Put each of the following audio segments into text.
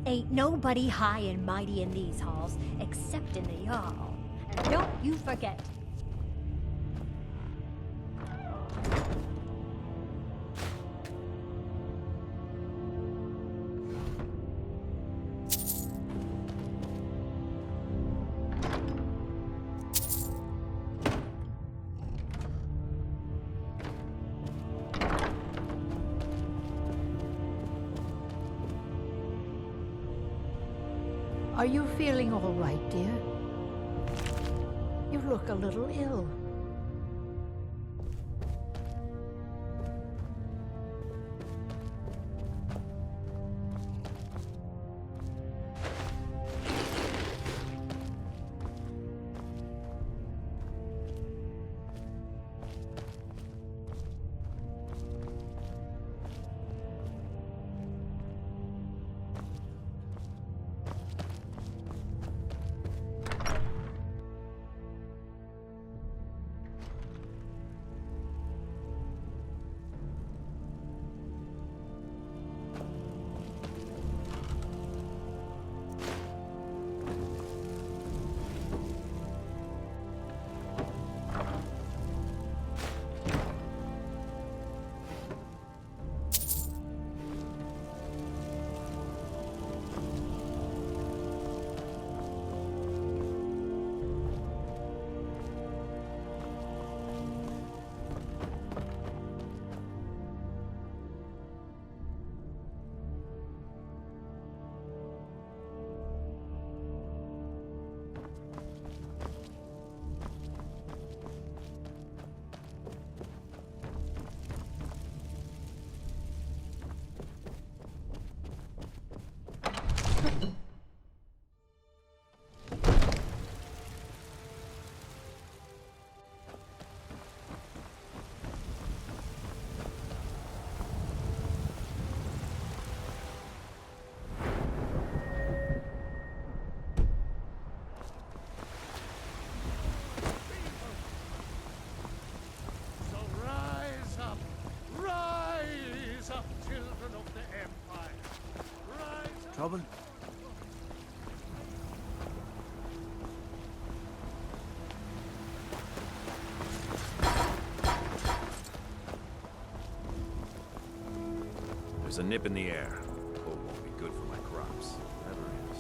Ain't nobody high and mighty in these halls, except in the Jarl. Don't you forget. Are you feeling all right, dear? You look a little ill. Trouble? There's a nip in the air. Hope won't be good for my crops. Never is.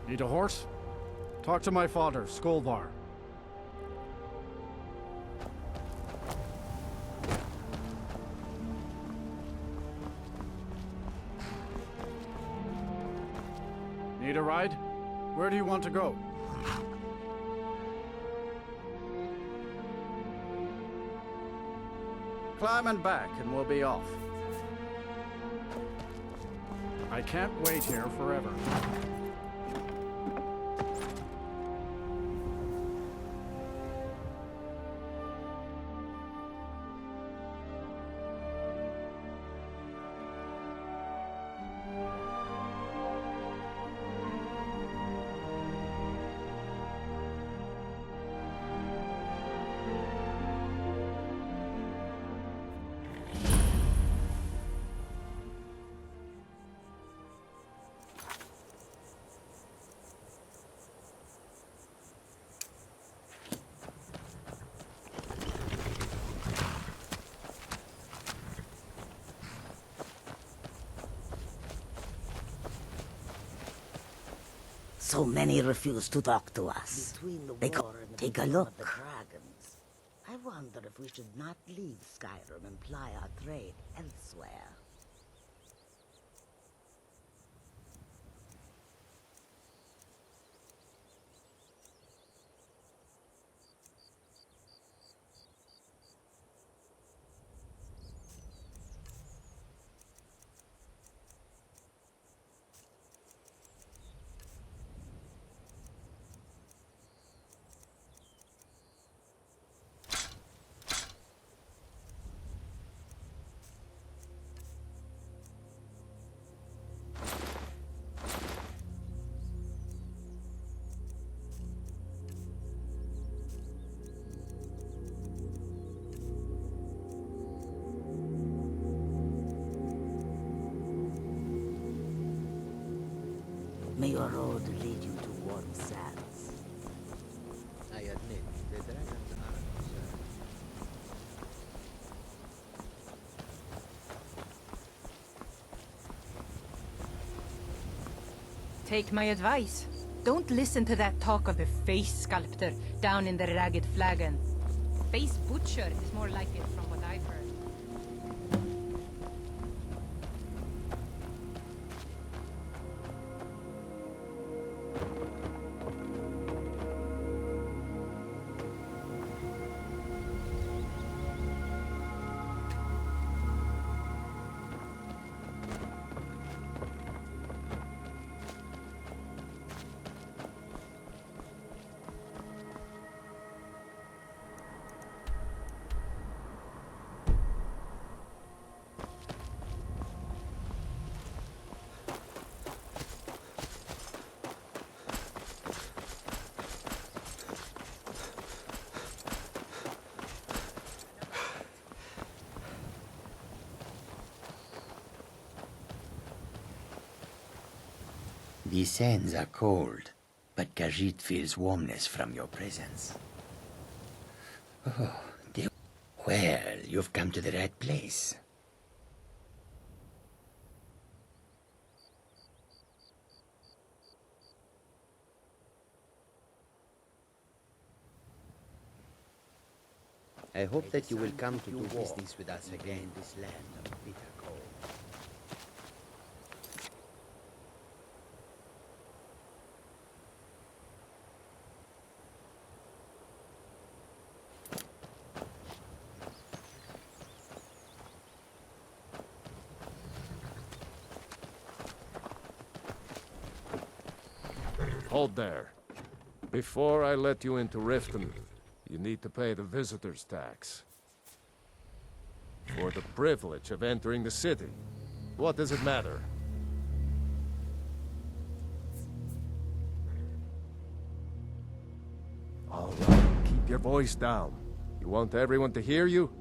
Need a horse? Talk to my father, Skolvar. Need a ride? Where do you want to go? Climb and back and we'll be off. I can't wait here forever. So many refuse to talk to us. They come, take a look. I wonder if we should not leave Skyrim and ply our trade elsewhere. May your road lead you to warm sands. I admit, the dragons are absurd. Take my advice. Don't listen to that talk of the face sculptor down in the Ragged Flagon. Face butcher is more like it from what I've heard. The sands are cold, but Khajiit feels warmness from your presence. Oh, well, you've come to the right place. I hope that you will come to do business with us again in this land of bitter cold. Hold there. Before I let you into Riften, you need to pay the visitor's tax. For the privilege of entering the city. What does it matter? All right, keep your voice down. You want everyone to hear you?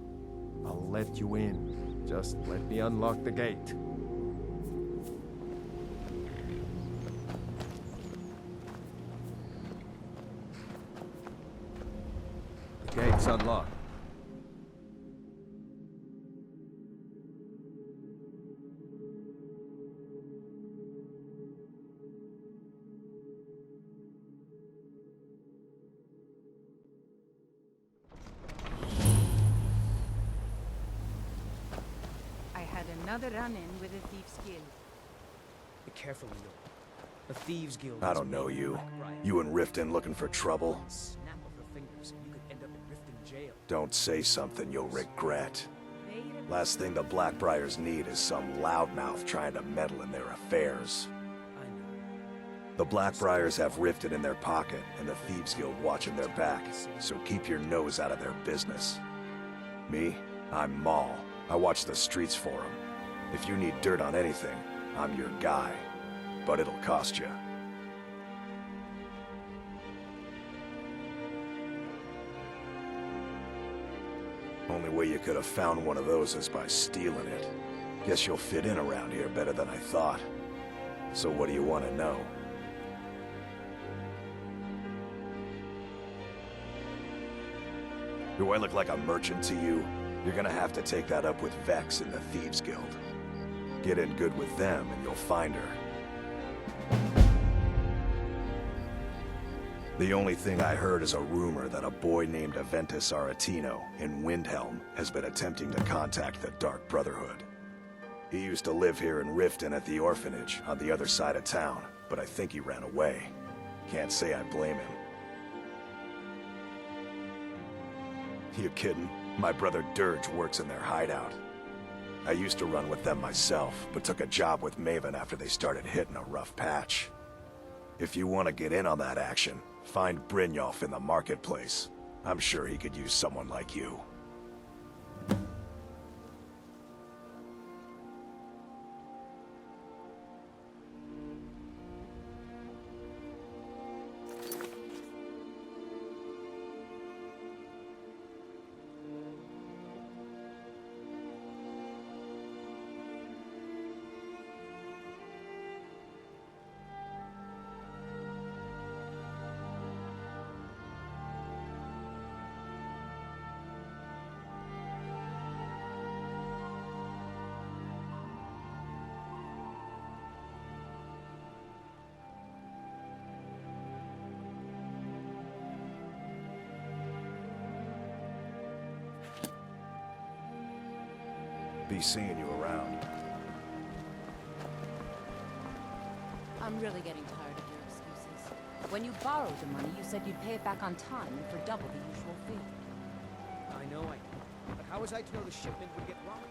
I'll let you in. Just let me unlock the gate. Gate's unlocked. I had another run-in with a Thief's Guild. Be careful, Leo. The Thieves Guild. I don't know you. You in Riften looking for trouble? Snap of your fingers, you could end up in Riften jail. Don't say something you'll regret. Last thing the Blackbriars need is some loudmouth trying to meddle in their affairs. I know. The Blackbriars have Riften in their pocket and the Thieves Guild watching their back, so keep your nose out of their business. Me? I'm Maul. I watch the streets for them. If you need dirt on anything, I'm your guy. But it'll cost you. Only way you could have found one of those is by stealing it. Guess you'll fit in around here better than I thought. So what do you want to know? Do I look like a merchant to you? You're gonna have to take that up with Vex in the Thieves Guild. Get in good with them and you'll find her. The only thing I heard is a rumor that a boy named Aventus Aretino in Windhelm has been attempting to contact the Dark Brotherhood. He used to live here in Riften at the orphanage on the other side of town, but I think he ran away. Can't say I blame him. You kidding? My brother Dirge works in their hideout. I used to run with them myself, but took a job with Maven after they started hitting a rough patch. If you want to get in on that action, find Brynjolf in the marketplace. I'm sure he could use someone like you. Be seeing you around. I'm really getting tired of your excuses. When you borrowed the money, you said you'd pay it back on time and for double the usual fee. I know I can. But how was I to know the shipment would get robbed?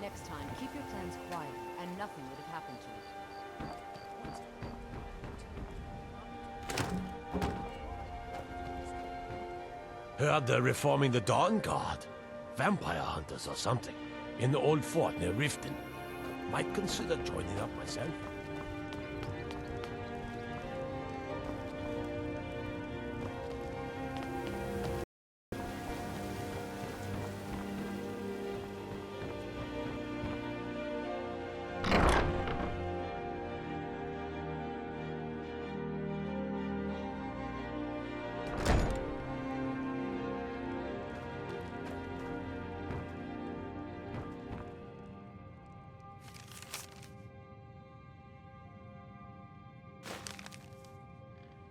Next time, keep your plans quiet, and nothing would have happened to you. Heard they're reforming the Dawn Guard. Vampire hunters or something. In the old fort near Riften. Might consider joining up myself.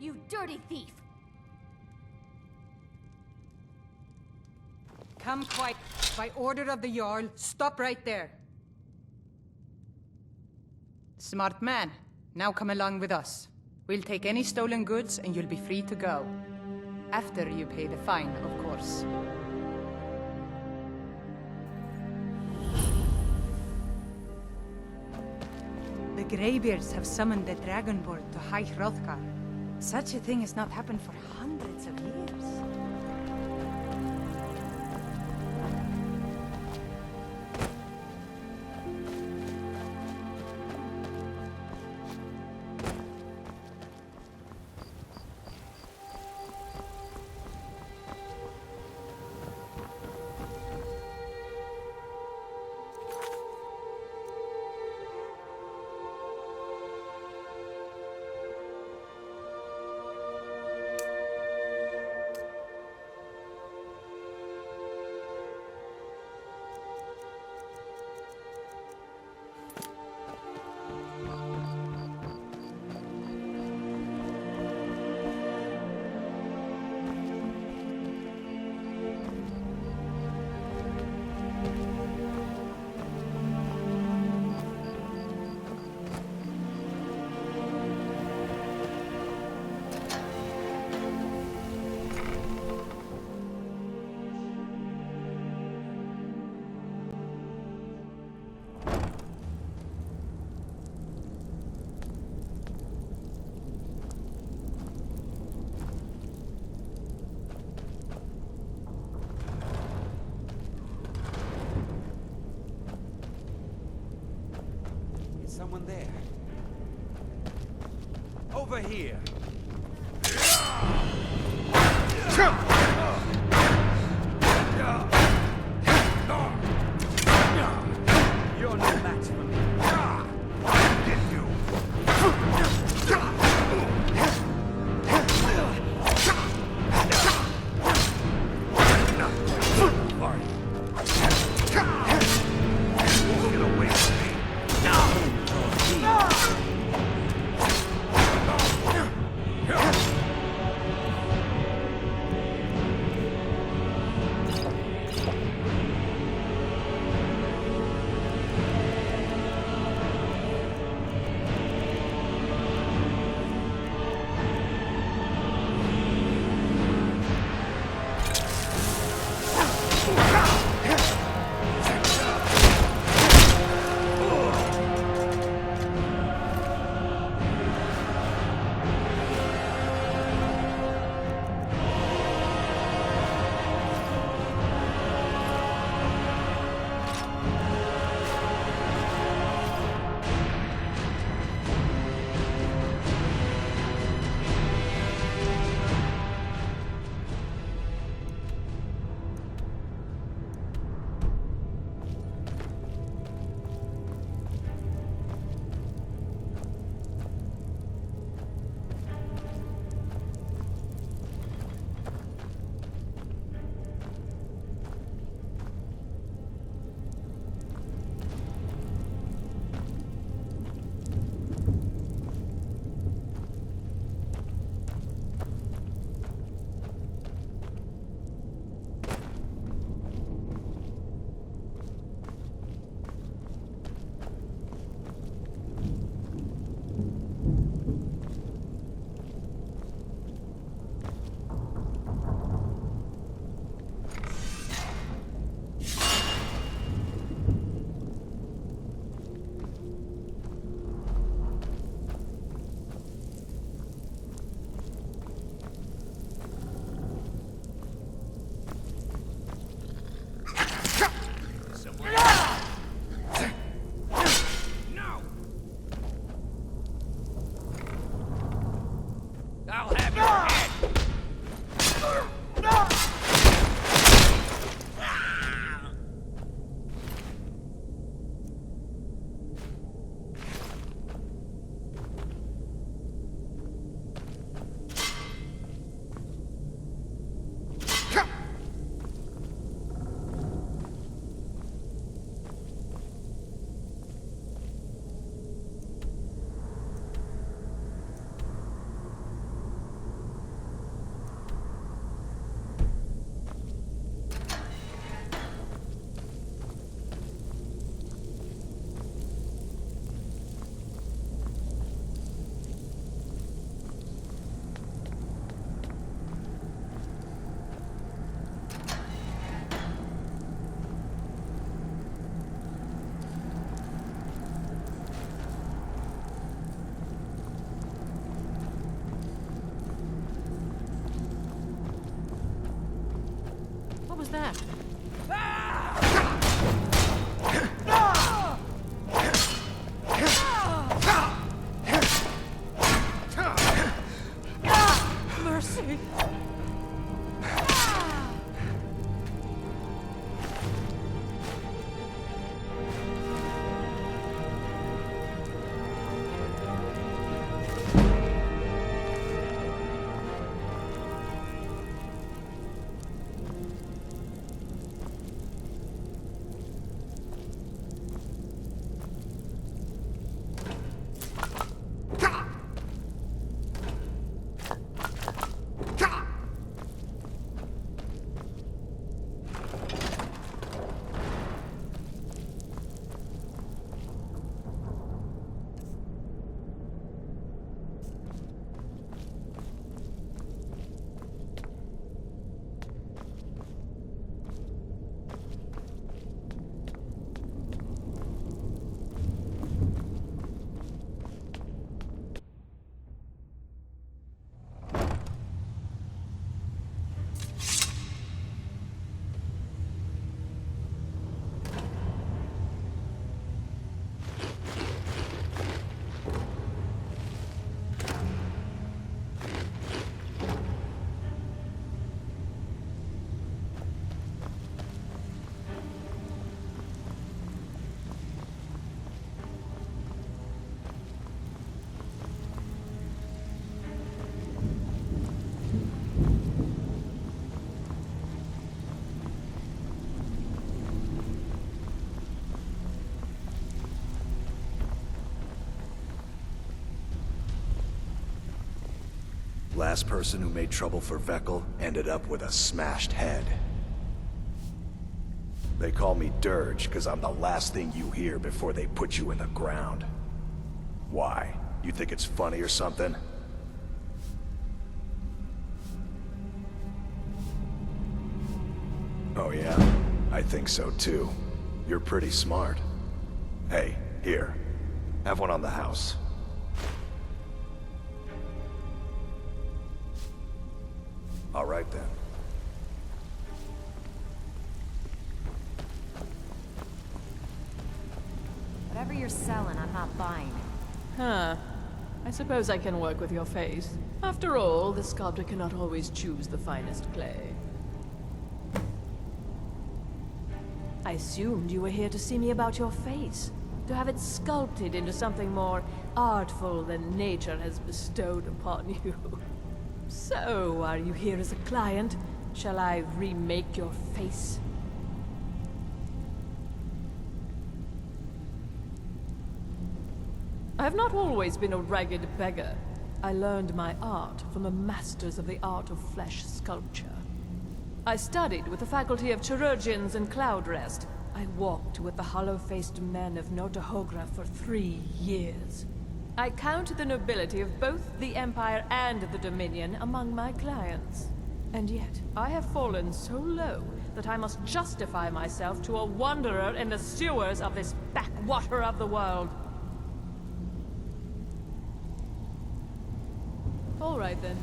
You dirty thief! Come quiet. By order of the Jarl, stop right there. Smart man. Now come along with us. We'll take any stolen goods and you'll be free to go. After you pay the fine, of course. The Greybeards have summoned the Dragonborn to High Hrothgar. Such a thing has not happened for hundreds of years. Someone there. Over here. You're no match for me. Get you. Get away from me. was that? Mercy! Last person who made trouble for Veckel ended up with a smashed head. They call me Dirge because I'm the last thing you hear before they put you in the ground. Why? You think it's funny or something? Oh yeah? I think so too. You're pretty smart. Hey, here. Have one on the house. All right then. Whatever you're selling, I'm not buying. Huh. I suppose I can work with your face. After all, the sculptor cannot always choose the finest clay. I assumed you were here to see me about your face. To have it sculpted into something more artful than nature has bestowed upon you. So, are you here as a client? Shall I remake your face? I have not always been a ragged beggar. I learned my art from the masters of the art of flesh sculpture. I studied with the faculty of chirurgeons and Cloudrest. I walked with the hollow-faced men of Notahogra for 3 years. I count the nobility of both the Empire and the Dominion among my clients. And yet, I have fallen so low that I must justify myself to a wanderer in the sewers of this backwater of the world. All right then.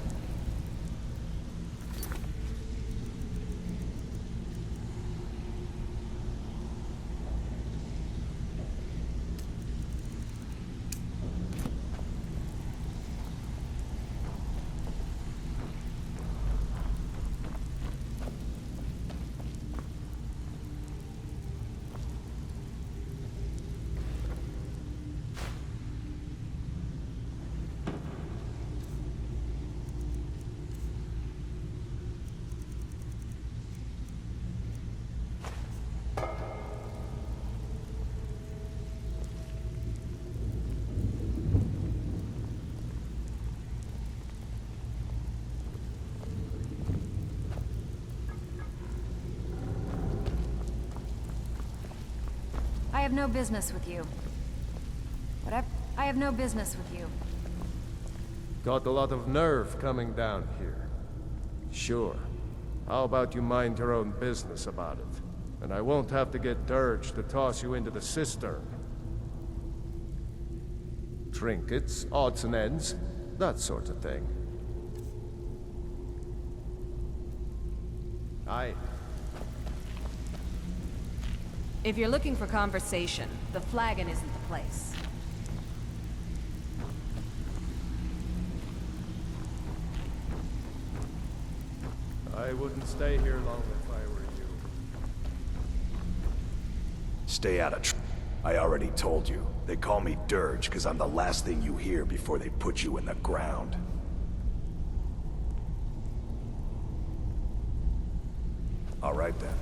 I have no business with you. I have no business with you. Got a lot of nerve coming down here. Sure. How about you mind your own business about it? And I won't have to get Dirge to toss you into the cistern. Trinkets, odds and ends, that sort of thing. Aye. If you're looking for conversation, the flagon isn't the place. I wouldn't stay here long if I were you. Stay out of I already told you. They call me Dirge because I'm the last thing you hear before they put you in the ground. All right then.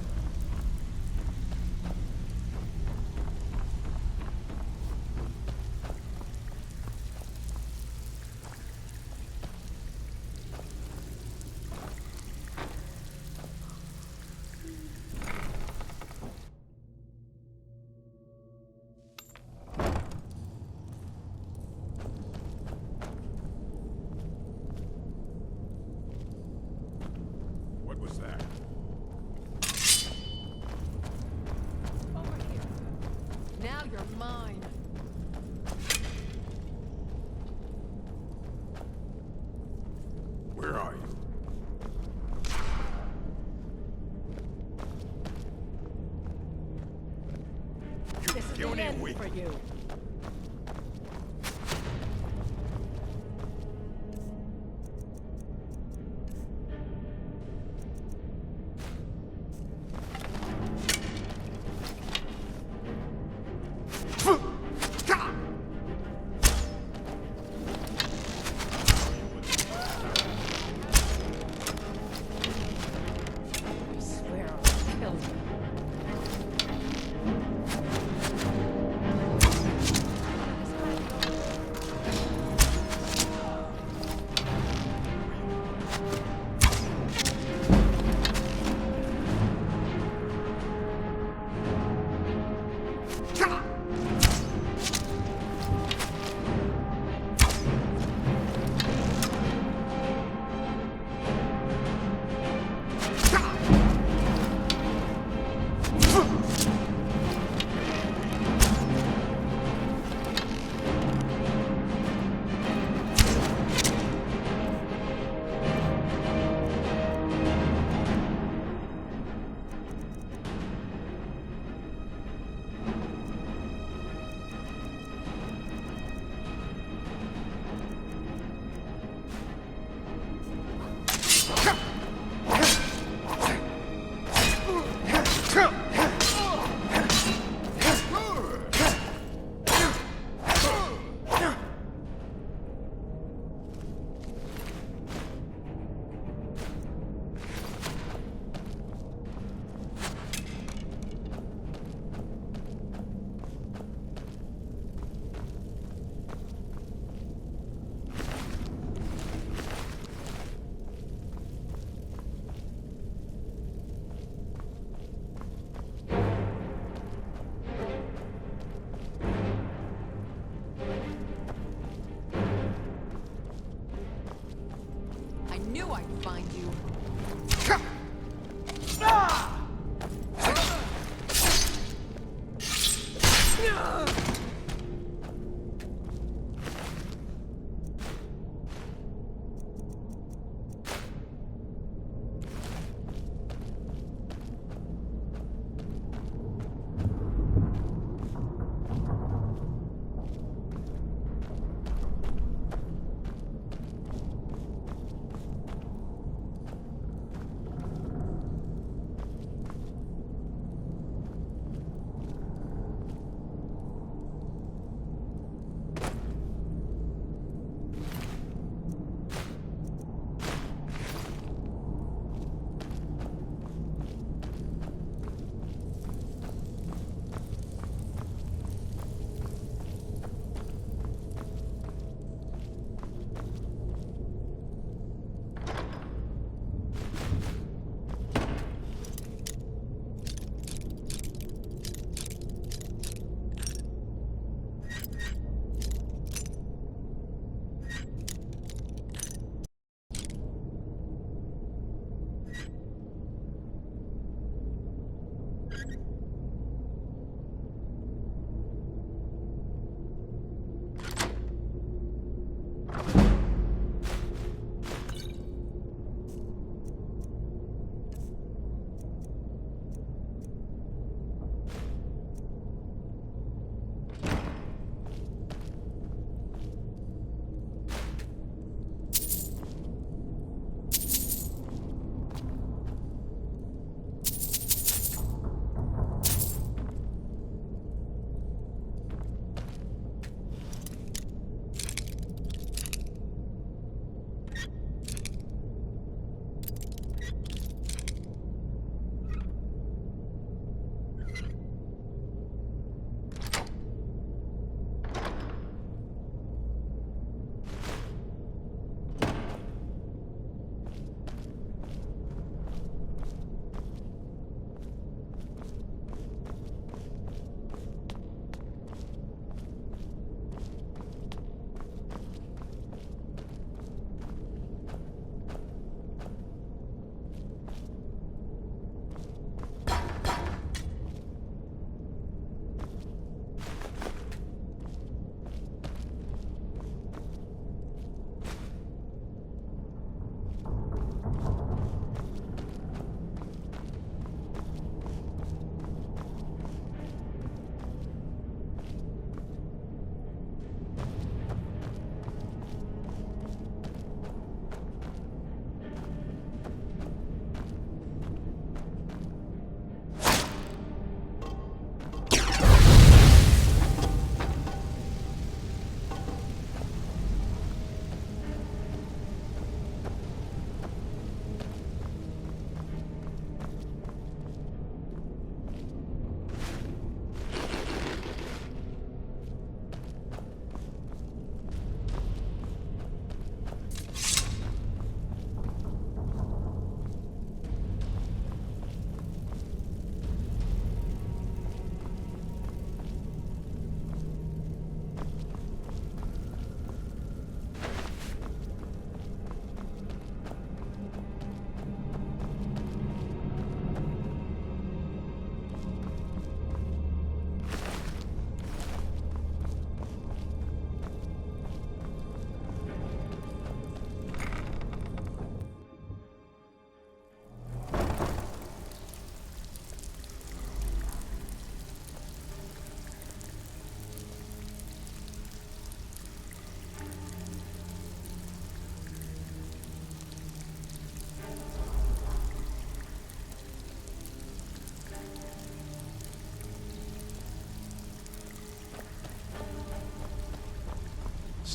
What was that? Over here. Now you're mine. Where are you? This is the puny end weak. for you. I swear I'll kill you. I knew I'd find you.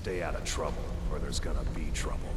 stay out of trouble, or there's gonna be trouble.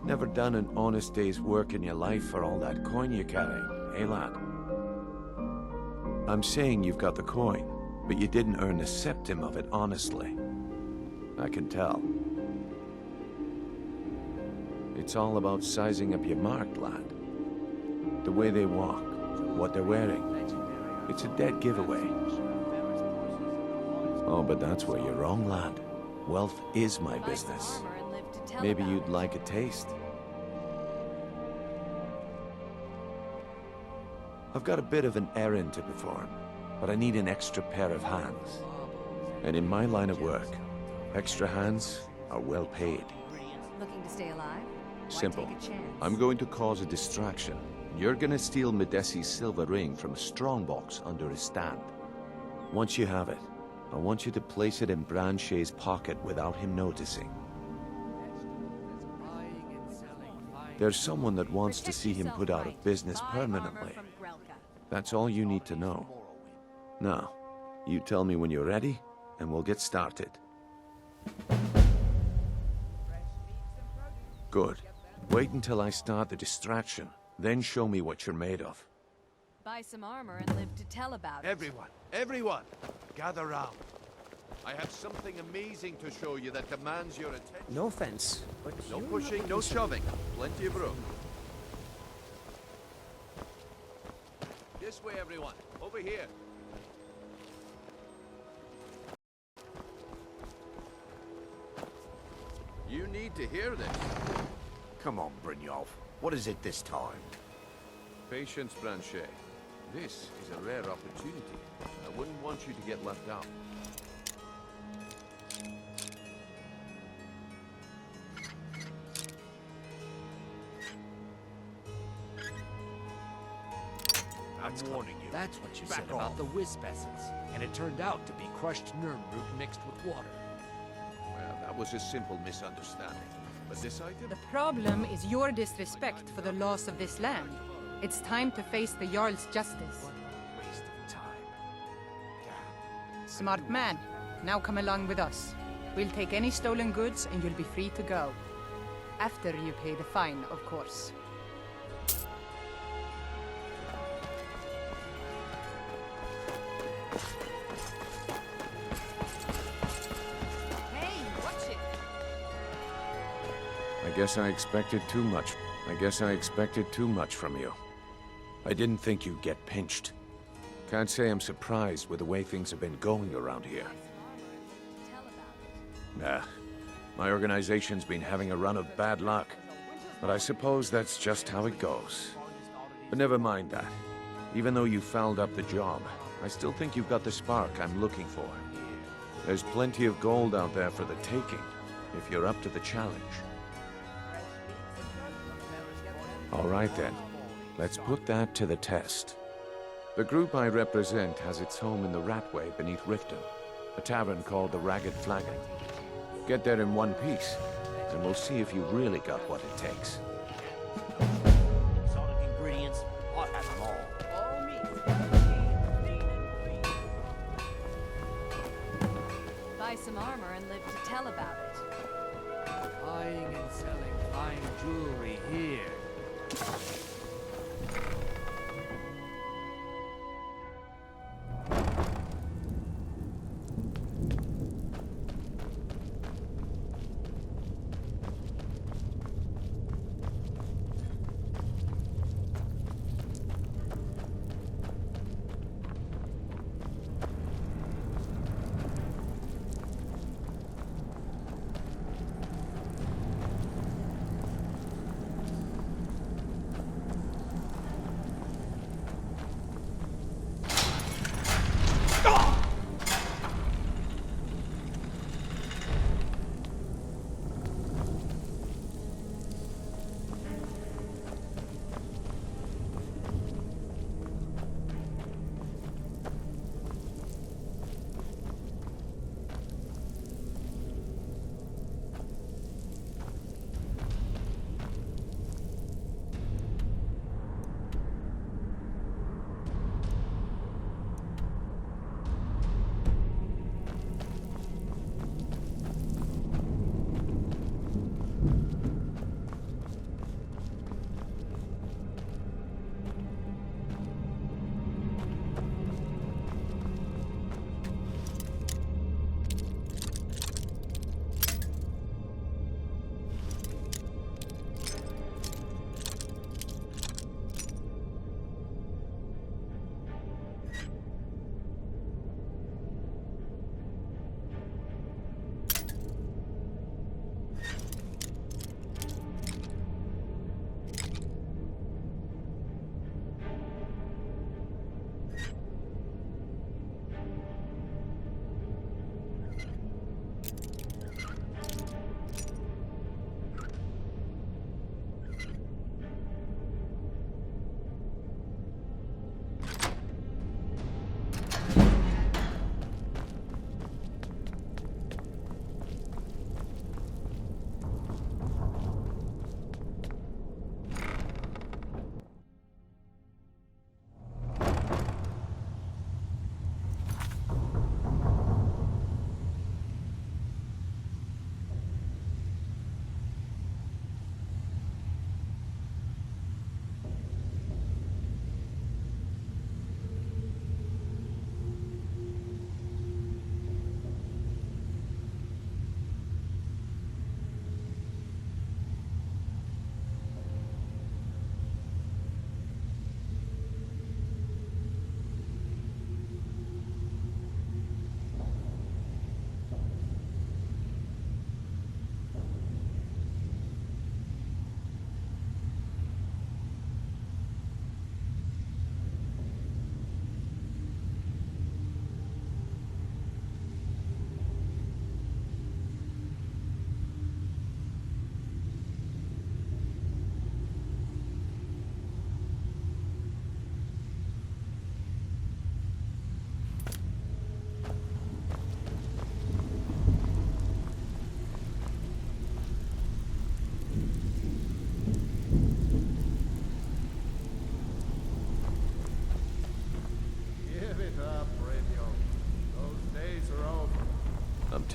Never done an honest day's work in your life for all that coin you're carrying, eh, lad? I'm saying you've got the coin, but you didn't earn a septim of it honestly. I can tell. It's all about sizing up your mark, lad. The way they walk, what they're wearing. It's a dead giveaway. Oh, but that's where you're wrong, lad. Wealth is my business. Maybe you'd like a taste. I've got a bit of an errand to perform, but I need an extra pair of hands. And in my line of work, extra hands are well paid. Looking to stay alive? Why Simple. take a chance? I'm going to cause a distraction. You're gonna steal Medesi's silver ring from a strongbox under his stand. Once you have it, I want you to place it in Branchet's pocket without him noticing. There's someone that wants to see him put out of business permanently. That's all you need to know. Now, you tell me when you're ready, and we'll get started. Good. Wait until I start the distraction, then show me what you're made of. Buy some armor and live to tell about it. Everyone, gather round. I have something amazing to show you that demands your attention. No offense, but No pushing, no shoving. Plenty of room. This way, everyone. Over here. You need to hear this. Come on, Brynjolf. What is it this time? Patience, Branchet. This is a rare opportunity. I wouldn't want you to get left out. I'm warning you. That's what you said about the wisp essence. And it turned out to be crushed nerm root mixed with water. Well, that was a simple misunderstanding. But this item? The problem is your disrespect for the laws of this land. It's time to face the Jarl's justice. Waste of time. Damn. Smart man, now come along with us. We'll take any stolen goods and you'll be free to go. After you pay the fine, of course. Hey, watch it! I guess I expected too much. From you. I didn't think you'd get pinched. Can't say I'm surprised with the way things have been going around here. Nah. My organization's been having a run of bad luck. But I suppose that's just how it goes. But never mind that. Even though you fouled up the job, I still think you've got the spark I'm looking for. There's plenty of gold out there for the taking, if you're up to the challenge. All right then. Let's put that to the test. The group I represent has its home in the Ratway beneath Riften, a tavern called the Ragged Flagon. Get there in one piece, and we'll see if you've really got what it takes. Exotic ingredients, I'll have them all. Buy some armor and live to tell about it. Buying and selling fine jewelry here.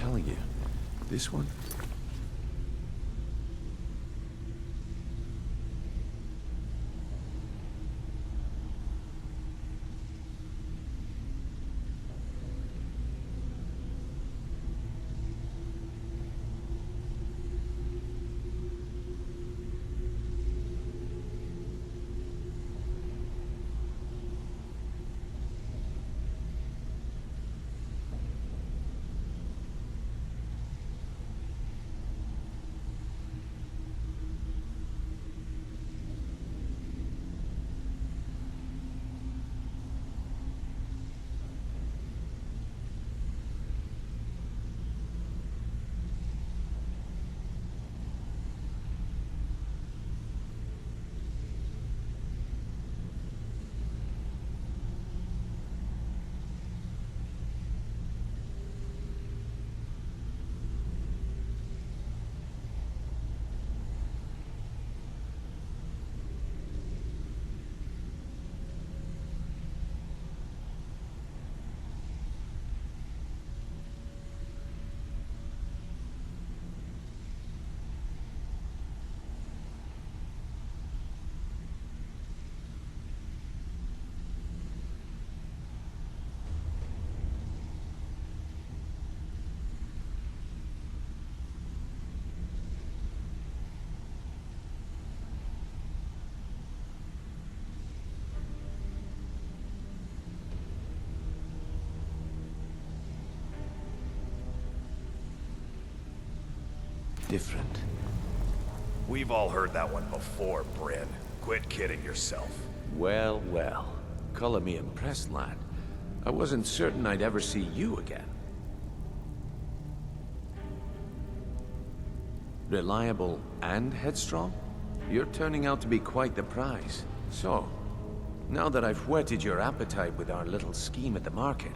telling you, this one? different. We've all heard that one before, Bryn. Quit kidding yourself. Well, well. Color me impressed, lad. I wasn't certain I'd ever see you again. Reliable and headstrong? You're turning out to be quite the prize. So, now that I've whetted your appetite with our little scheme at the market,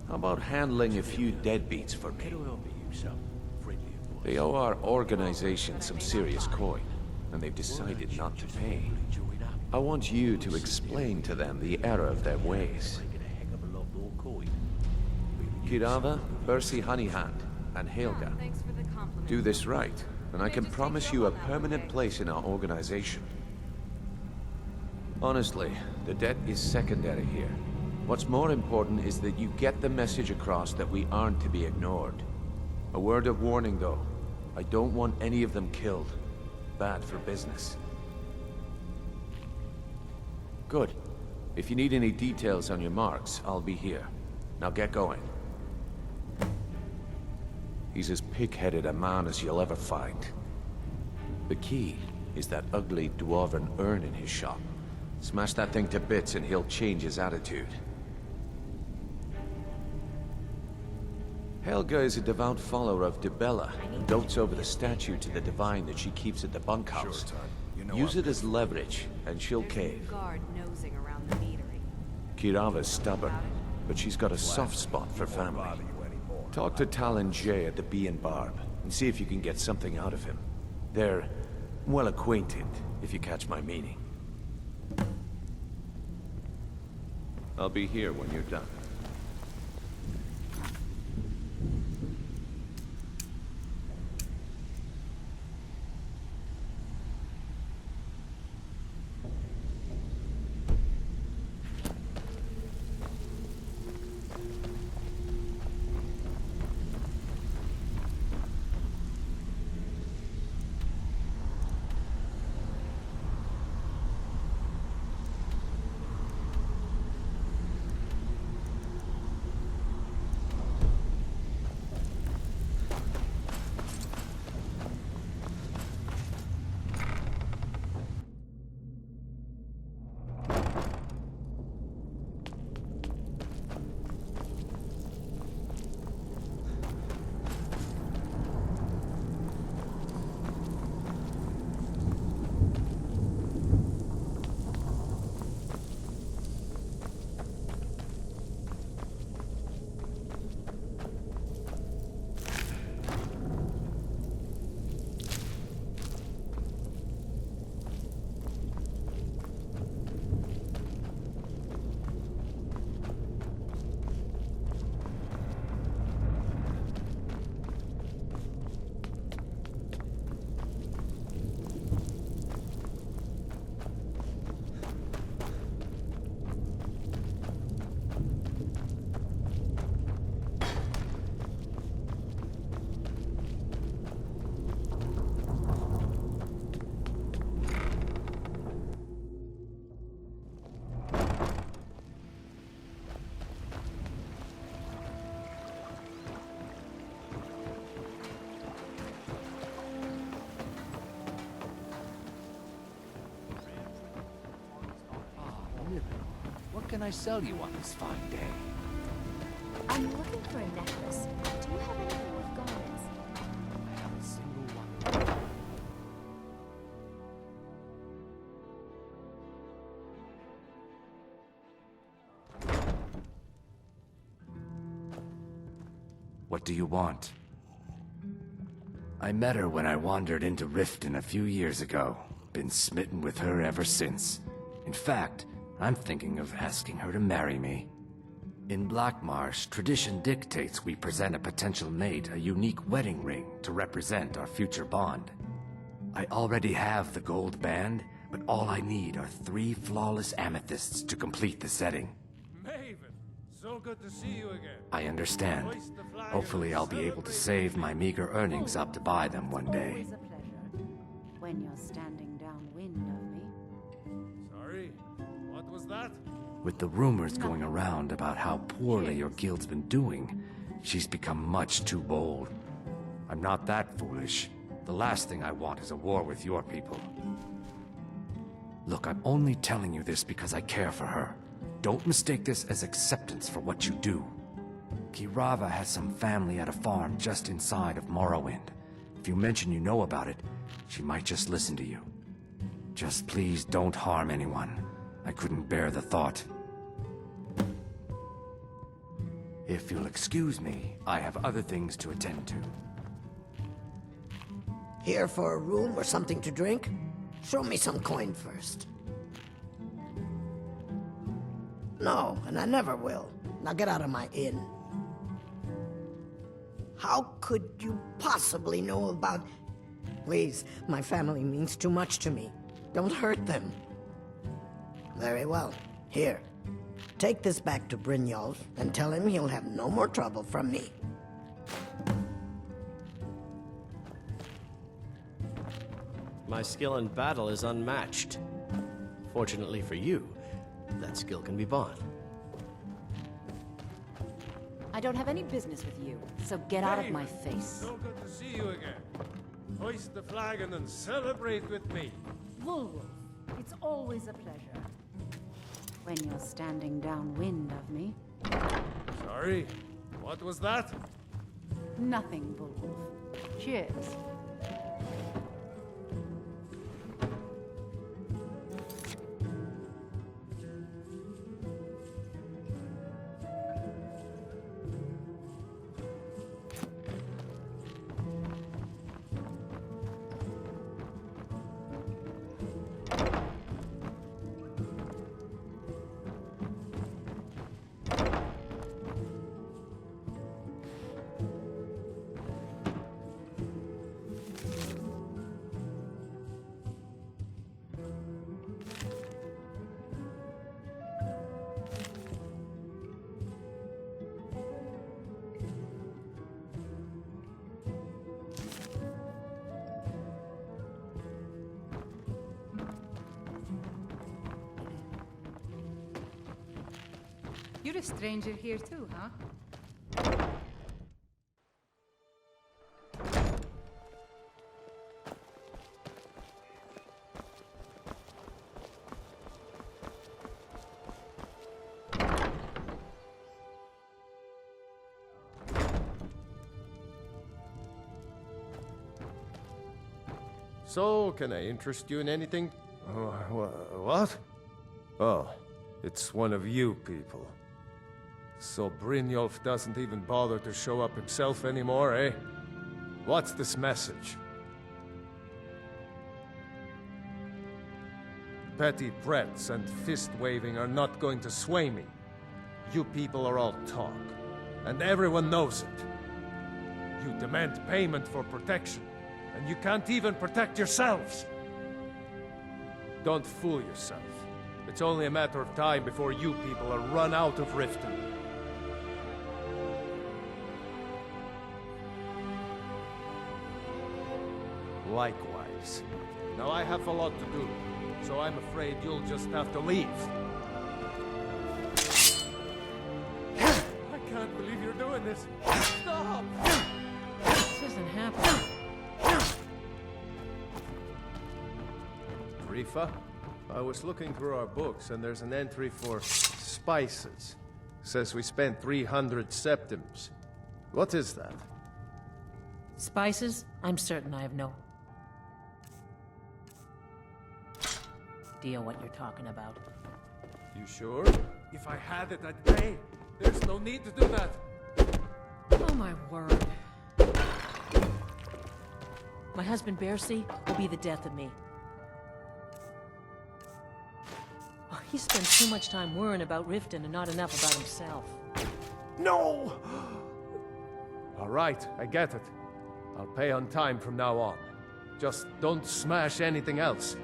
how about handling a few deadbeats for me? They owe our organization some serious coin, and they've decided not to pay. I want you to explain to them the error of their ways. Kirava, Bersi Honeyhand, and Helga. Do this right, and I can promise you a permanent place in our organization. Honestly, the debt is secondary here. What's more important is that you get the message across that we aren't to be ignored. A word of warning, though. I don't want any of them killed. Bad for business. Good. If you need any details on your marks, I'll be here. Now get going. He's as pig-headed a man as you'll ever find. The key is that ugly dwarven urn in his shop. Smash that thing to bits and he'll change his attitude. Helga is a devout follower of Dibella and dotes over the statue to the divine that she keeps at the bunkhouse. Use it as leverage, and she'll cave. Guard nosing around the metering. Kirava's stubborn, but she's got a soft spot for family. Talk to Talon Jay at the Bee and Barb, and see if you can get something out of him. They're well acquainted, if you catch my meaning. I'll be here when you're done. What can I sell you on this fine day? I'm looking for a necklace. Do you have anything with garnets? I have a single one. What do you want? I met her when I wandered into Riften a few years ago. Been smitten with her ever since. In fact, I'm thinking of asking her to marry me. In Blackmarsh, tradition dictates we present a potential mate a unique wedding ring to represent our future bond. I already have the gold band, but all I need are 3 flawless amethysts to complete the setting. Maven, so good to see you again. I understand. Hopefully I'll be able to save my meager earnings up to buy them one day. Always a pleasure. When you're standing downwind of me. Sorry, what was that? With the rumors going around about how poorly your guild's been doing, she's become much too bold. I'm not that foolish. The last thing I want is a war with your people. Look, I'm only telling you this because I care for her. Don't mistake this as acceptance for what you do. Kirava has some family at a farm just inside of Morrowind. If you mention you know about it, she might just listen to you. Just please don't harm anyone. I couldn't bear the thought. If you'll excuse me, I have other things to attend to. Here for a room or something to drink? Show me some coin first. No, and I never will. Now get out of my inn. How could you possibly know about... Please, my family means too much to me. Don't hurt them. Very well. Here. Take this back to Brynjolf and tell him he'll have no more trouble from me. My skill in battle is unmatched. Fortunately for you, that skill can be bought. I don't have any business with you, so get out of my face. So good to see you again. Hoist the flagon and celebrate with me. Volwolf, it's always a pleasure. When you're standing downwind of me. Sorry, what was that? Nothing, Volwolf. Cheers. You're a stranger here too, huh? So, can I interest you in anything? What? Oh, it's one of you people. So Brynjolf doesn't even bother to show up himself anymore, eh? What's this message? Petty threats and fist-waving are not going to sway me. You people are all talk, and everyone knows it. You demand payment for protection, and you can't even protect yourselves. Don't fool yourself. It's only a matter of time before you people are run out of Riften. Likewise. Now I have a lot to do, so I'm afraid you'll just have to leave. I can't believe you're doing this. Stop! This isn't happening. Rifa, I was looking through our books and there's an entry for spices. Says we spent 300 septims. What is that? Spices? I'm certain I have no idea what you're talking about. You sure? If I had it, I'd pay. There's no need to do that. Oh my word. My husband Bercy will be the death of me. Oh, he spends too much time worrying about Riften and not enough about himself. No! All right, I get it. I'll pay on time from now on. Just don't smash anything else.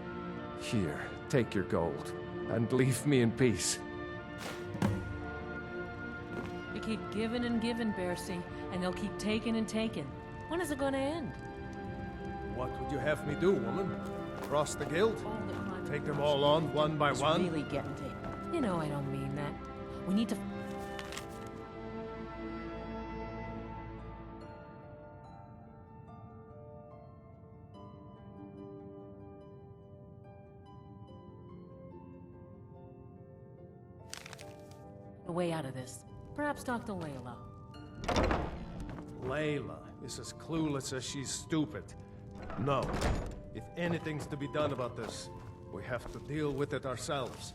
Here, take your gold, and leave me in peace. You keep giving and giving, Bercy, and they'll keep taking and taking. When is it gonna end? What would you have me do, woman? Cross the guild? Take them all on, one by one? Really getting to you. You know I don't mean that. We need to... A way out of this. Perhaps talk to Layla. Layla is as clueless as she's stupid. No. If anything's to be done about this, we have to deal with it ourselves.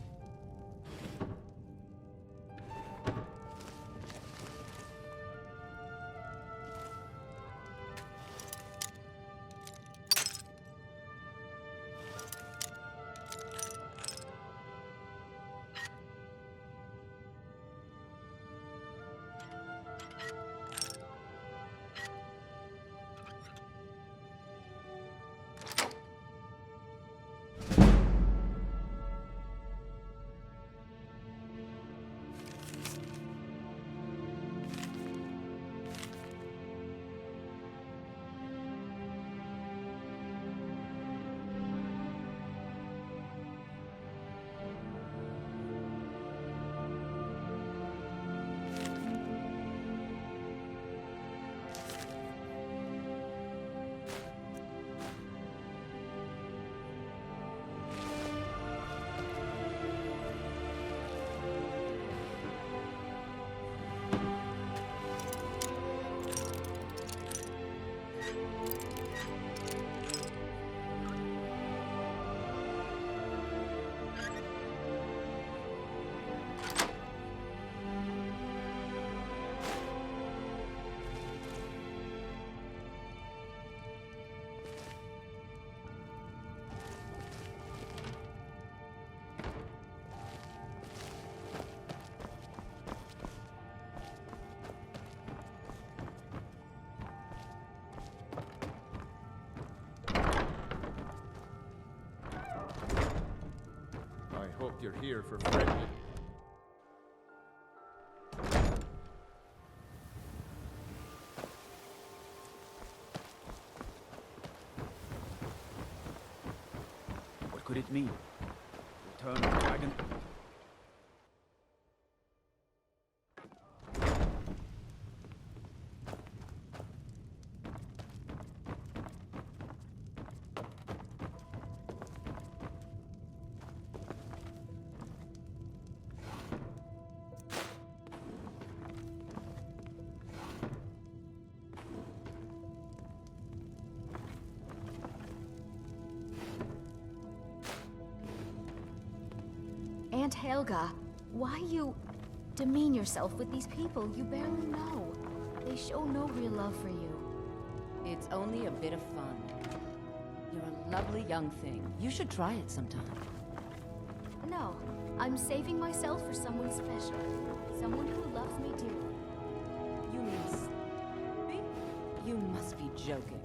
I hope you're here for friendly. What could it mean? Return of the dragon? Aunt Helga, why you demean yourself with these people you barely know? They show no real love for you. It's only a bit of fun. You're a lovely young thing. You should try it sometime. No, I'm saving myself for someone special. Someone who loves me dearly. You mean me? You must be joking.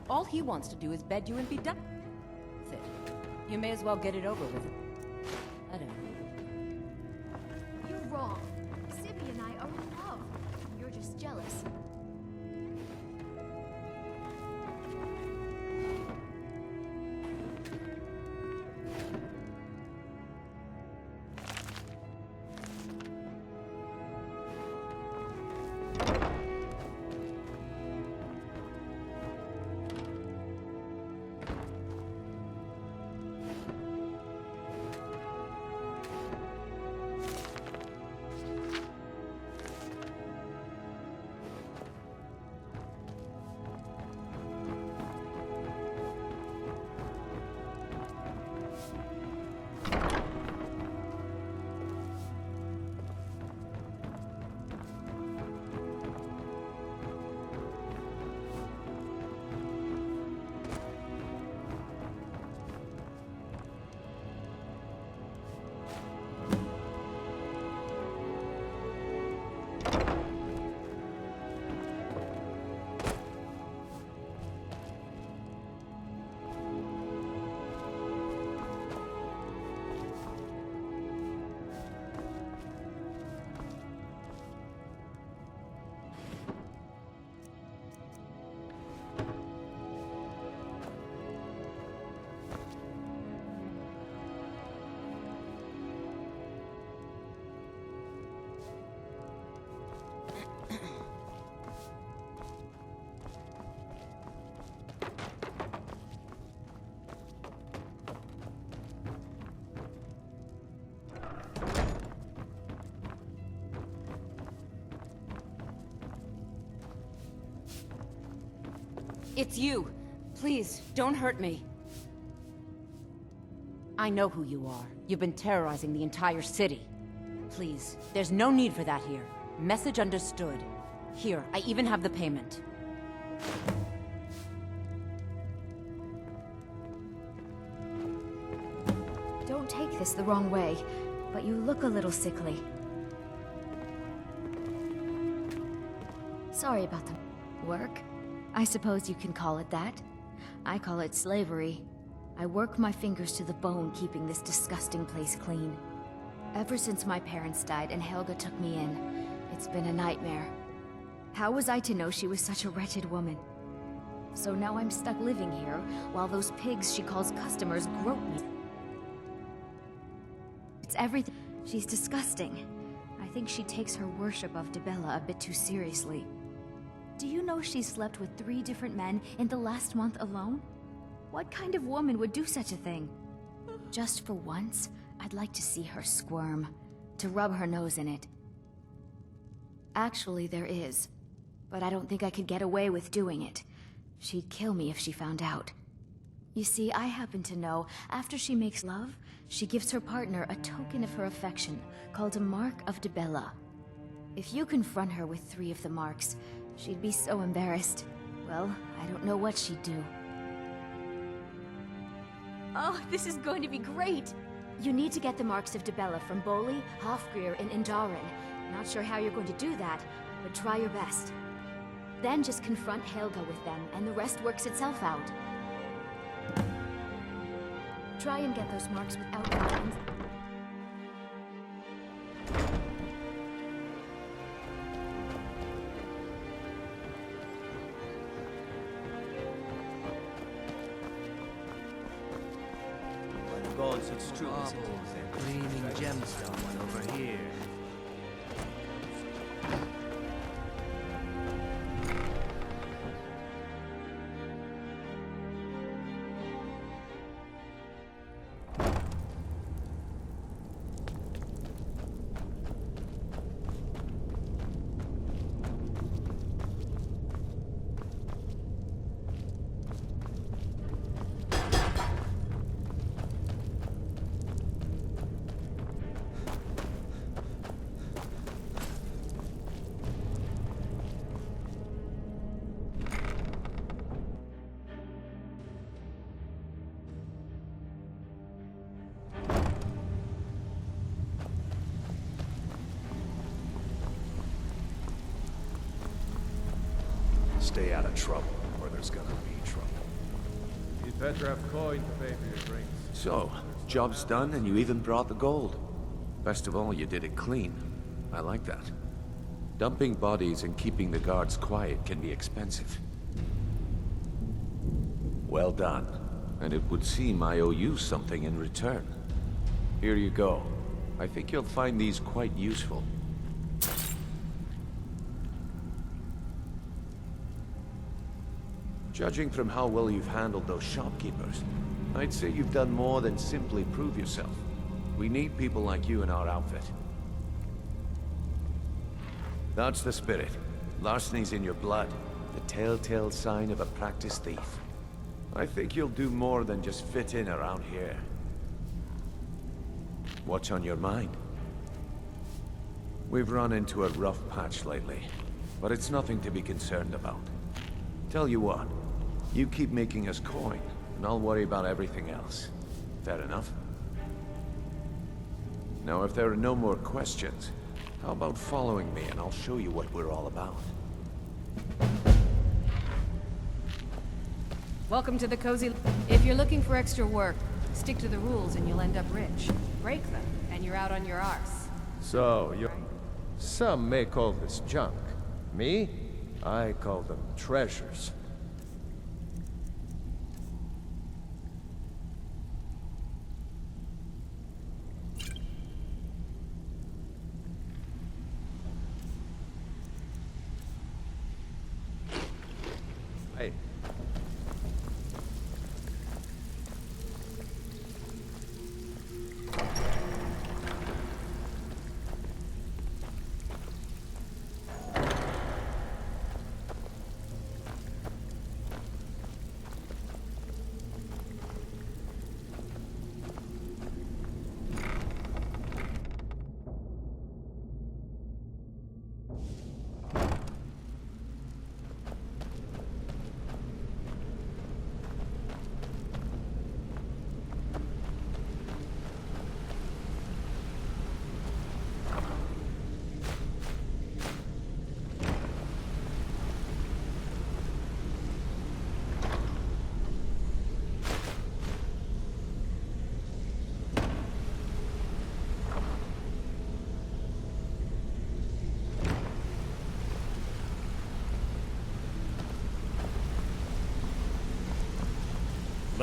All he wants to do is bed you and be done with it. You may as well get it over with. I don't know. You're wrong. Sibby and I are in love. You're just jealous. It's you. Please, don't hurt me. I know who you are. You've been terrorizing the entire city. Please, there's no need for that here. Message understood. Here, I even have the payment. Don't take this the wrong way, but you look a little sickly. Sorry about the work. I suppose you can call it that. I call it slavery. I work my fingers to the bone keeping this disgusting place clean. Ever since my parents died and Helga took me in, it's been a nightmare. How was I to know she was such a wretched woman? So now I'm stuck living here, while those pigs she calls customers grope me. It's everything. She's disgusting. I think she takes her worship of Dibella a bit too seriously. Do you know she slept with 3 different men in the last month alone? What kind of woman would do such a thing? Just for once, I'd like to see her squirm, to rub her nose in it. Actually, there is, but I don't think I could get away with doing it. She'd kill me if she found out. You see, I happen to know, after she makes love, she gives her partner a token of her affection, called a Mark of Dibella. If you confront her with 3 of the marks, she'd be so embarrassed. Well, I don't know what she'd do. Oh, this is going to be great! You need to get the marks of Dibella from Boli, Hofgrir, and Indaren. Not sure how you're going to do that, but try your best. Then just confront Helga with them, and the rest works itself out. Try and get those marks without violence. Gods, it's true, isn't it? Gleaming gemstone over here. Stay out of trouble, or there's gonna be trouble. You'd better have coin to pay for your drinks. So, job's done and you even brought the gold. Best of all, you did it clean. I like that. Dumping bodies and keeping the guards quiet can be expensive. Well done. And it would seem I owe you something in return. Here you go. I think you'll find these quite useful. Judging from how well you've handled those shopkeepers, I'd say you've done more than simply prove yourself. We need people like you in our outfit. That's the spirit. Larceny's in your blood. The telltale sign of a practiced thief. I think you'll do more than just fit in around here. What's on your mind? We've run into a rough patch lately, but it's nothing to be concerned about. Tell you what, you keep making us coin, and I'll worry about everything else. Fair enough? Now, if there are no more questions, how about following me and I'll show you what we're all about? Welcome to the cozy... If you're looking for extra work, stick to the rules and you'll end up rich. Break them, and you're out on your arse. So, some may call this junk. Me? I call them treasures. Hey.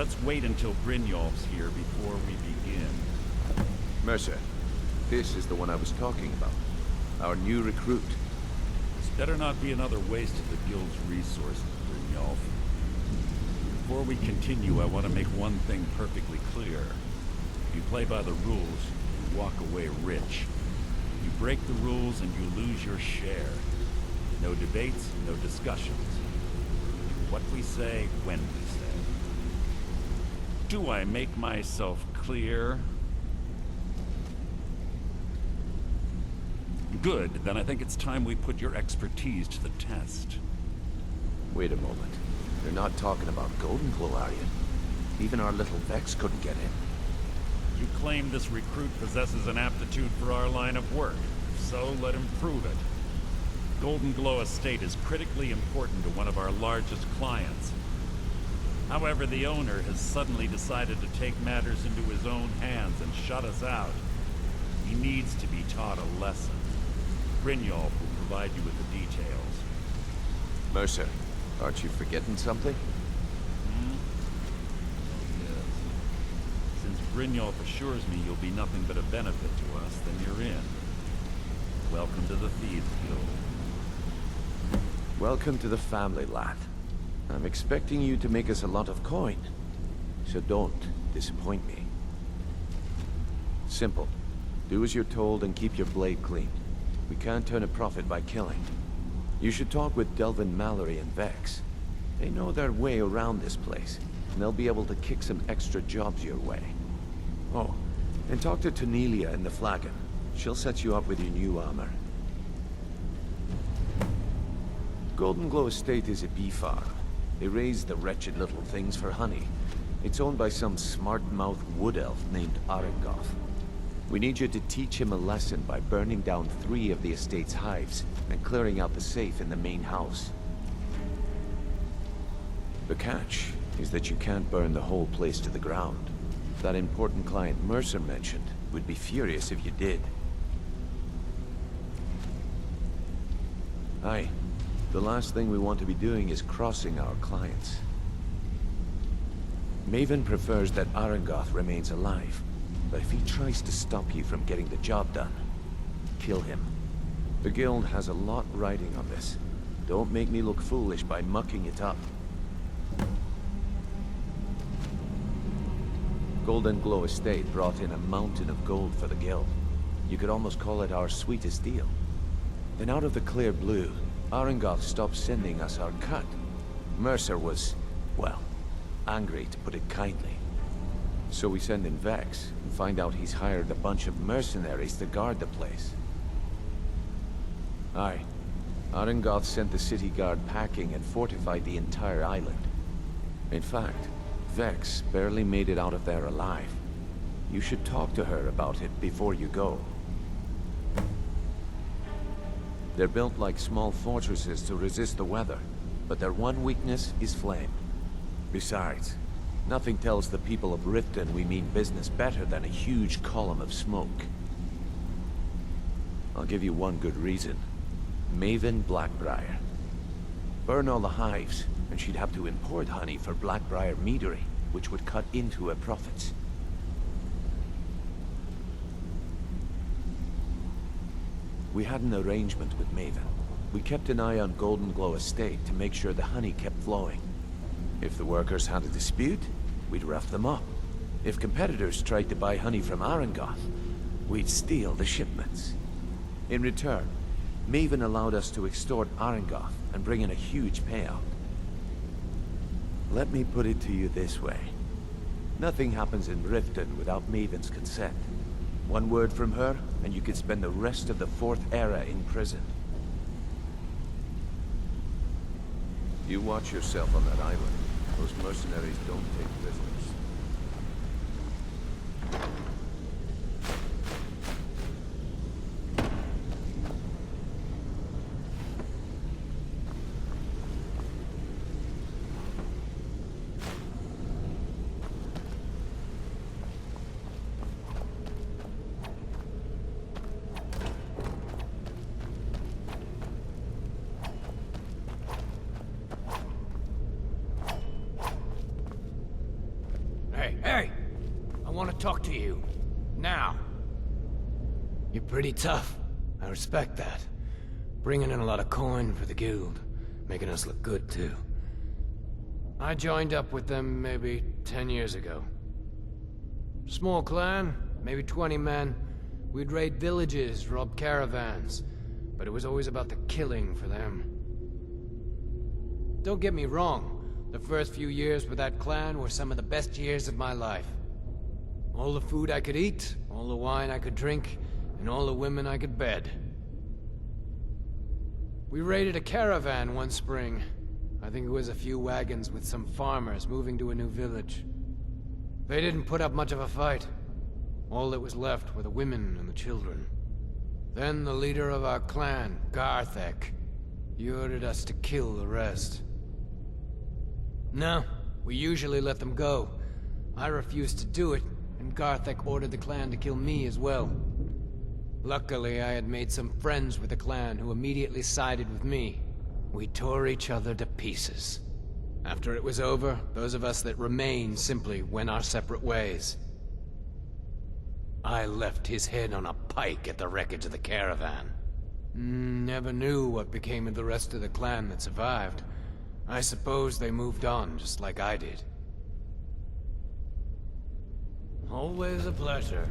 Let's wait until Brynjolf's here before we begin. Mercer, this is the one I was talking about. Our new recruit. This better not be another waste of the guild's resources, Brynjolf. Before we continue, I want to make one thing perfectly clear. If you play by the rules, you walk away rich. You break the rules and you lose your share. No debates, no discussions. What we say, when we say. Do I make myself clear? Good, then I think it's time we put your expertise to the test. Wait a moment. You're not talking about Goldenglow, are you? Even our little Vex couldn't get in. You claim this recruit possesses an aptitude for our line of work. If so, let him prove it. Goldenglow Estate is critically important to one of our largest clients. However, the owner has suddenly decided to take matters into his own hands and shut us out. He needs to be taught a lesson. Brynjolf will provide you with the details. Mercer, aren't you forgetting something? Since Brynjolf assures me you'll be nothing but a benefit to us, then you're in. Welcome to the Thieves Guild. Welcome to the family, lad. I'm expecting you to make us a lot of coin. So don't disappoint me. Simple. Do as you're told and keep your blade clean. We can't turn a profit by killing. You should talk with Delvin Mallory and Vex. They know their way around this place, and they'll be able to kick some extra jobs your way. Oh, and talk to Tanelia in the Flagon. She'll set you up with your new armor. Goldenglow Estate is a bee farm. They raise the wretched little things for honey. It's owned by some smart-mouthed wood elf named Arengoth. We need you to teach him a lesson by burning down 3 of the estate's hives and clearing out the safe in the main house. The catch is that you can't burn the whole place to the ground. That important client Mercer mentioned would be furious if you did. Aye. The last thing we want to be doing is crossing our clients. Maven prefers that Arengoth remains alive. But if he tries to stop you from getting the job done, kill him. The guild has a lot riding on this. Don't make me look foolish by mucking it up. Goldenglow Estate brought in a mountain of gold for the guild. You could almost call it our sweetest deal. Then out of the clear blue, Arengoth stopped sending us our cut. Mercer was, well, angry to put it kindly. So we send in Vex, and find out he's hired a bunch of mercenaries to guard the place. Aye. Arengoth sent the city guard packing and fortified the entire island. In fact, Vex barely made it out of there alive. You should talk to her about it before you go. They're built like small fortresses to resist the weather, but their one weakness is flame. Besides, nothing tells the people of Riften we mean business better than a huge column of smoke. I'll give you one good reason. Maven Blackbriar. Burn all the hives, and she'd have to import honey for Blackbriar meadery, which would cut into her profits. We had an arrangement with Maven. We kept an eye on Goldenglow Estate to make sure the honey kept flowing. If the workers had a dispute, we'd rough them up. If competitors tried to buy honey from Arengoth, we'd steal the shipments. In return, Maven allowed us to extort Arengoth and bring in a huge payout. Let me put it to you this way. Nothing happens in Riften without Maven's consent. One word from her, and you could spend the rest of the 4th era in prison. You watch yourself on that island. Those mercenaries don't take prisoners. talk to you. Now. You're pretty tough. I respect that. Bringing in a lot of coin for the guild. Making us look good, too. I joined up with them maybe 10 years ago. Small clan, maybe 20 men. We'd raid villages, rob caravans. But it was always about the killing for them. Don't get me wrong. The first few years with that clan were some of the best years of my life. All the food I could eat, all the wine I could drink, and all the women I could bed. We raided a caravan one spring. I think it was a few wagons with some farmers moving to a new village. They didn't put up much of a fight. All that was left were the women and the children. Then the leader of our clan, Garthek, he ordered us to kill the rest. No, we usually let them go. I refused to do it, and Garthek ordered the clan to kill me as well. Luckily, I had made some friends with the clan who immediately sided with me. We tore each other to pieces. After it was over, those of us that remained simply went our separate ways. I left his head on a pike at the wreckage of the caravan. Never knew what became of the rest of the clan that survived. I suppose they moved on, just like I did. Always a pleasure.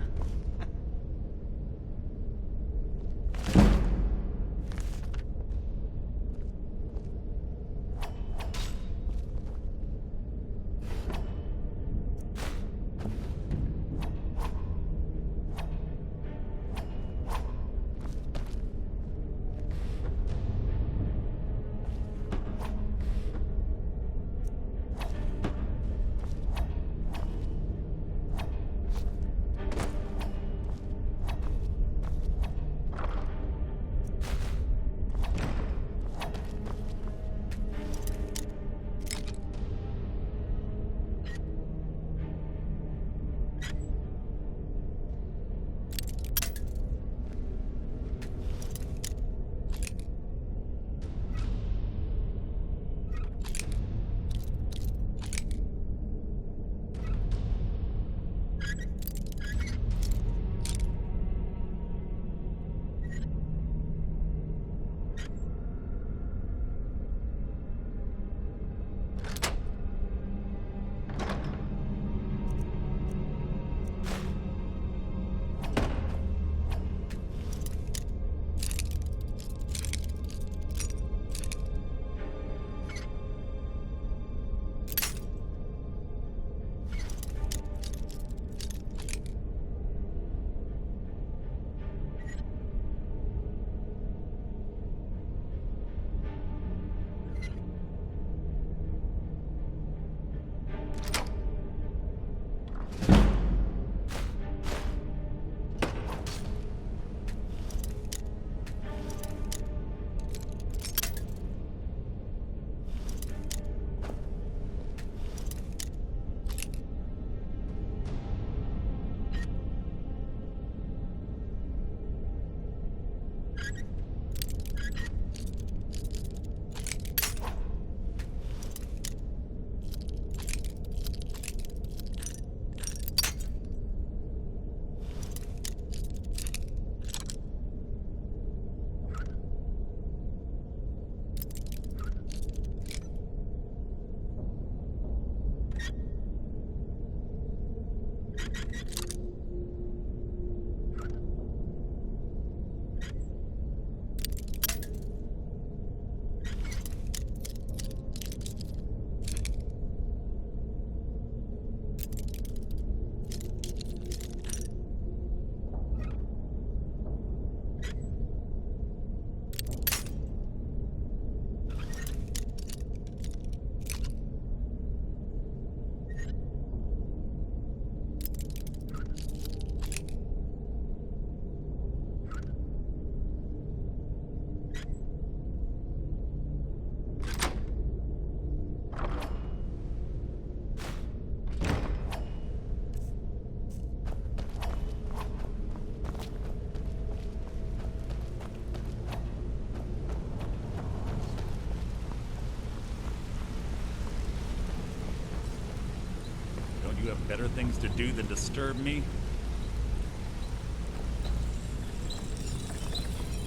better things to do than disturb me?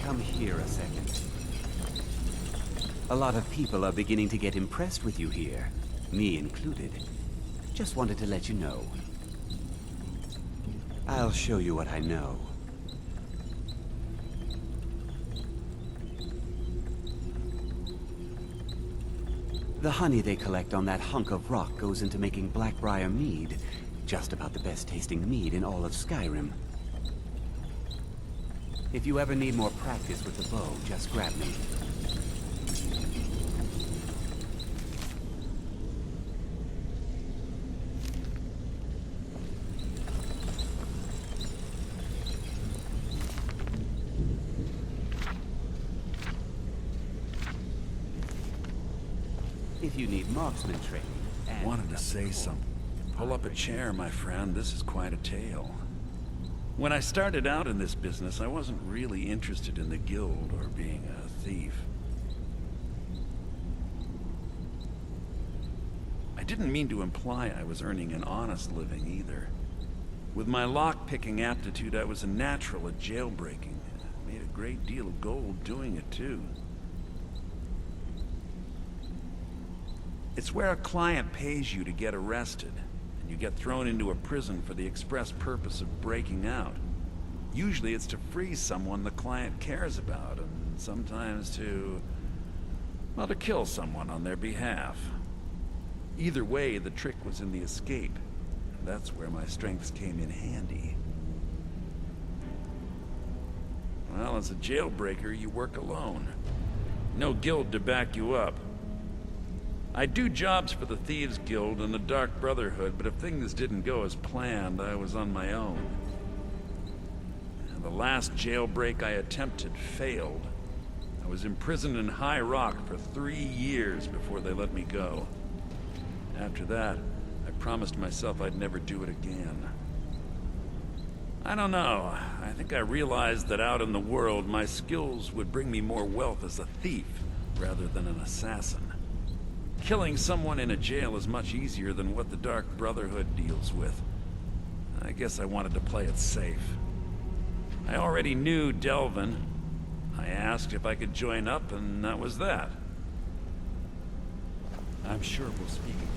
Come here a second. A lot of people are beginning to get impressed with you here, me included. Just wanted to let you know. I'll show you what I know. The honey they collect on that hunk of rock goes into making Blackbriar mead. Just about the best tasting mead in all of Skyrim. If you ever need more practice with the bow, just grab me. If you need marksman training... Wanted to say something. Pull up a chair, my friend. This is quite a tale. When I started out in this business, I wasn't really interested in the guild or being a thief. I didn't mean to imply I was earning an honest living either. With my lock-picking aptitude, I was a natural at jailbreaking. I made a great deal of gold doing it too. It's where a client pays you to get arrested, and you get thrown into a prison for the express purpose of breaking out. Usually it's to free someone the client cares about, and sometimes to kill someone on their behalf. Either way, the trick was in the escape. That's where my strengths came in handy. Well, as a jailbreaker, you work alone. No guild to back you up. I do jobs for the Thieves Guild and the Dark Brotherhood, but if things didn't go as planned, I was on my own. The last jailbreak I attempted failed. I was imprisoned in High Rock for 3 years before they let me go. After that, I promised myself I'd never do it again. I don't know. I think I realized that out in the world, my skills would bring me more wealth as a thief rather than an assassin. Killing someone in a jail is much easier than what the Dark Brotherhood deals with. I guess I wanted to play it safe. I already knew Delvin. I asked if I could join up, and that was that. I'm sure we'll speak again.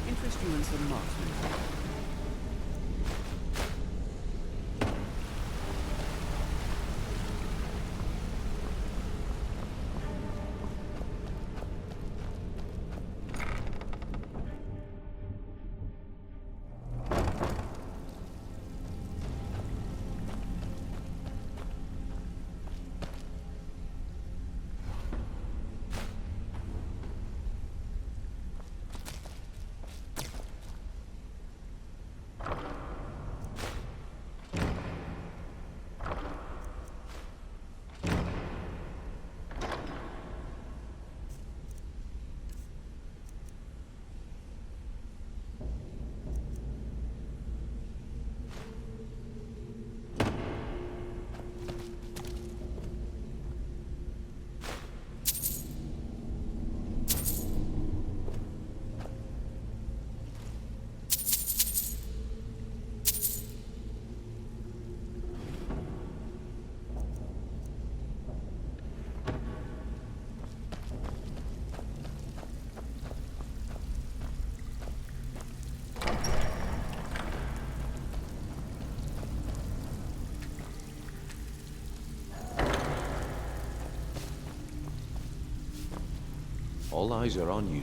Interest you in some marksman. All eyes are on you,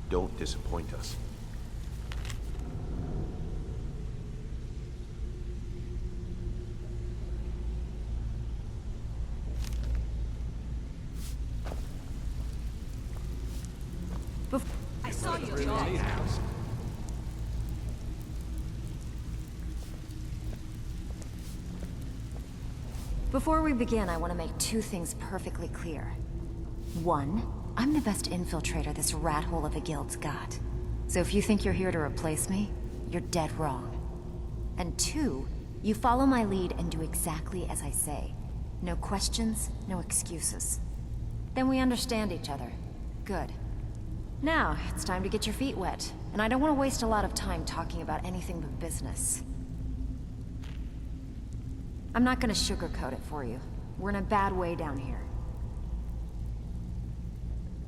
Don't disappoint us. Before we begin, I want to make two things perfectly clear. One, I'm the best infiltrator this rat hole of a guild's got. So if you think you're here to replace me, you're dead wrong. And two, you follow my lead and do exactly as I say. No questions, no excuses. Then we understand each other. Good. Now, it's time to get your feet wet, and I don't want to waste a lot of time talking about anything but business. I'm not gonna sugarcoat it for you. We're in a bad way down here.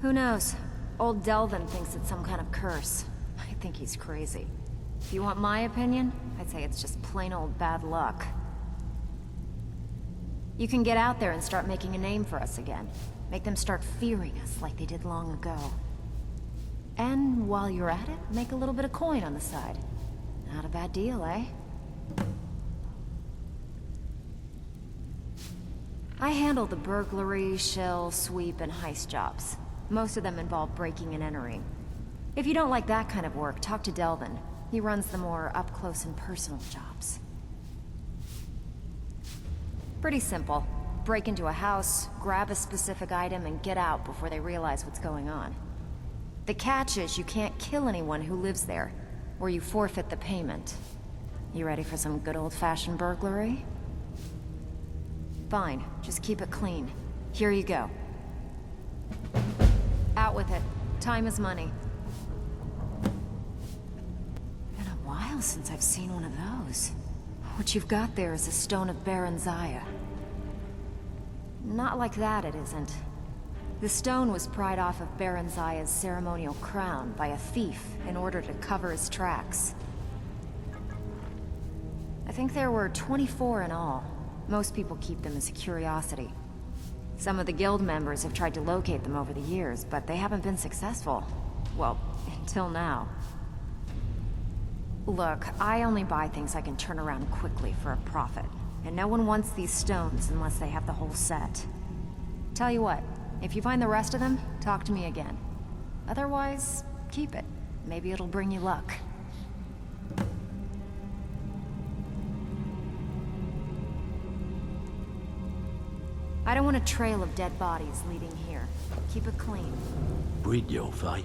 Who knows? Old Delvin thinks it's some kind of curse. I think he's crazy. If you want my opinion, I'd say it's just plain old bad luck. You can get out there and start making a name for us again. Make them start fearing us like they did long ago. And while you're at it, make a little bit of coin on the side. Not a bad deal, eh? I handle the burglary, shell, sweep, and heist jobs. Most of them involve breaking and entering. If you don't like that kind of work, talk to Delvin. He runs the more up-close and personal jobs. Pretty simple. Break into a house, grab a specific item, and get out before they realize what's going on. The catch is you can't kill anyone who lives there, or you forfeit the payment. You ready for some good old-fashioned burglary? Fine, just keep it clean. Here you go. Out with it. Time is money. Been a while since I've seen one of those. What you've got there is a stone of Baron Zaya. Not like that, it isn't. The stone was pried off of Baron Zaya's ceremonial crown by a thief in order to cover his tracks. I think there were 24 in all. Most people keep them as a curiosity. Some of the guild members have tried to locate them over the years, but they haven't been successful. Well, until now. Look, I only buy things I can turn around quickly for a profit. And no one wants these stones unless they have the whole set. Tell you what, if you find the rest of them, talk to me again. Otherwise, keep it. Maybe it'll bring you luck. I don't want a trail of dead bodies leading here. Keep it clean. Brynjolf, eh?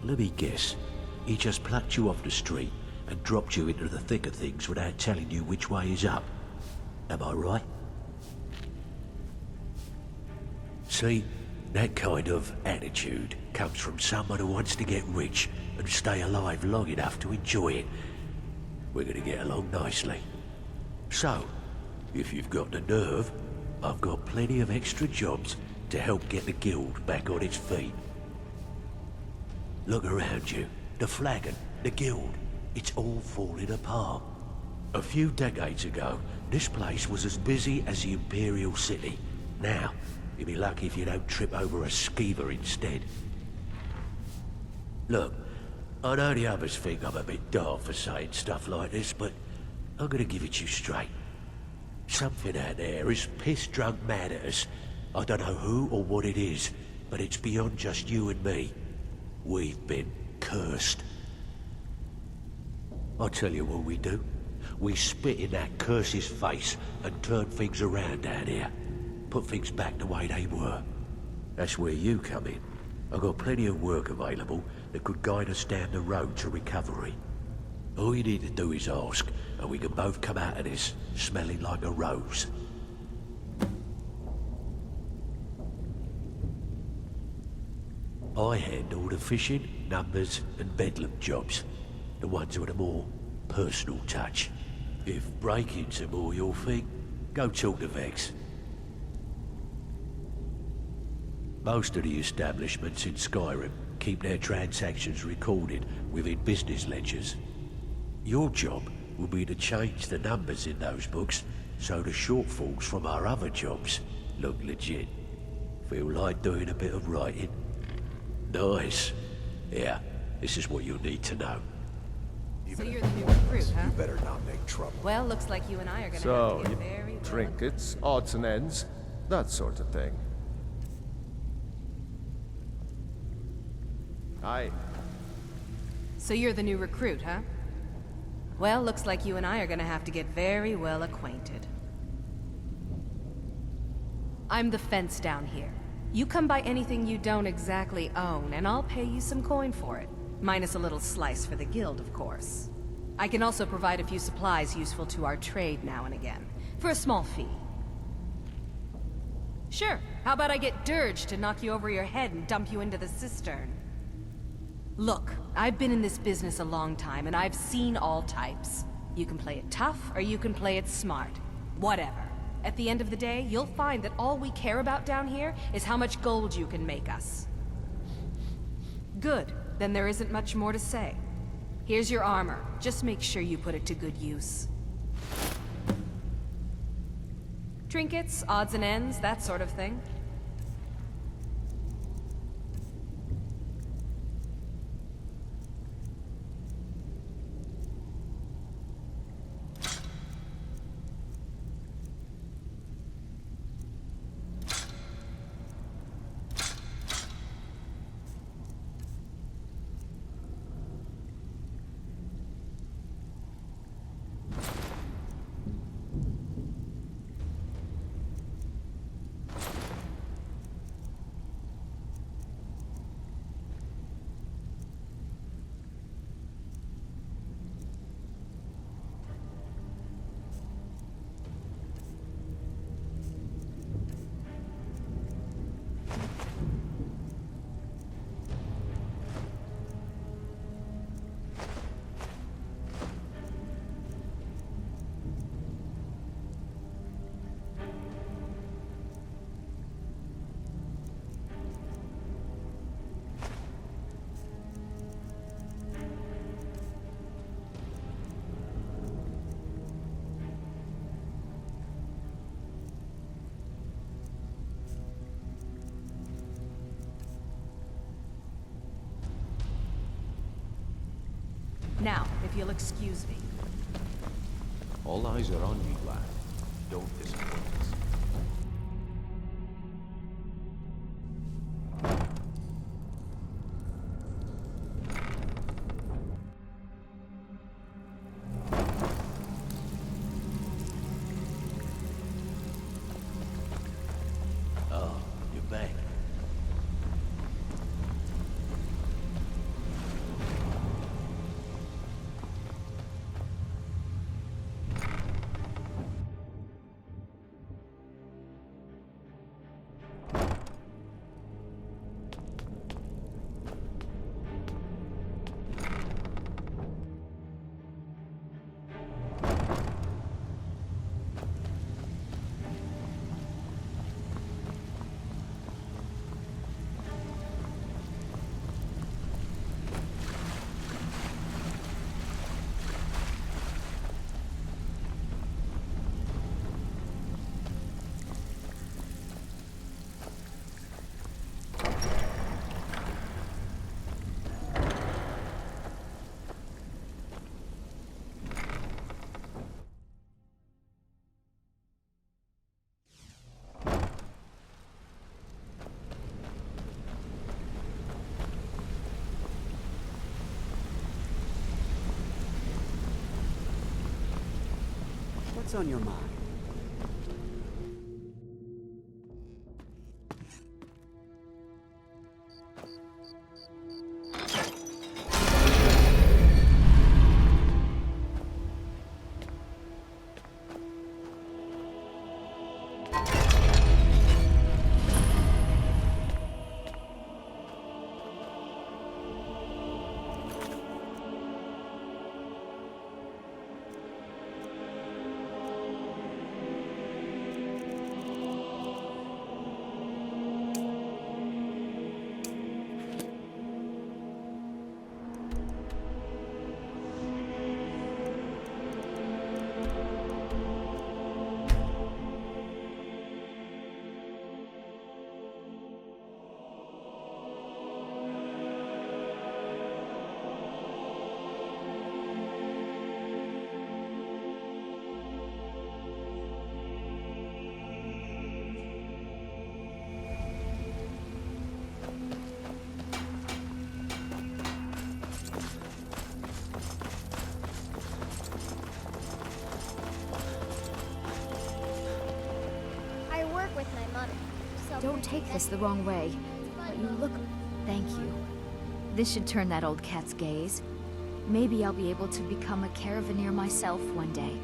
Let me guess. He just plucked you off the street and dropped you into the thick of things without telling you which way is up. Am I right? See, that kind of attitude comes from someone who wants to get rich and stay alive long enough to enjoy it. We're gonna get along nicely. So, if you've got the nerve, I've got plenty of extra jobs to help get the guild back on its feet. Look around you. The flagon, the guild, it's all falling apart. A few decades ago, this place was as busy as the Imperial City. Now, you'll be lucky if you don't trip over a skeever instead. Look, I know the others think I'm a bit daft for saying stuff like this, but I'm gonna give it you straight. Something out there is piss-drunk mad at us. I don't know who or what it is, but it's beyond just you and me. We've been cursed. I'll tell you what we do. We spit in that curse's face and turn things around down here. Put things back the way they were. That's where you come in. I've got plenty of work available that could guide us down the road to recovery. All you need to do is ask, and we can both come out of this smelling like a rose. I handle the fishing, numbers, and bedlam jobs. The ones with a more personal touch. If break-ins are more your thing, go talk to Vex. Most of the establishments in Skyrim keep their transactions recorded within business ledgers. Your job will be to change the numbers in those books so the shortfalls from our other jobs look legit. Feel like doing a bit of writing? Nice. Yeah, this is what you'll need to know. So you're the new recruit, huh? You better not make trouble. Well, looks like you and I are gonna So, have to get very well. trinkets, odds and ends, that sort of thing. Aye. So you're the new recruit, huh? Well, looks like you and I are gonna have to get very well acquainted. I'm the fence down here. You come by anything you don't exactly own, and I'll pay you some coin for it. Minus a little slice for the guild, of course. I can also provide a few supplies useful to our trade now and again, for a small fee. Sure, how about I get Dirge to knock you over your head and dump you into the cistern? Look, I've been in this business a long time, and I've seen all types. You can play it tough, or you can play it smart. Whatever. At the end of the day, you'll find that all we care about down here is how much gold you can make us. Good. Then there isn't much more to say. Here's your armor. Just make sure you put it to good use. Trinkets, odds and ends, that sort of thing. Now, if you'll excuse me. All eyes are on you, lad. Don't disappoint us. Oh, you're back. What's on your mind? take this the wrong way, but you look... Thank you. This should turn that old cat's gaze. Maybe I'll be able to become a caravaneer myself one day.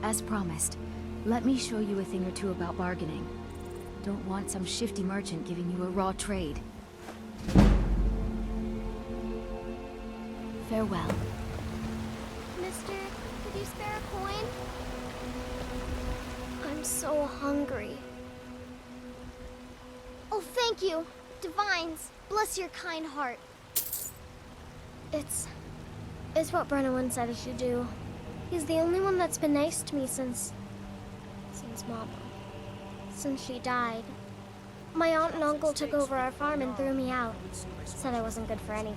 As promised, let me show you a thing or two about bargaining. Don't want some shifty merchant giving you a raw trade. Farewell. Mister, could you spare a coin? I'm so hungry. Oh, thank you. Divines, bless your kind heart. It's what Brennan said I should do. He's the only one that's been nice to me since Mama. Since she died. My aunt and uncle took over our farm and threw me out. Said I wasn't good for anything.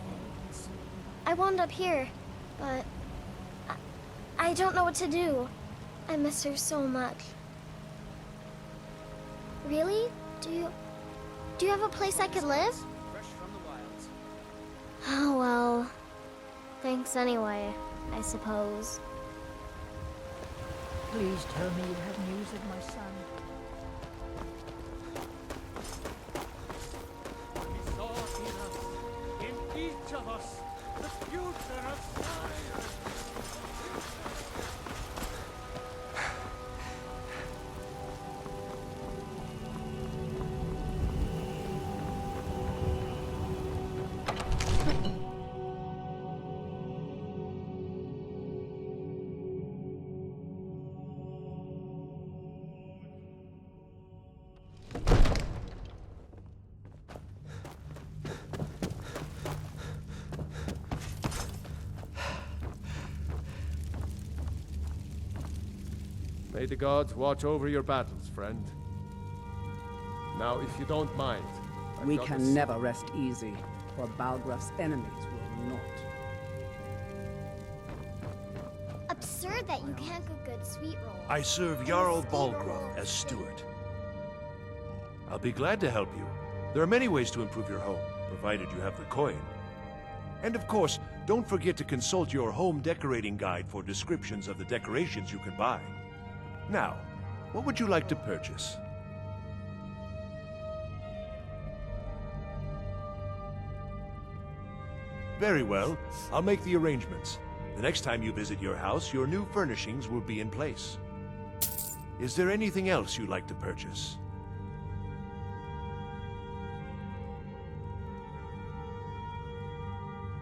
I wound up here, but I don't know what to do. I miss her so much. Really? Do you have a place I could live? Oh, well. Thanks anyway, I suppose. Please tell me you have news of my son. We saw in each of us the future of science. May the gods watch over your battles, friend. Now, if you don't mind... We can never rest easy, for Balgraf's enemies will not. Absurd that you can't cook good sweet rolls. I serve Jarl Balgraf as steward. I'll be glad to help you. There are many ways to improve your home, provided you have the coin. And of course, don't forget to consult your home decorating guide for descriptions of the decorations you can buy. Now, what would you like to purchase? Very well. I'll make the arrangements. The next time you visit your house, your new furnishings will be in place. Is there anything else you'd like to purchase?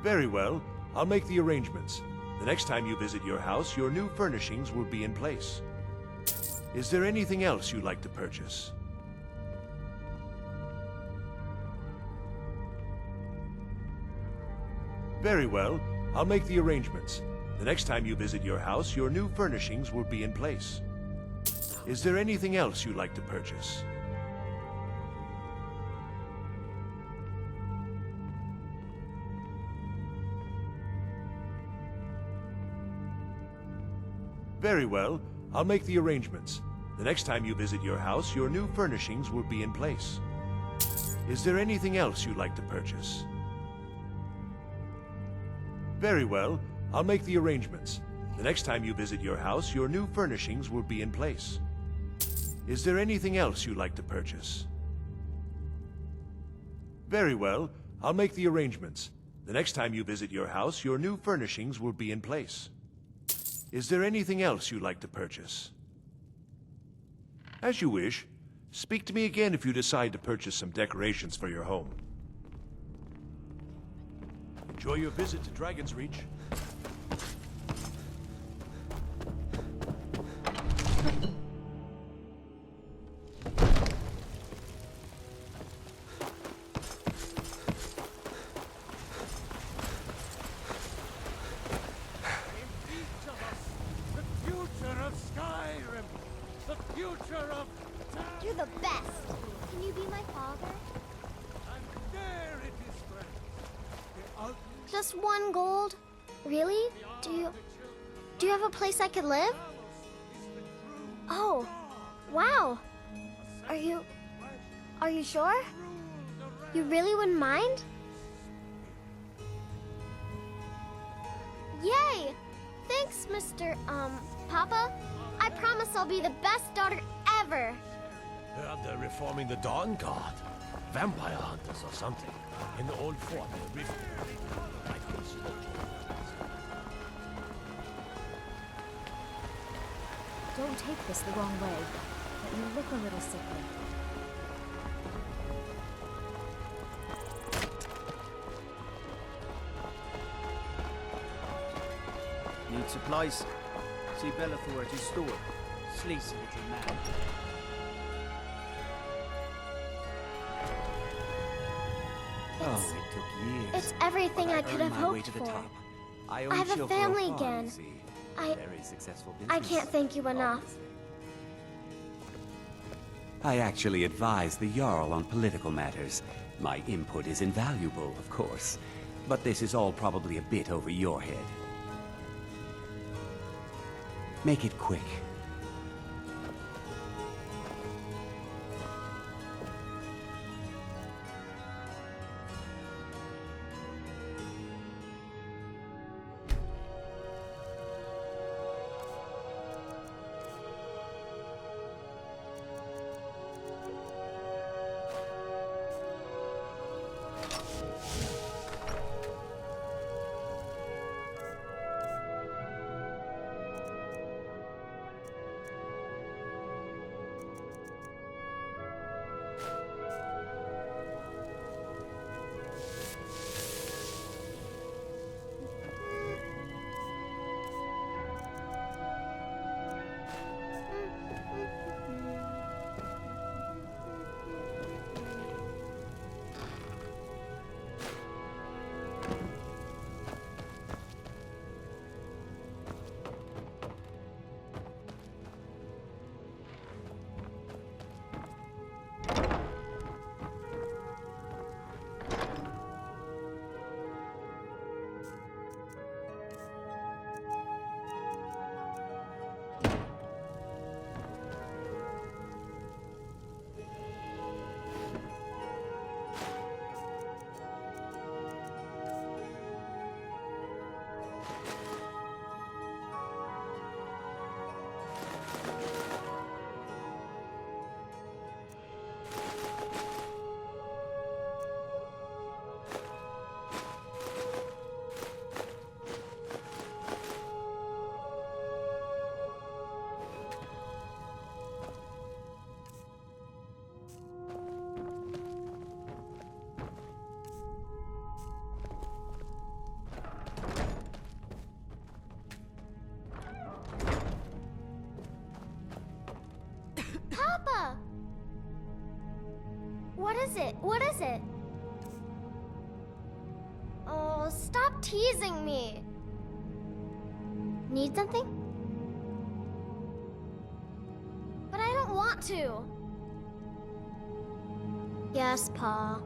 Very well. I'll make the arrangements. The next time you visit your house, your new furnishings will be in place. Is there anything else you'd like to purchase? Very well. I'll make the arrangements. The next time you visit your house, your new furnishings will be in place. Is there anything else you'd like to purchase? Very well. I'll make the arrangements. The next time you visit your house, your new furnishings will be in place. Is there anything else you'd like to purchase? Very well. I'll make the arrangements. The next time you visit your house, your new furnishings will be in place. Is there anything else you'd like to purchase? Very well. I'll make the arrangements. The next time you visit your house, your new furnishings will be in place. Is there anything else you'd like to purchase? As you wish. Speak to me again if you decide to purchase some decorations for your home. Enjoy your visit to Dragon's Reach. You're the best. Can you be my father? Just 1 gold? Really? Do you have a place I could live? Oh, wow. Are you sure? You really wouldn't mind? Yay! Thanks, Mr. Papa. I promise I'll be the best daughter ever. Heard they're reforming the Dawn Guard. Vampire hunters or something. In the old fort near Rift. Don't take this the wrong way, but you look a little sickly. Need supplies? See Bellathor at his store. Sleazy little man. Oh, it took years. It's everything but I could have earned my way hoped to the for. top. I I have a own family Shilfro Farm, again. you see. I Very successful I business. can't thank you enough. I actually advise the Jarl on political matters. My input is invaluable, of course. But this is all probably a bit over your head. Make it quick. Papa! What is it? What is it? Oh, stop teasing me. Need something? But I don't want to. Yes, Pa.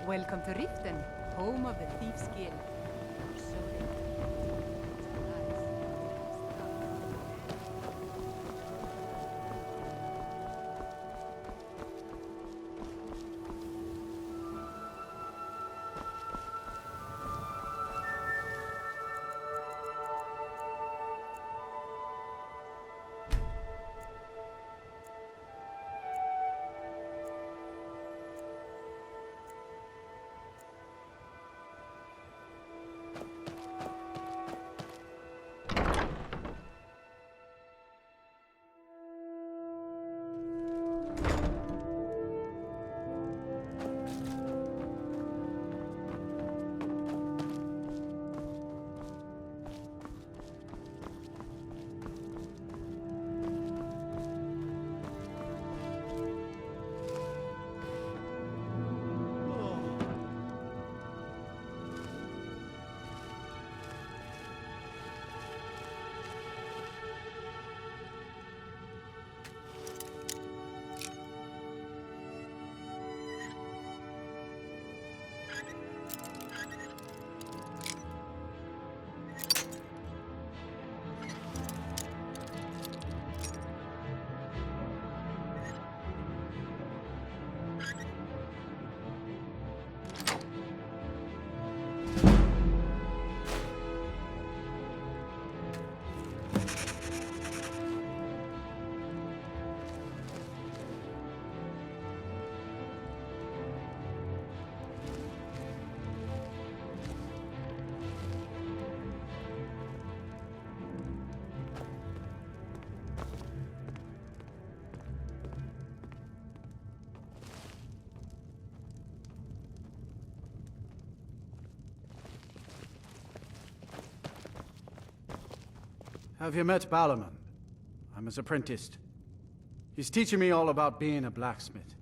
Welcome to Riften, home of the Thief's Guild. Have you met Ballerman? I'm his apprentice. He's teaching me all about being a blacksmith.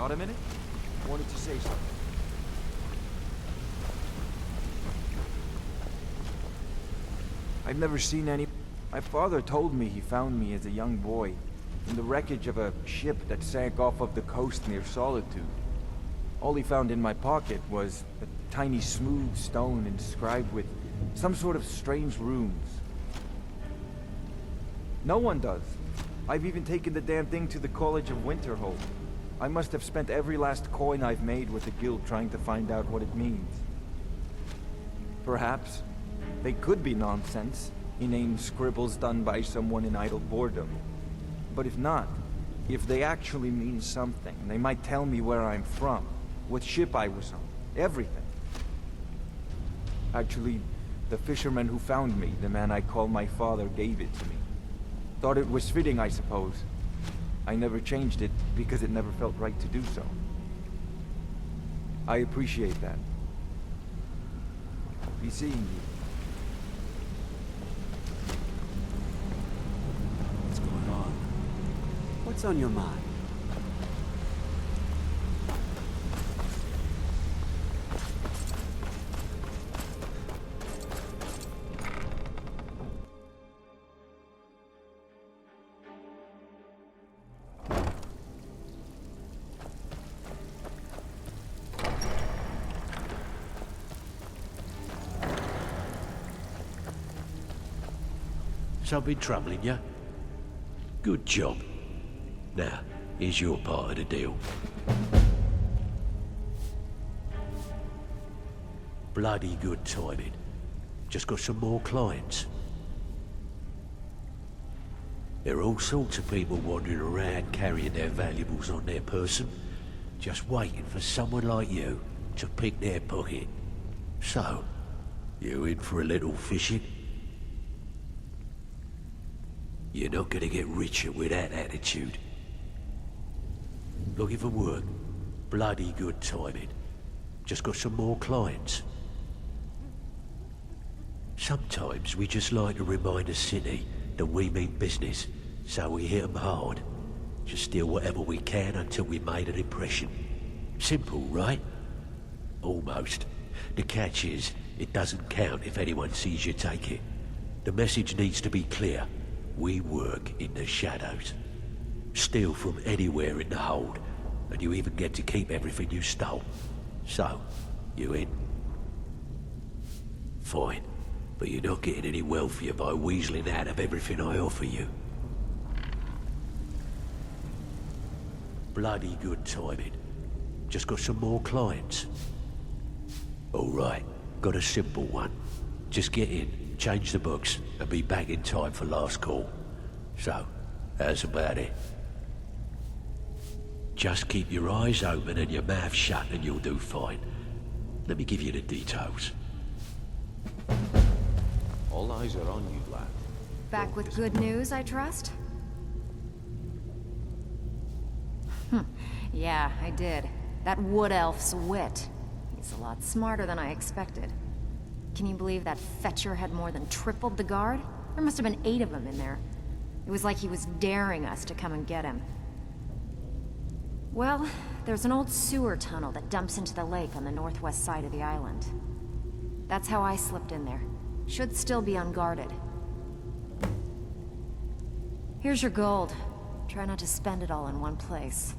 Got a minute? Wanted to say something. I've never seen any... My father told me he found me as a young boy in the wreckage of a ship that sank off of the coast near Solitude. All he found in my pocket was a tiny smooth stone inscribed with some sort of strange runes. No one does. I've even taken the damn thing to the College of Winterhold. I must have spent every last coin I've made with the guild trying to find out what it means. Perhaps they could be nonsense, inane scribbles done by someone in idle boredom. But if not, if they actually mean something, they might tell me where I'm from, what ship I was on, everything. Actually, the fisherman who found me, the man I call my father, gave it to me. Thought it was fitting, I suppose. I never changed it because it never felt right to do so. I appreciate that. Be seeing you. What's going on? What's on your mind? Something troubling you? Good job. Now, here's your part of the deal. Bloody good timing. Just got some more clients. There are all sorts of people wandering around carrying their valuables on their person, just waiting for someone like you to pick their pocket. So, you in for a little fishing? You're not gonna get richer with that attitude. Looking for work. Bloody good timing. Just got some more clients. Sometimes we just like to remind the city that we mean business, so we hit 'em hard. Just steal whatever we can until we made an impression. Simple, right? Almost. The catch is, it doesn't count if anyone sees you take it. The message needs to be clear. We work in the shadows. Steal from anywhere in the hold, and you even get to keep everything you stole. So, you in? Fine, but you're not getting any wealthier by weaseling out of everything I offer you. Bloody good timing. Just got some more clients. All right, got a simple one. Just get in, change the books, and be back in time for last call. So, how's about it? Just keep your eyes open and your mouth shut and you'll do fine. Let me give you the details. All eyes are on you, lad. Back with good news, I trust? Yeah, I did. That wood elf's wit. He's a lot smarter than I expected. Can you believe that fetcher had more than tripled the guard? There must have been 8 of them in there. It was like he was daring us to come and get him. Well, there's an old sewer tunnel that dumps into the lake on the northwest side of the island. That's how I slipped in there. Should still be unguarded. Here's your gold. Try not to spend it all in one place.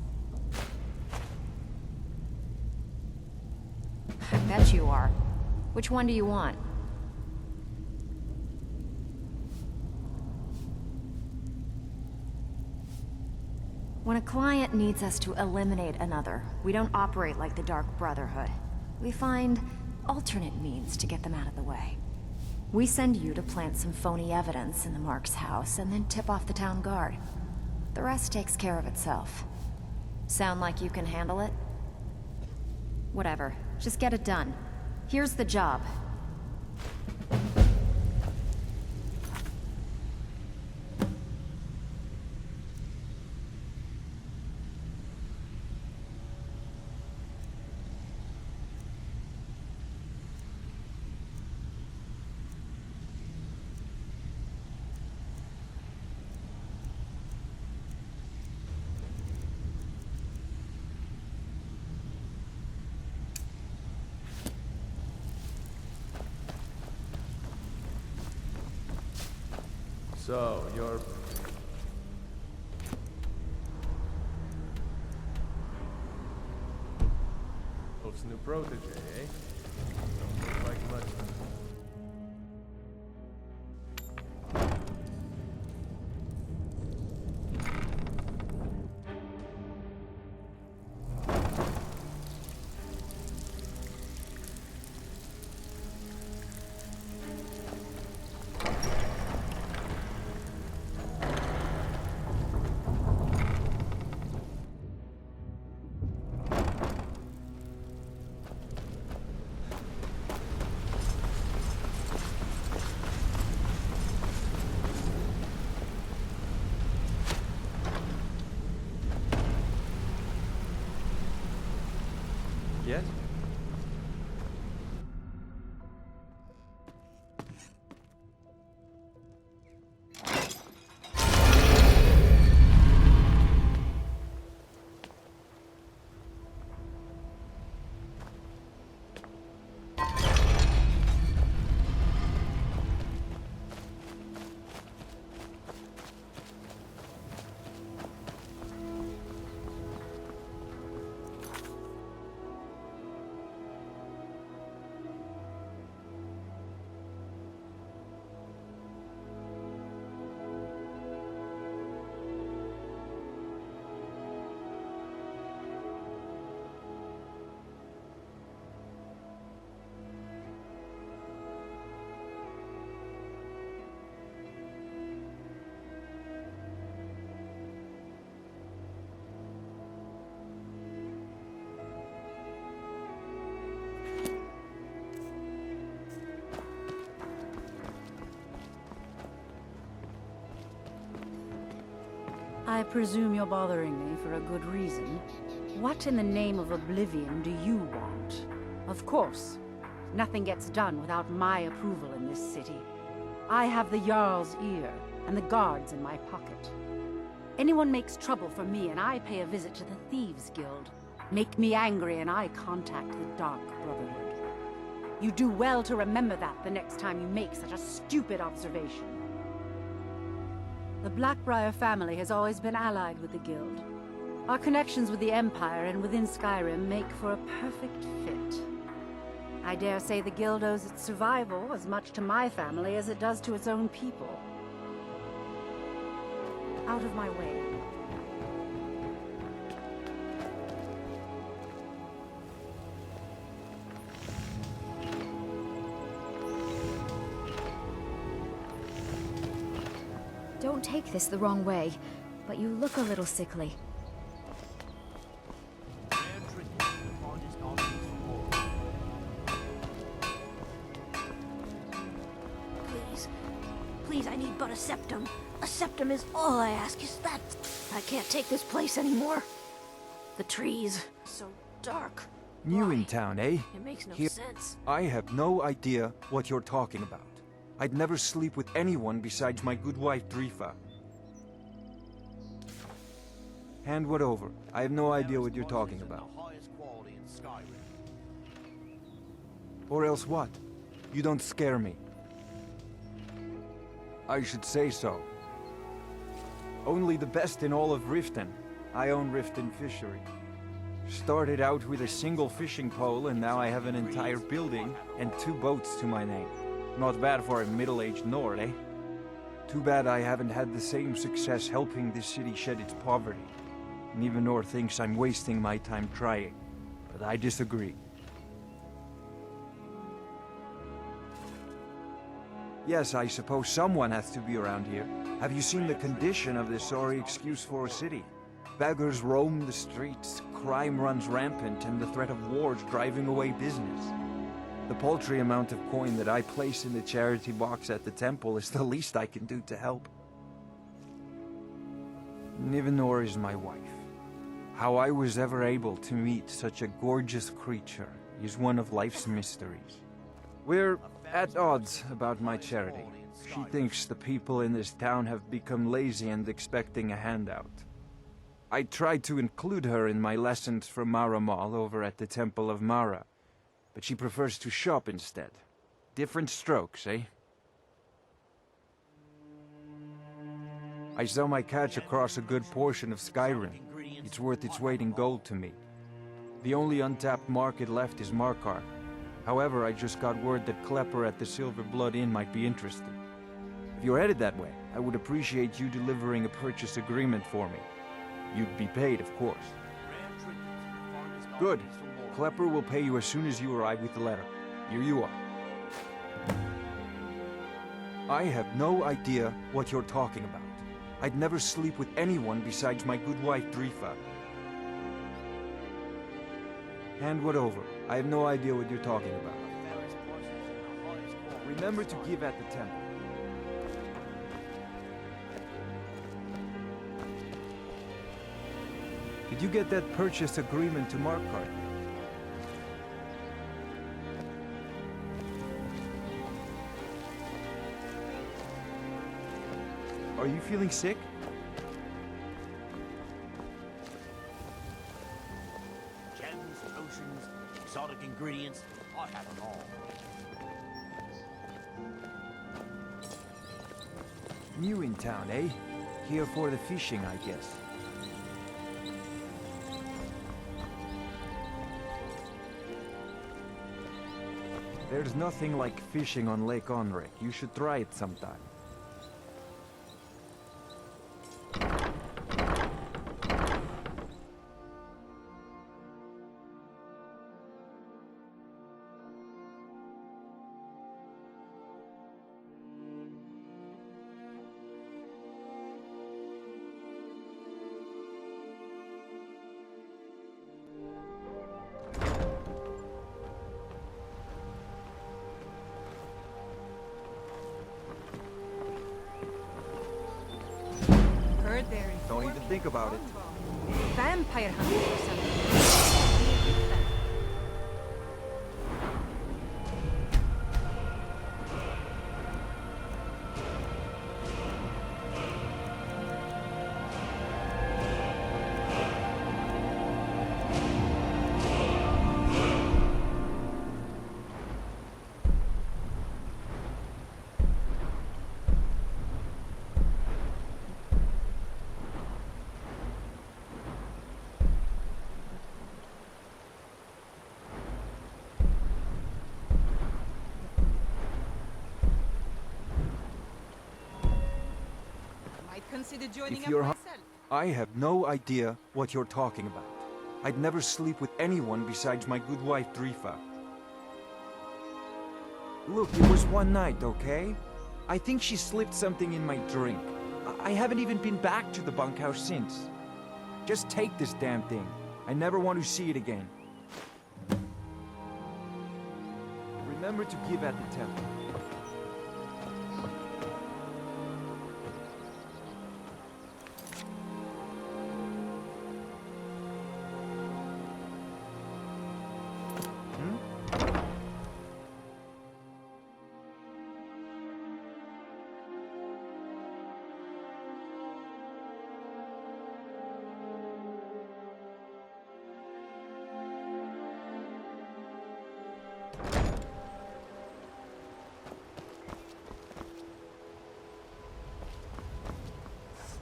I bet you are. Which one do you want? When a client needs us to eliminate another, we don't operate like the Dark Brotherhood. We find alternate means to get them out of the way. We send you to plant some phony evidence in the Mark's house and then tip off the town guard. The rest takes care of itself. Sound like you can handle it? Whatever. Just get it done. Here's the job. So, you're... Wolf's new protege, eh? Don't look like much. Yes? I presume you're bothering me for a good reason. What in the name of oblivion do you want? Of course, nothing gets done without my approval in this city. I have the Jarl's ear and the guards in my pocket. Anyone makes trouble for me and I pay a visit to the Thieves Guild. Make me angry and I contact the Dark Brotherhood. You do well to remember that the next time you make such a stupid observation. The Blackbriar family has always been allied with the Guild. Our connections with the Empire and within Skyrim make for a perfect fit. I dare say the Guild owes its survival as much to my family as it does to its own people. Out of my way. Don't take this the wrong way, but you look a little sickly. Please, I need but a septum. A septum is all I ask, is that. I can't take this place anymore. The trees, so dark. New in town, eh? It makes no Here- sense. I have no idea what you're talking about. I'd never sleep with anyone besides my good wife, Drifa. Hand what over. I have no idea what you're talking about. Or else what? You don't scare me. I should say so. Only the best in all of Riften. I own Riften Fishery. Started out with a single fishing pole and now I have an entire building and 2 boats to my name. Not bad for a middle-aged Nord, eh? Too bad I haven't had the same success helping this city shed its poverty. And even Nord thinks I'm wasting my time trying. But I disagree. Yes, I suppose someone has to be around here. Have you seen the condition of this sorry excuse for a city? Beggars roam the streets, crime runs rampant, and the threat of war's driving away business. The paltry amount of coin that I place in the charity box at the temple is the least I can do to help. Nivenor is my wife. How I was ever able to meet such a gorgeous creature is one of life's mysteries. We're at odds about my charity. She thinks the people in this town have become lazy and expecting a handout. I tried to include her in my lessons from Mara Mall over at the Temple of Mara, but she prefers to shop instead. Different strokes, eh? I sell my catch across a good portion of Skyrim. It's worth its weight in gold to me. The only untapped market left is Markarth. However, I just got word that Klepper at the Silver Blood Inn might be interested. If you're headed that way, I would appreciate you delivering a purchase agreement for me. You'd be paid, of course. Good. Klepper will pay you as soon as you arrive with the letter. Here you are. I have no idea what you're talking about. I'd never sleep with anyone besides my good wife, Drifa. Hand what over. I have no idea what you're talking about. Remember to give at the temple. Did you get that purchase agreement to Markarth? Are you feeling sick? Gems, potions, exotic ingredients, I have them all. New in town, eh? Here for the fishing, I guess. There's nothing like fishing on Lake Onrek. You should try it sometime. Heard there is Don't even think about it. vampire hunting or something. Consider joining If up you're myself. I have no idea what you're talking about. I'd never sleep with anyone besides my good wife, Drifa. Look, it was one night, okay? I think she slipped something in my drink. I haven't even been back to the bunkhouse since. Just take this damn thing. I never want to see it again. Remember to give at the temple.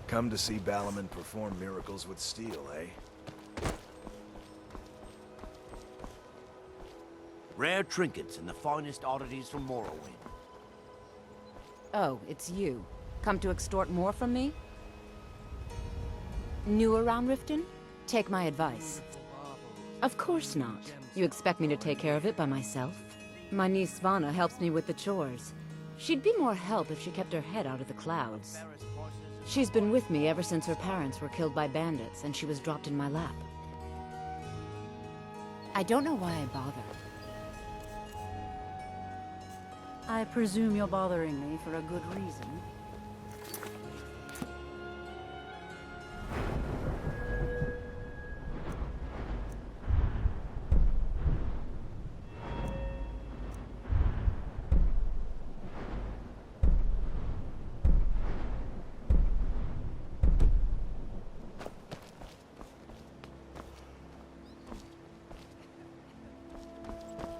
Come to see Balorman perform miracles with steel, eh? Rare trinkets and the finest oddities from Morrowind. Oh, it's you. Come to extort more from me? New around Riften? Take my advice. Of course not. You expect me to take care of it by myself? My niece Svana helps me with the chores. She'd be more help if she kept her head out of the clouds. She's been with me ever since her parents were killed by bandits and she was dropped in my lap. I don't know why I bothered. I presume you're bothering me for a good reason.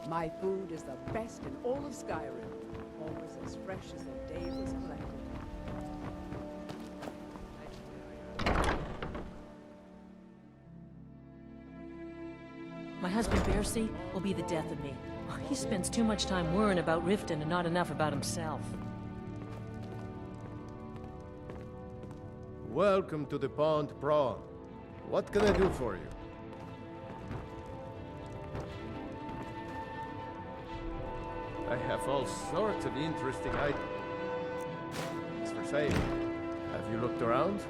My food is the best in all of Skyrim. Always as fresh as the day it was collected. husband Bercy will be the death of me. He spends too much time worrying about Riften and not enough about himself. Welcome to the Pond Prawn. What can I do for you? I have all sorts of interesting items. It's for sale. Have you looked around?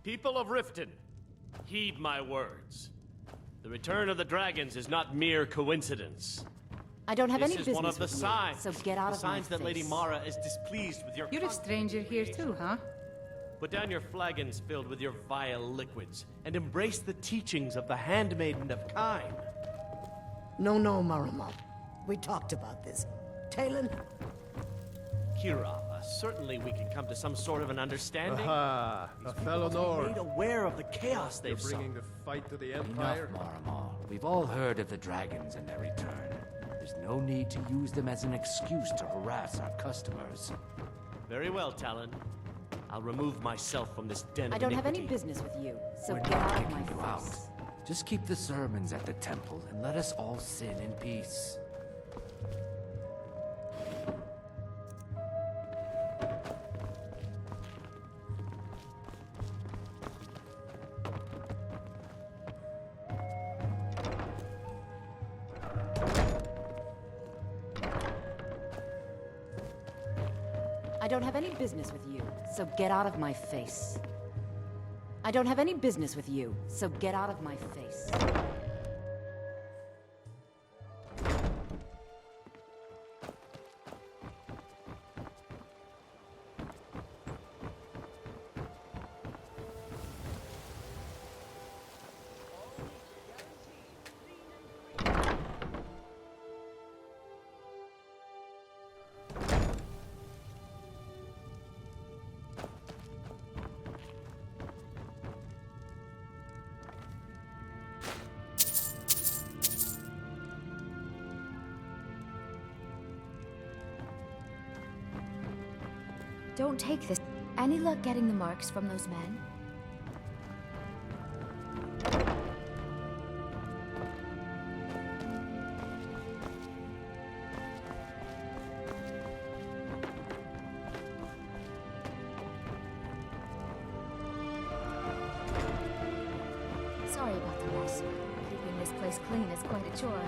People of Riften, heed my words. The return of the dragons is not mere coincidence. I don't have This any is business one of the with you, signs. so get out the of my signs that Lady face. Mara is displeased with your You're a stranger here too, huh? Put down your flagons filled with your vile liquids and embrace the teachings of the Handmaiden of Kine. No, Marama. We talked about this. Talon? Kira, certainly we can come to some sort of an understanding. Aha! A fellow Nord. Made aware of the chaos You're they've bringing sowed. the fight to the Empire? Enough, Marama. We've all heard of the dragons and their return. There's no need to use them as an excuse to harass our customers. Very well, Talon. I'll remove myself from this den I of don't have any iniquity. business with you, so We're get not out of my kicking you out. face. Just keep the sermons at the temple and let us all sin in peace. I don't have any business with you, so get out of my face. I don't have any business with you, so get out of my face. Don't take this. Any luck getting the marks from those men? Sorry about the mess. Keeping this place clean is quite a chore.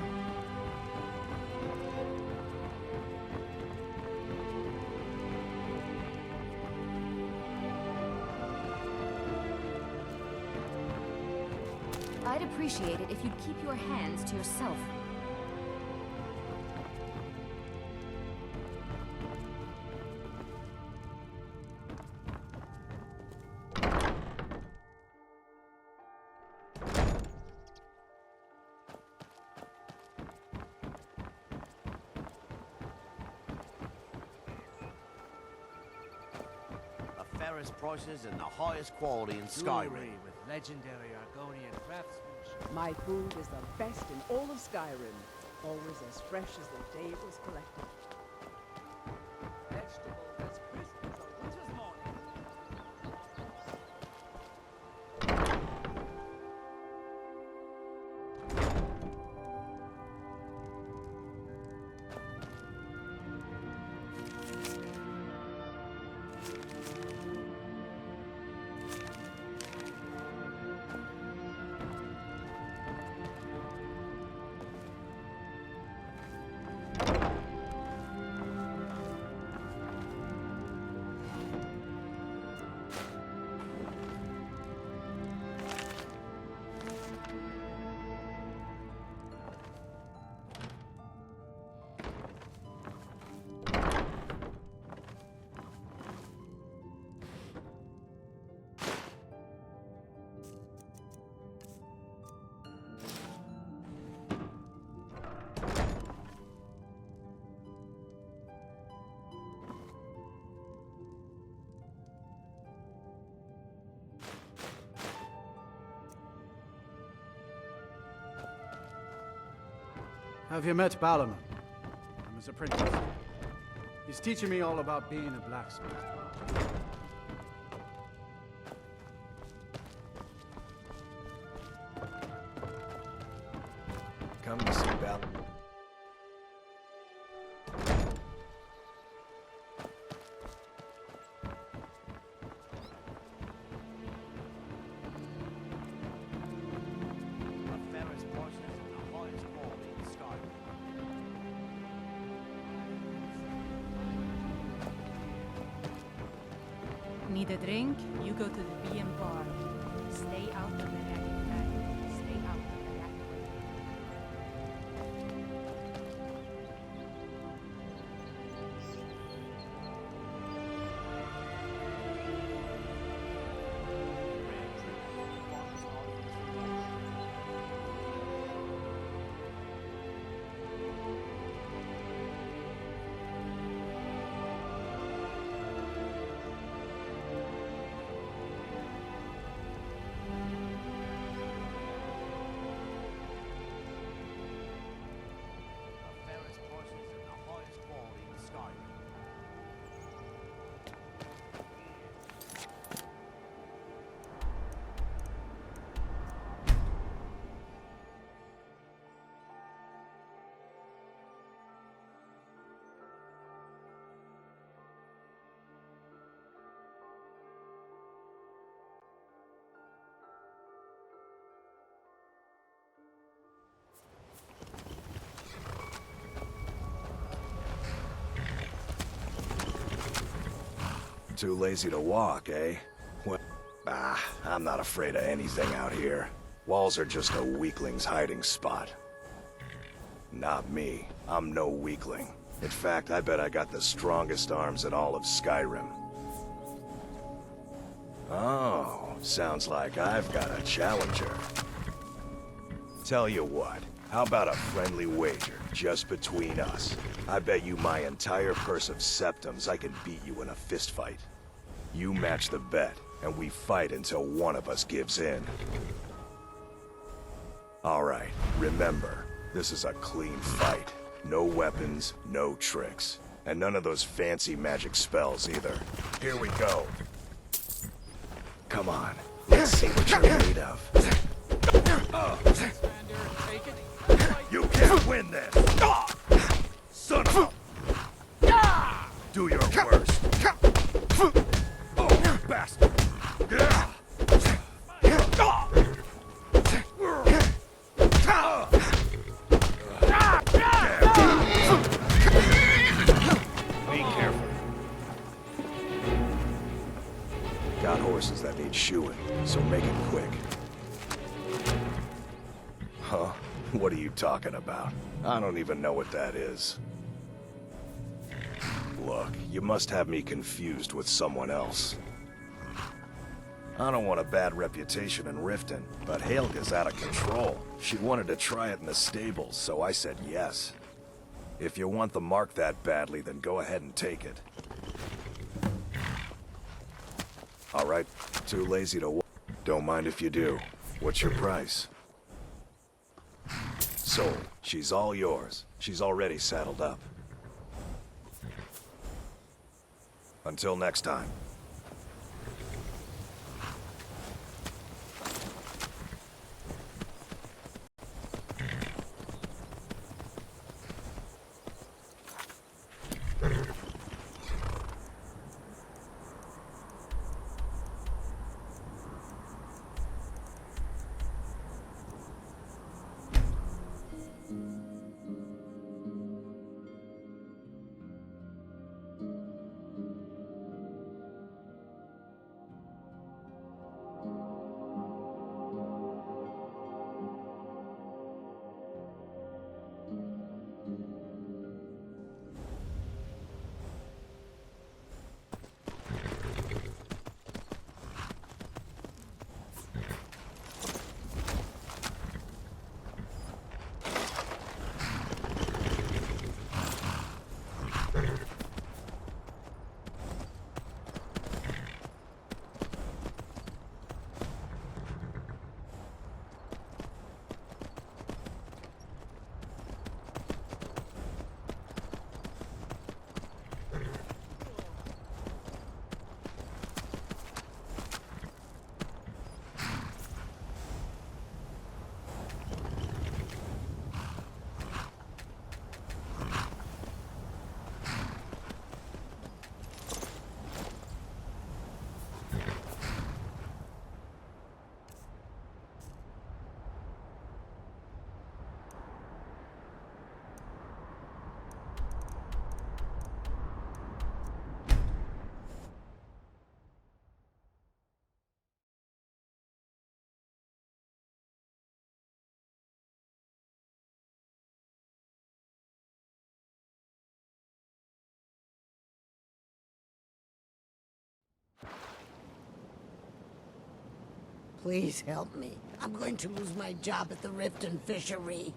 I'd appreciate it if you'd keep your hands to yourself. The fairest prices and the highest quality in Skyrim. With legendary Argonian craftsmanship. My food is the best in all of Skyrim. Always as fresh as the day it was collected. Vegetables as crisp as a winter's morning. Have you met Ballerman? I'm his apprentice. He's teaching me all about being a blacksmith. Come to see Bal. The fairest horses and the highest quality in Skyrim. Need a drink? You go to the B&B bar. Stay out of the racket bag. Stay out of the racket. The fairest horses and the highest quality in Skyrim. Too lazy to walk, eh? Well, I'm not afraid of anything out here. Walls are just a weakling's hiding spot. Not me. I'm no weakling. In fact, I bet I got the strongest arms in all of Skyrim. Oh, sounds like I've got a challenger. Tell you what, how about a friendly wager, just between us? I bet you my entire purse of septums I can beat you in a fistfight. You match the bet, and we fight until one of us gives in. Alright, remember, this is a clean fight. No weapons, no tricks. And none of those fancy magic spells either. Here we go. Come on, let's see what you're made of. You can't win this! Son of a... Do your worst. Oh, bastard! Be careful. Got horses that need shoeing, so make it quick. Huh? What are you talking about? I don't even know what that is. Look, you must have me confused with someone else. I don't want a bad reputation in Riften, but Helga's out of control. She wanted to try it in the stables, so I said yes. If you want the mark that badly, then go ahead and take it. Alright, too lazy to... Don't mind if you do. What's your price? Sold. She's all yours. She's already saddled up. Until next time. Please help me. I'm going to lose my job at the Riften Fishery.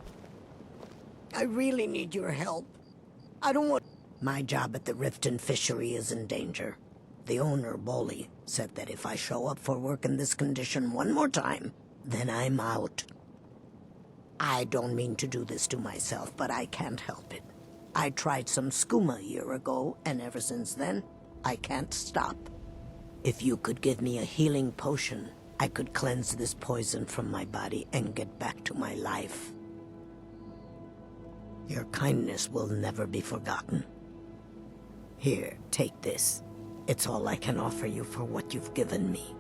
I really need your help. I don't want... My job at the Riften Fishery is in danger. The owner, Bolly, said that if I show up for work in this condition one more time, then I'm out. I don't mean to do this to myself, but I can't help it. I tried some skooma a year ago, and ever since then, I can't stop. If you could give me a healing potion, I could cleanse this poison from my body and get back to my life. Your kindness will never be forgotten. Here, take this. It's all I can offer you for what you've given me.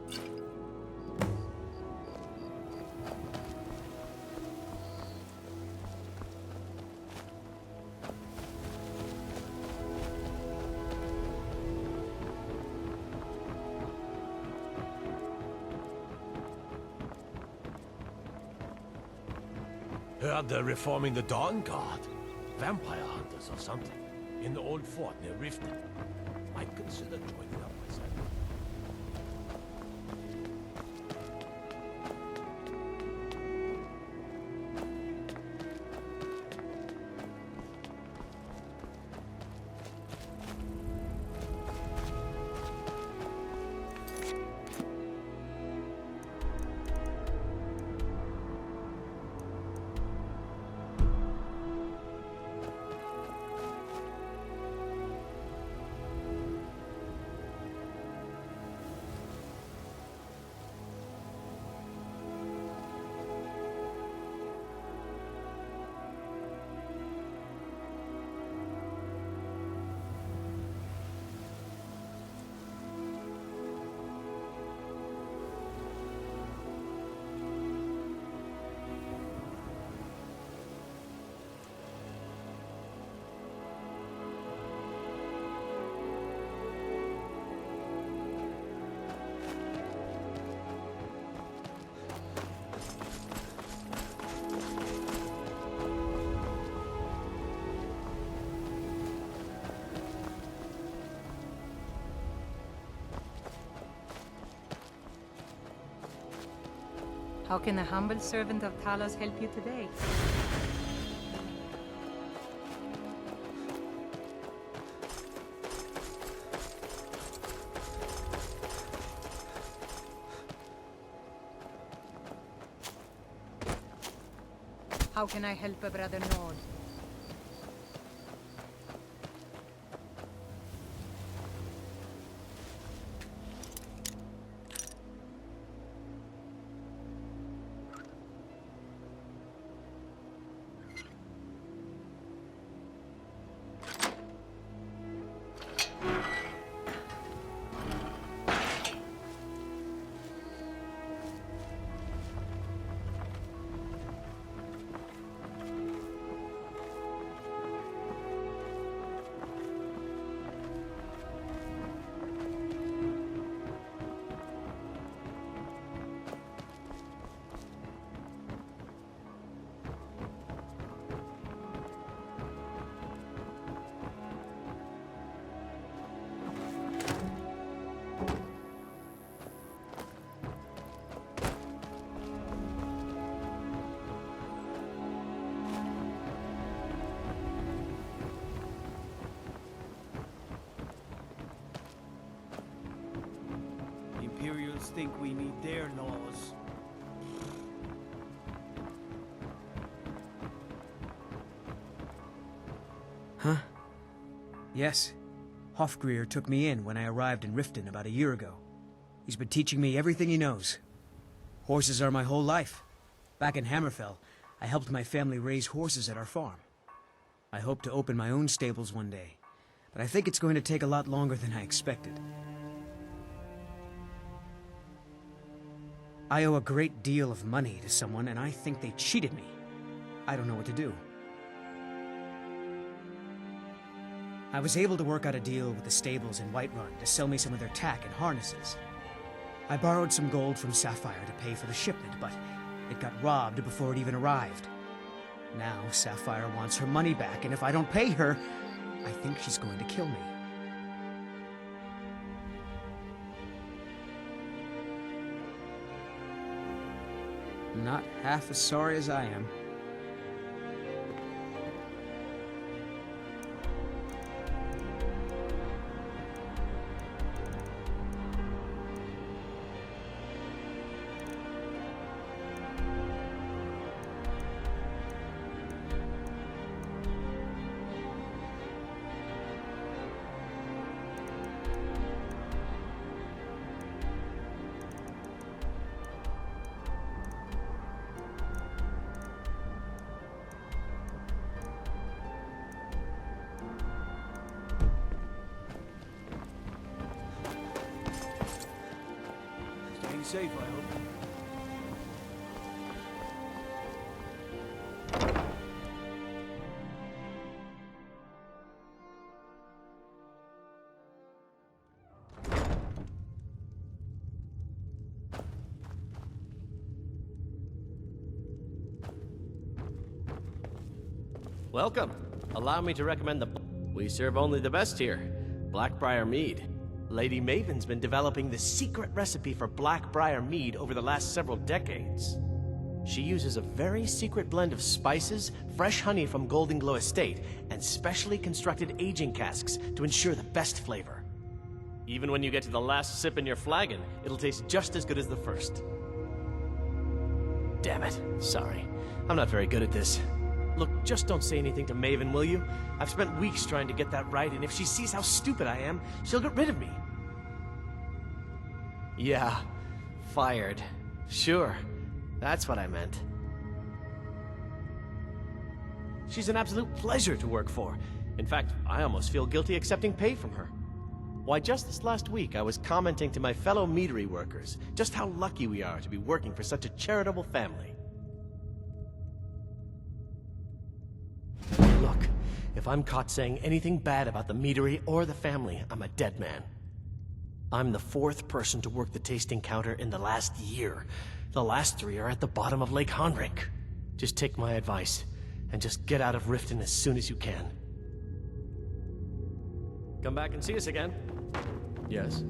Heard they're reforming the Dawn Guard. Vampire hunters or something. In the old fort near Riften. Might consider joining up myself. How can a humble servant of Talos help you today? How can I help a brother Nord? Imperials think we need their laws. Huh? Yes. Hofgreer took me in when I arrived in Riften about a year ago. He's been teaching me everything he knows. Horses are my whole life. Back in Hammerfell, I helped my family raise horses at our farm. I hope to open my own stables one day, but I think it's going to take a lot longer than I expected. I owe a great deal of money to someone, and I think they cheated me. I don't know what to do. I was able to work out a deal with the stables in Whiterun to sell me some of their tack and harnesses. I borrowed some gold from Sapphire to pay for the shipment, but it got robbed before it even arrived. Now Sapphire wants her money back, and if I don't pay her, I think she's going to kill me. Not half as sorry as I am. Staying safe, I hope. Welcome. Allow me to recommend the... We serve only the best here. Blackbriar mead. Lady Maven's been developing the secret recipe for Blackbriar mead over the last several decades. She uses a very secret blend of spices, fresh honey from Golden Glow Estate, and specially constructed aging casks to ensure the best flavor. Even when you get to the last sip in your flagon, it'll taste just as good as the first. Damn it. Sorry. I'm not very good at this. Look, just don't say anything to Maven, will you? I've spent weeks trying to get that right, and if she sees how stupid I am, she'll get rid of me. Yeah, fired. Sure, that's what I meant. She's an absolute pleasure to work for. In fact, I almost feel guilty accepting pay from her. Why, just this last week, I was commenting to my fellow meadery workers just how lucky we are to be working for such a charitable family. Look, if I'm caught saying anything bad about the meadery or the family, I'm a dead man. I'm the 4th person to work the tasting counter in the last year. The last 3 are at the bottom of Lake Honrik. Just take my advice, and just get out of Riften as soon as you can. Come back and see us again. Yes?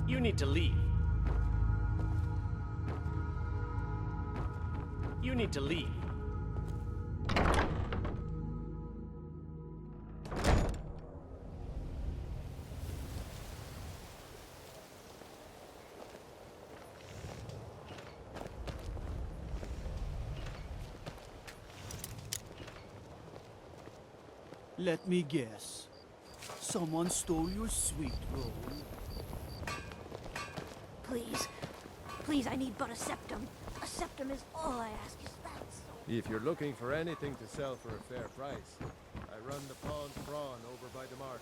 You need to leave. You need to leave. Let me guess. Someone stole your sweet roll. Please. Please, I need but a septum. A septum is all I ask. Is that so? If you're looking for anything to sell for a fair price, I run the Pawned Prawn over by the market.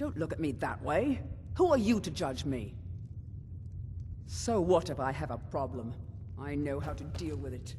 Don't look at me that way. Who are you to judge me? So what if I have a problem? I know how to deal with it.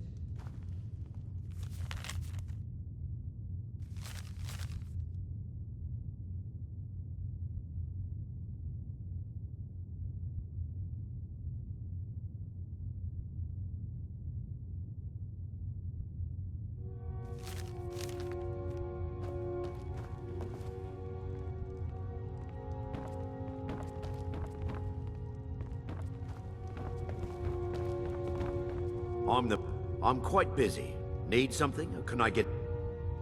I'm quite busy. Need something, or can I get...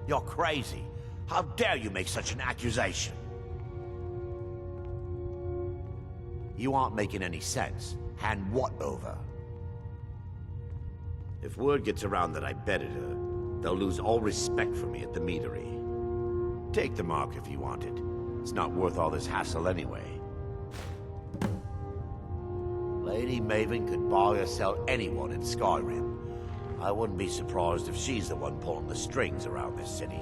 You're crazy. How dare you make such an accusation? You aren't making any sense. Hand what over? If word gets around that I bedded her, they'll lose all respect for me at the meadery. Take the mark if you want it. It's not worth all this hassle anyway. Lady Maven could buy or sell anyone in Skyrim. I wouldn't be surprised if she's the one pulling the strings around this city.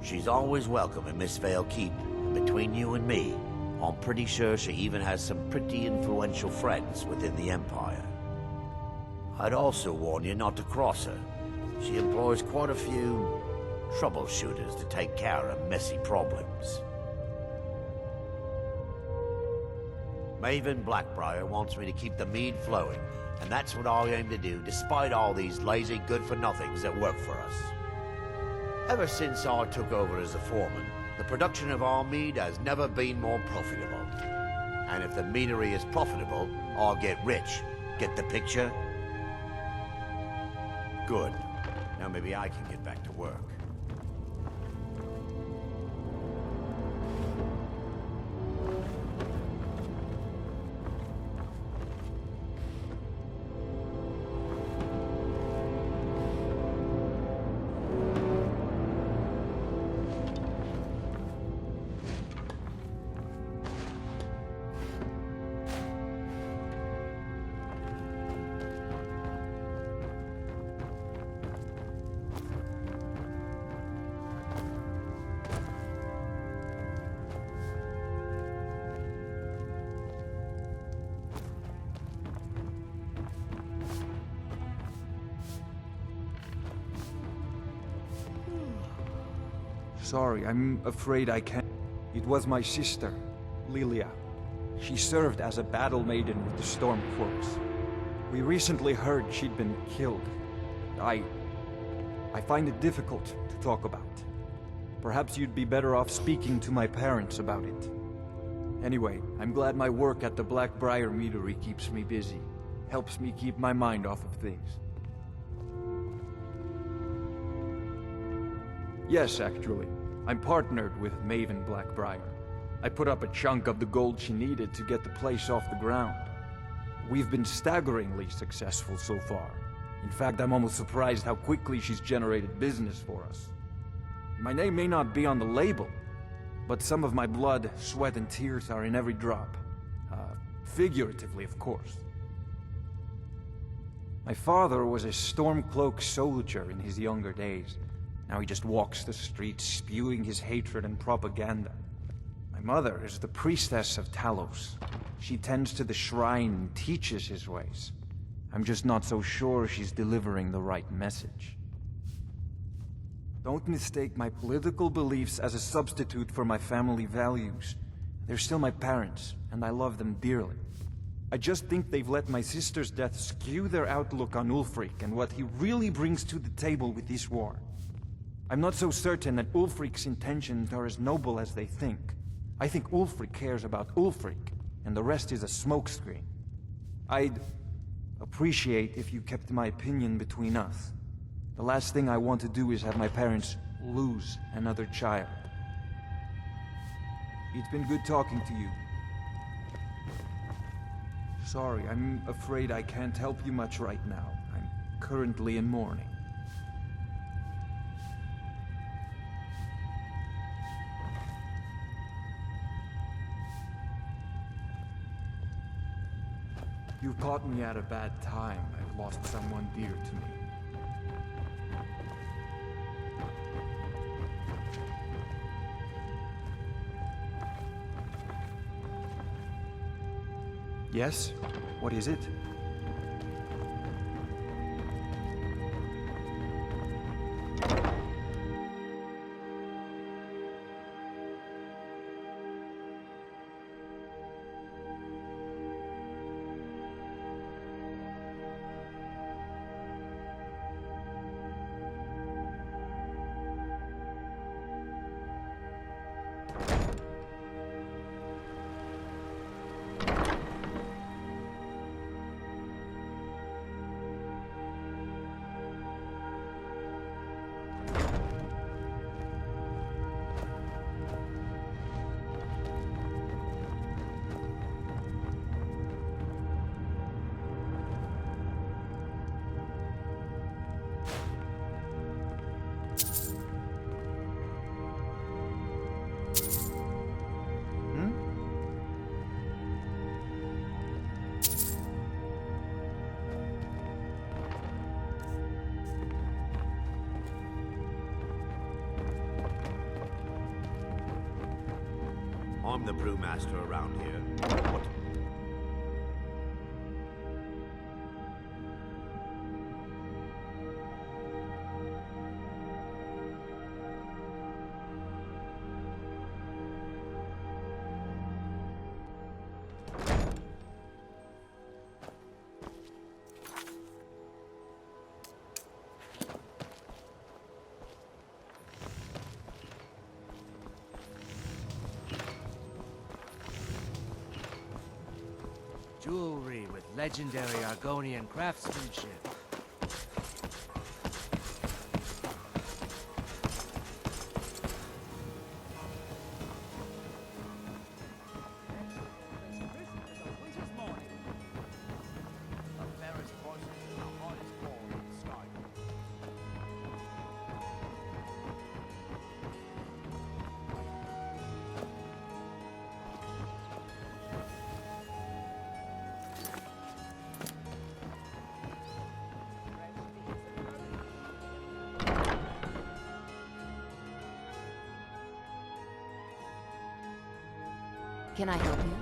She's always welcome in Mistveil Keep, and between you and me, I'm pretty sure she even has some pretty influential friends within the Empire. I'd also warn you not to cross her. She employs quite a few troubleshooters to take care of messy problems. Maven Blackbriar wants me to keep the mead flowing, and that's what I aim to do, despite all these lazy good-for-nothings that work for us. Ever since I took over as the foreman, the production of our mead has never been more profitable. And if the meadery is profitable, I'll get rich. Get the picture? Good. Now maybe I can get back to work. Sorry, I'm afraid I can't. It was my sister, Lilia. She served as a battle maiden with the Storm Corps. We recently heard she'd been killed. I find it difficult to talk about. Perhaps you'd be better off speaking to my parents about it. Anyway, I'm glad my work at the Blackbriar Meadery keeps me busy. Helps me keep my mind off of things. Yes, actually. I'm partnered with Maven Blackbriar. I put up a chunk of the gold she needed to get the place off the ground. We've been staggeringly successful so far. In fact, I'm almost surprised how quickly she's generated business for us. My name may not be on the label, but some of my blood, sweat, and tears are in every drop. Figuratively, of course. My father was a Stormcloak soldier in his younger days. Now he just walks the streets spewing his hatred and propaganda. My mother is the priestess of Talos. She tends to the shrine and teaches his ways. I'm just not so sure she's delivering the right message. Don't mistake my political beliefs as a substitute for my family values. They're still my parents, and I love them dearly. I just think they've let my sister's death skew their outlook on Ulfric and what he really brings to the table with this war. I'm not so certain that Ulfric's intentions are as noble as they think. I think Ulfric cares about Ulfric, and the rest is a smokescreen. I'd appreciate if you kept my opinion between us. The last thing I want to do is have my parents lose another child. It's been good talking to you. Sorry, I'm afraid I can't help you much right now. I'm currently in mourning. You caught me at a bad time. I've lost someone dear to me. Yes? What is it? I'm the brewmaster around here. What? Jewelry with legendary Argonian craftsmanship. Can I help you?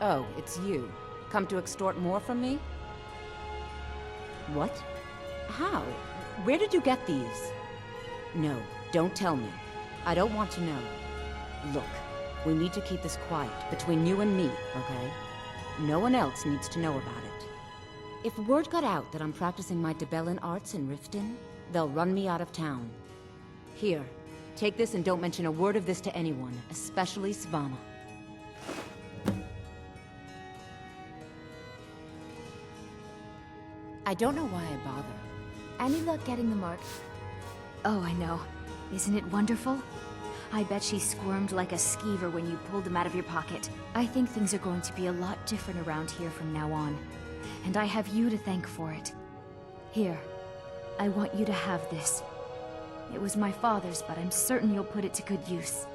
Oh, it's you. Come to extort more from me? What? How? Where did you get these? No, don't tell me. I don't want to know. Look, we need to keep this quiet, between you and me, okay? No one else needs to know about it. If word got out that I'm practicing my Debellan arts in Riften, they'll run me out of town. Here, take this and don't mention a word of this to anyone, especially Svanna. I don't know why I bother. Any luck getting the mark? Oh, I know. Isn't it wonderful? I bet she squirmed like a skeever when you pulled them out of your pocket. I think things are going to be a lot different around here from now on. And I have you to thank for it. Here, I want you to have this. It was my father's, but I'm certain you'll put it to good use.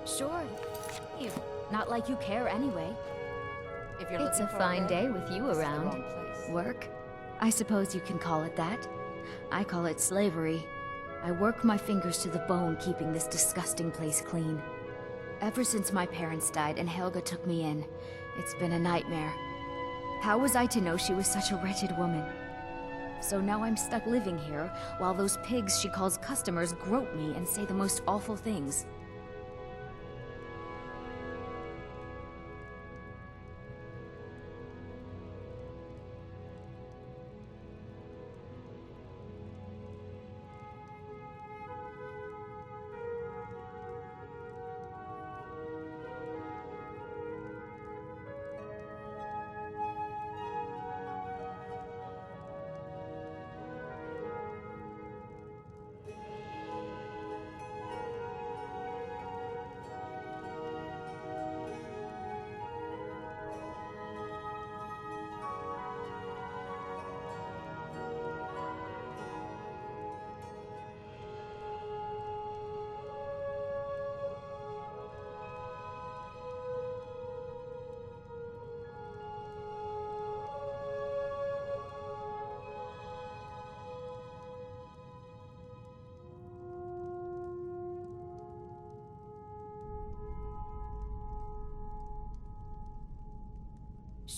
Sure. Here. Not like you care anyway. If you're It's a looking for fine work, day with you this is the around. wrong place. Work? I suppose you can call it that. I call it slavery. I work my fingers to the bone keeping this disgusting place clean. Ever since my parents died and Helga took me in, it's been a nightmare. How was I to know she was such a wretched woman? So now I'm stuck living here, while those pigs she calls customers grope me and say the most awful things.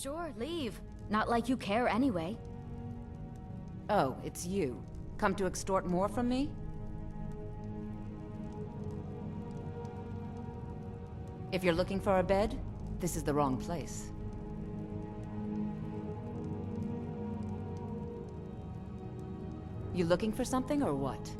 Sure, leave. Not like you care anyway. Oh, it's you. Come to extort more from me? If you're looking for a bed, this is the wrong place. You looking for something or what?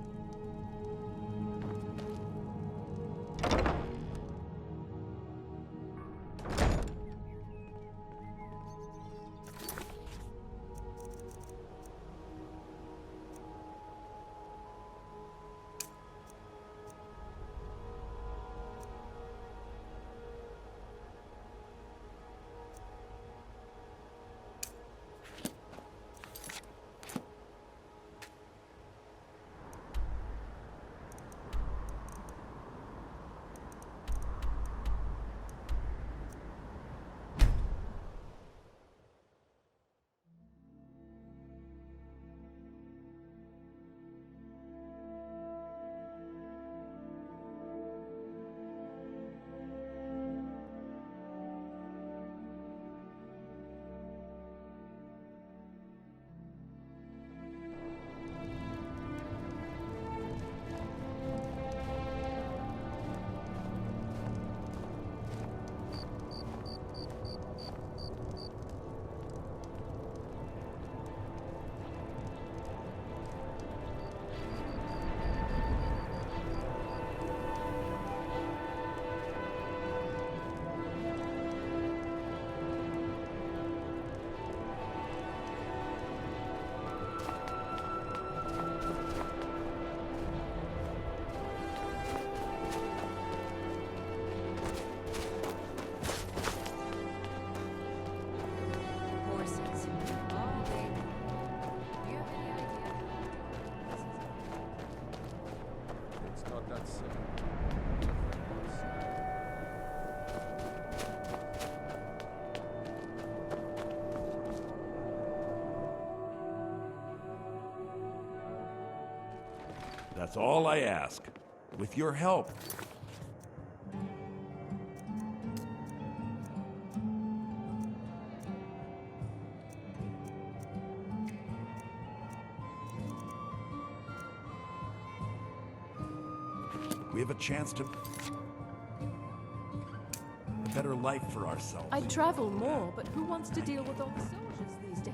That's all I ask. With your help. We have a chance to... a better life for ourselves. I'd travel more, but who wants to deal with all the soldiers these days?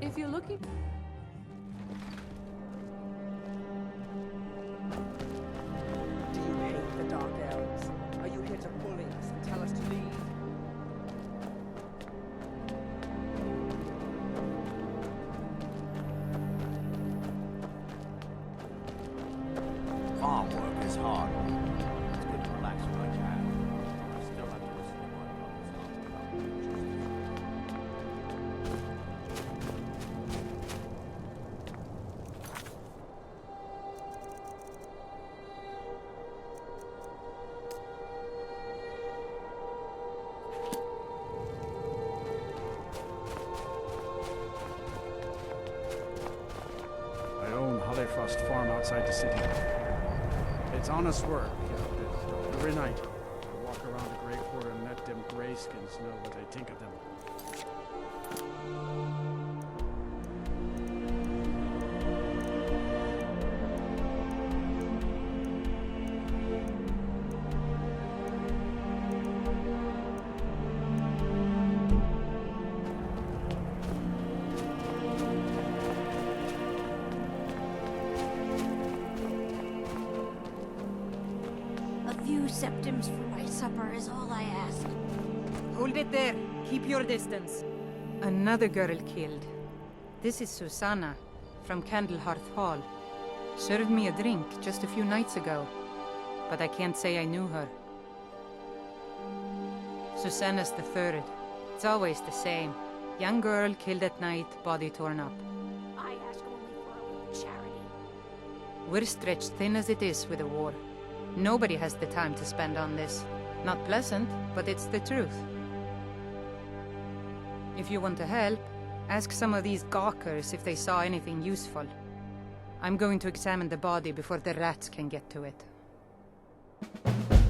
If you're looking... Do you hate the Dark Elves? Are you here to bully us and tell us to leave? Farm work is hard. It's good to relax when I can. I still have to listen to my brother's talk about Hollifrost farm outside the city. It's honest work. Every night, I walk around the Grey Quarter and let them greyskins know what they think of them. A few septims for my supper is all I ask. Hold it there. Keep your distance. Another girl killed. This is Susanna, from Candlehearth Hall. Served me a drink just a few nights ago, but I can't say I knew her. Susanna's the third. It's always the same. Young girl killed at night, body torn up. I ask only for a little charity. We're stretched thin as it is with the war. Nobody has the time to spend on this. Not pleasant, but it's the truth. If you want to help, ask some of these gawkers if they saw anything useful. I'm going to examine the body before the rats can get to it.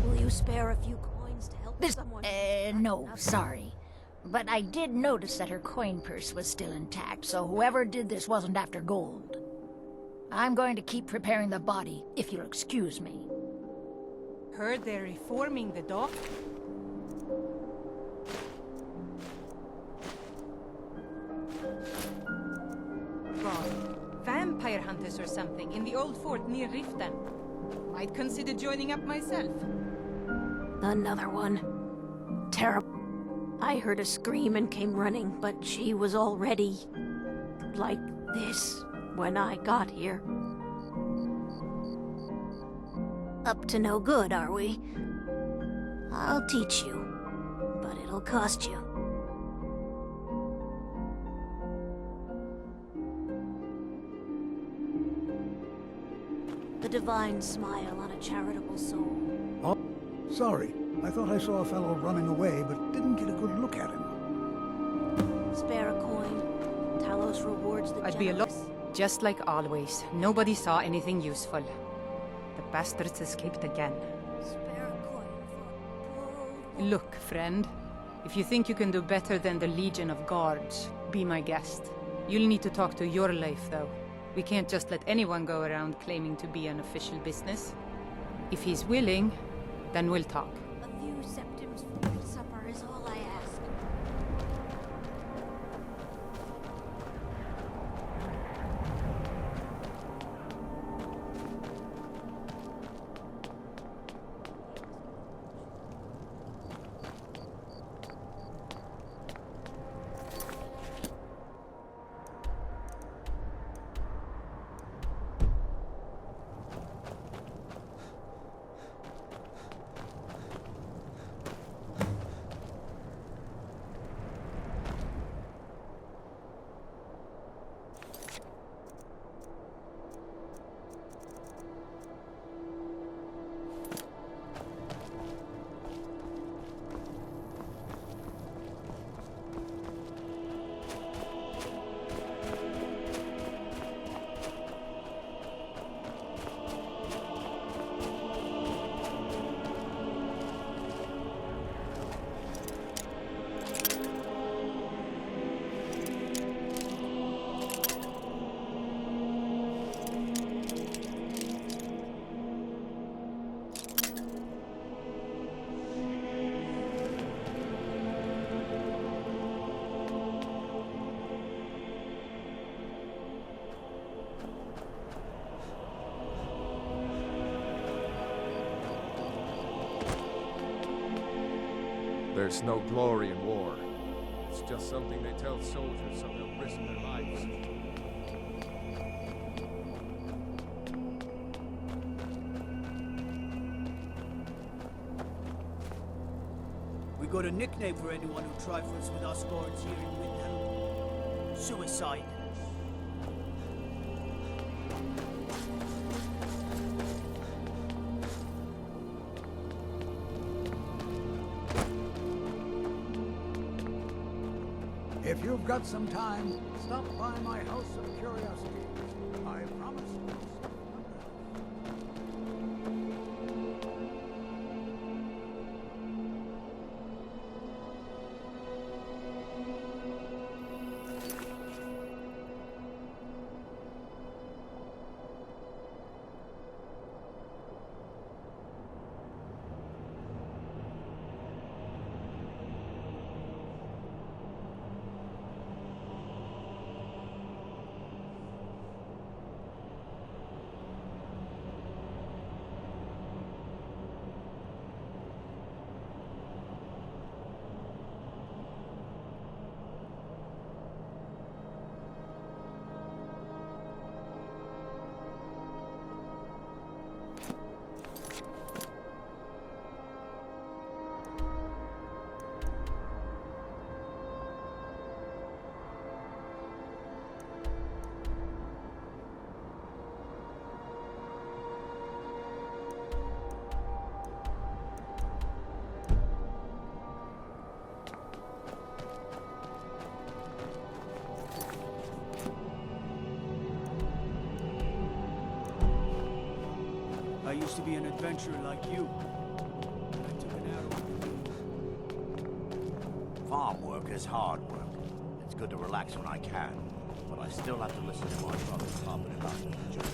Will you spare a few coins to help someone? No, sorry. But I did notice that her coin purse was still intact, so whoever did this wasn't after gold. I'm going to keep preparing the body, if you'll excuse me. Heard they're reforming the dock? God, vampire hunters or something in the old fort near Riften. Might consider joining up myself. Another one. Terrible. I heard a scream and came running, but she was already like this when I got here. Up to no good, are we? I'll teach you, but it'll cost you. The divine smile on a charitable soul. Oh, sorry. I thought I saw a fellow running away, but didn't get a good look at him. Spare a coin. Talos rewards the I'd be a lot. generous. Just like always, nobody saw anything useful. The bastards escaped again. Spare a coin for Look, friend. If you think you can do better than the Legion of Guards, be my guest. You'll need to talk to your life, though. We can't just let anyone go around claiming to be an official business. If he's willing, then we'll talk. a few septims for my supper is all I ask. There's no glory in war. It's just something they tell soldiers so they'll risk their lives. We got a nickname for anyone who trifles with us guards here in Windhelm. Suicide. If you've got some time, stop by my House of Curiosities. I promise I used to be an adventurer like you. I took an arrow. Farm work is hard work. It's good to relax when I can, but I still have to listen to my brother talking about the job.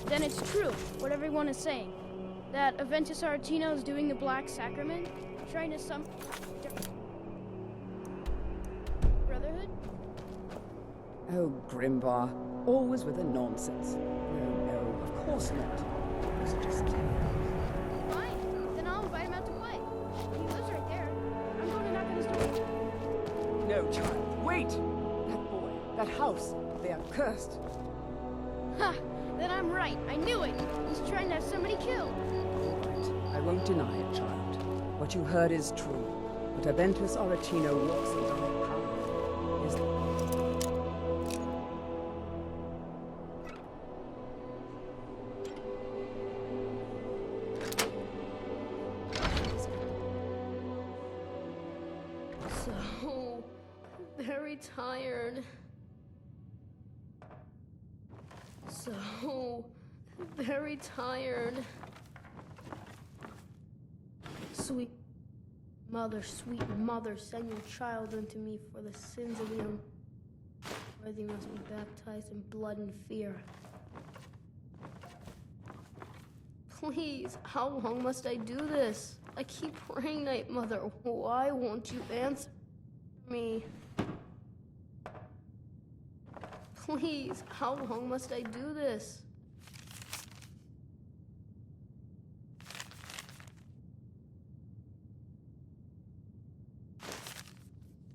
Then it's true, what everyone is saying. That Aventus Aretino is doing the Black Sacrament, trying to Brotherhood? Oh, Grimvar, always with the nonsense. No, of course not. It's just... Fine, then I'll invite him out to play. He lives right there. I'm going to knock on his door. No, child, wait! That boy, that house, they are cursed. Ha! Then I'm right. I knew it. He's trying to have somebody killed. All right, I won't deny it, child. What you heard is true. But Aventus Aretino walks in dark power. His... So very tired. So very tired. Sweet mother, send your child unto me for the sins of the unworthy must be baptized in blood and fear. Please, how long must I do this? I keep praying, Night Mother. Why won't you answer me? Please, how long must I do this?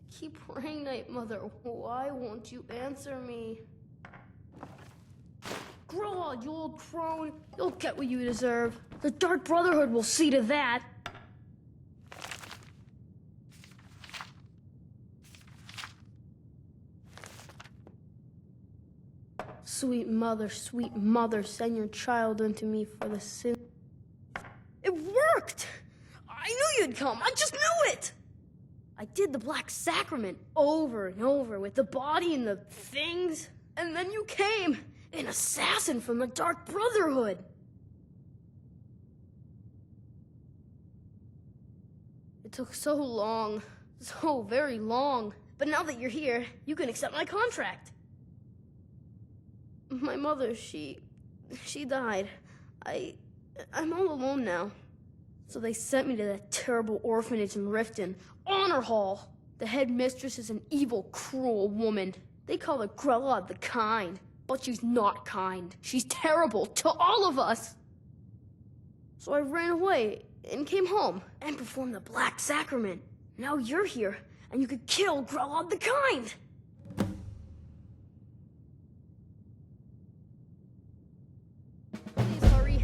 Keep praying, Night Mother. Why won't you answer me? Grow on, you old crone. You'll get what you deserve. The Dark Brotherhood will see to that. Sweet mother, send your child unto me for the sin. It worked! I knew you'd come. I just knew it! I did the Black Sacrament over and over with the body and the things. And then you came, an assassin from the Dark Brotherhood. It took so long, so very long. But now that you're here, you can accept my contract. My mother, she died. I'm all alone now. So they sent me to that terrible orphanage in Riften, Honor Hall. The headmistress is an evil, cruel woman. They call her Grella the Kind, but she's not kind. She's terrible to all of us. So I ran away and came home and performed the Black Sacrament. Now you're here, and you could kill Grella the Kind. Please hurry.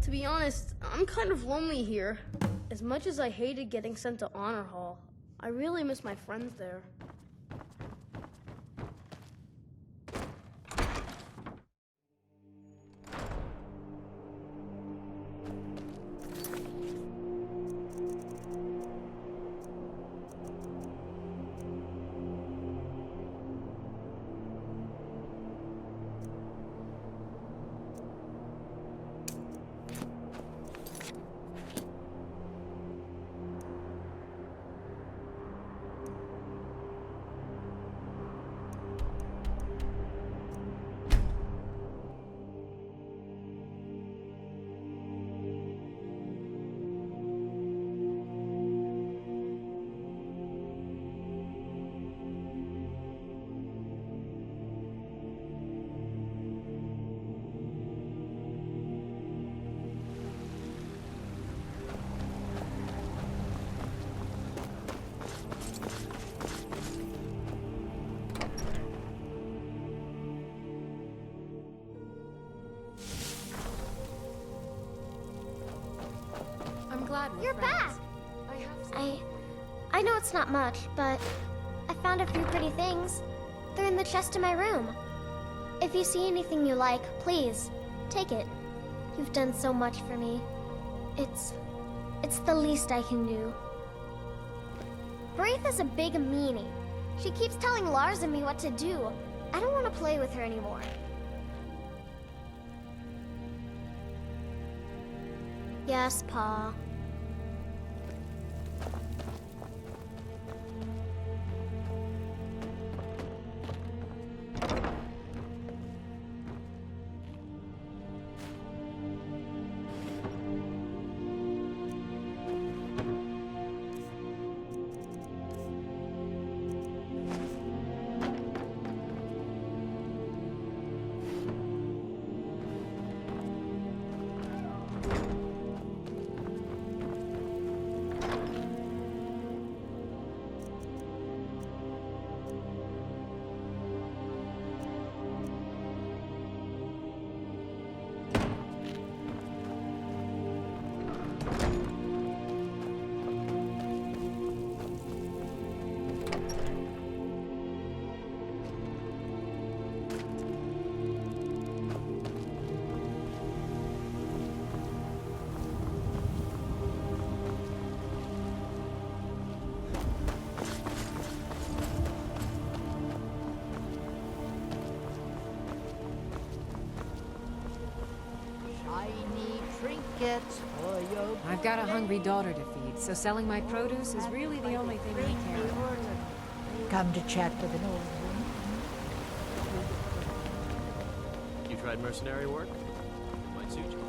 To be honest, I'm kind of lonely here. As much as I hated getting sent to Honor Hall, I really miss my friends there. You're back! I know it's not much, but I found a few pretty things. They're in the chest in my room. If you see anything you like, please, take it. You've done so much for me. It's the least I can do. Braith is a big meanie. She keeps telling Lars and me what to do. I don't want to play with her anymore. Yes, Pa. Shiny trinkets for your... I've got a hungry daughter to feed, so selling my produce is really the only thing I care about. Come to chat with an old woman. You tried mercenary work? It might suit you.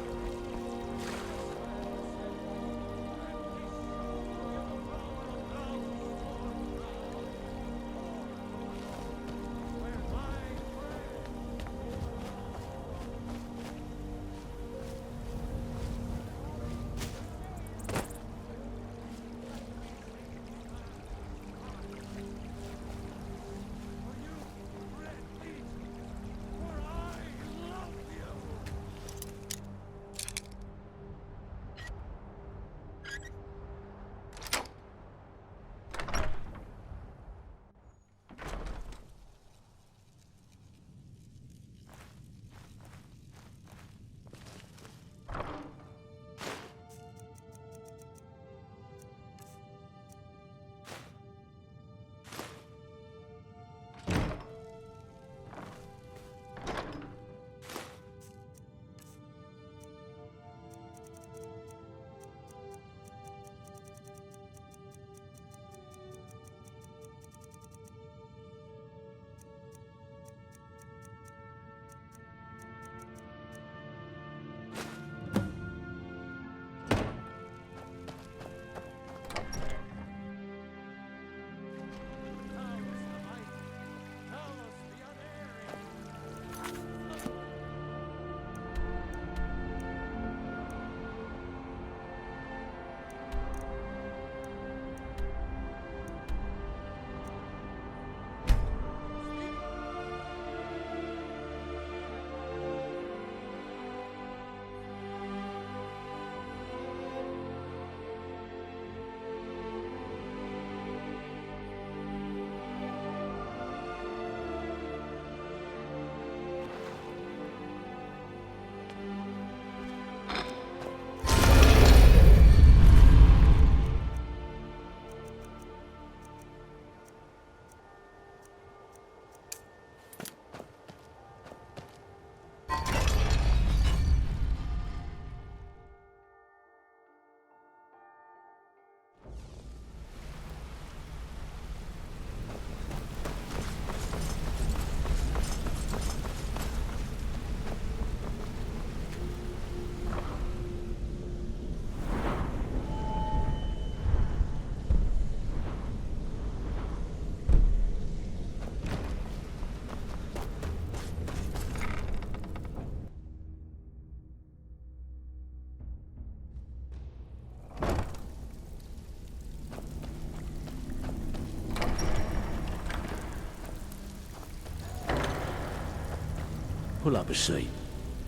Pull up a seat.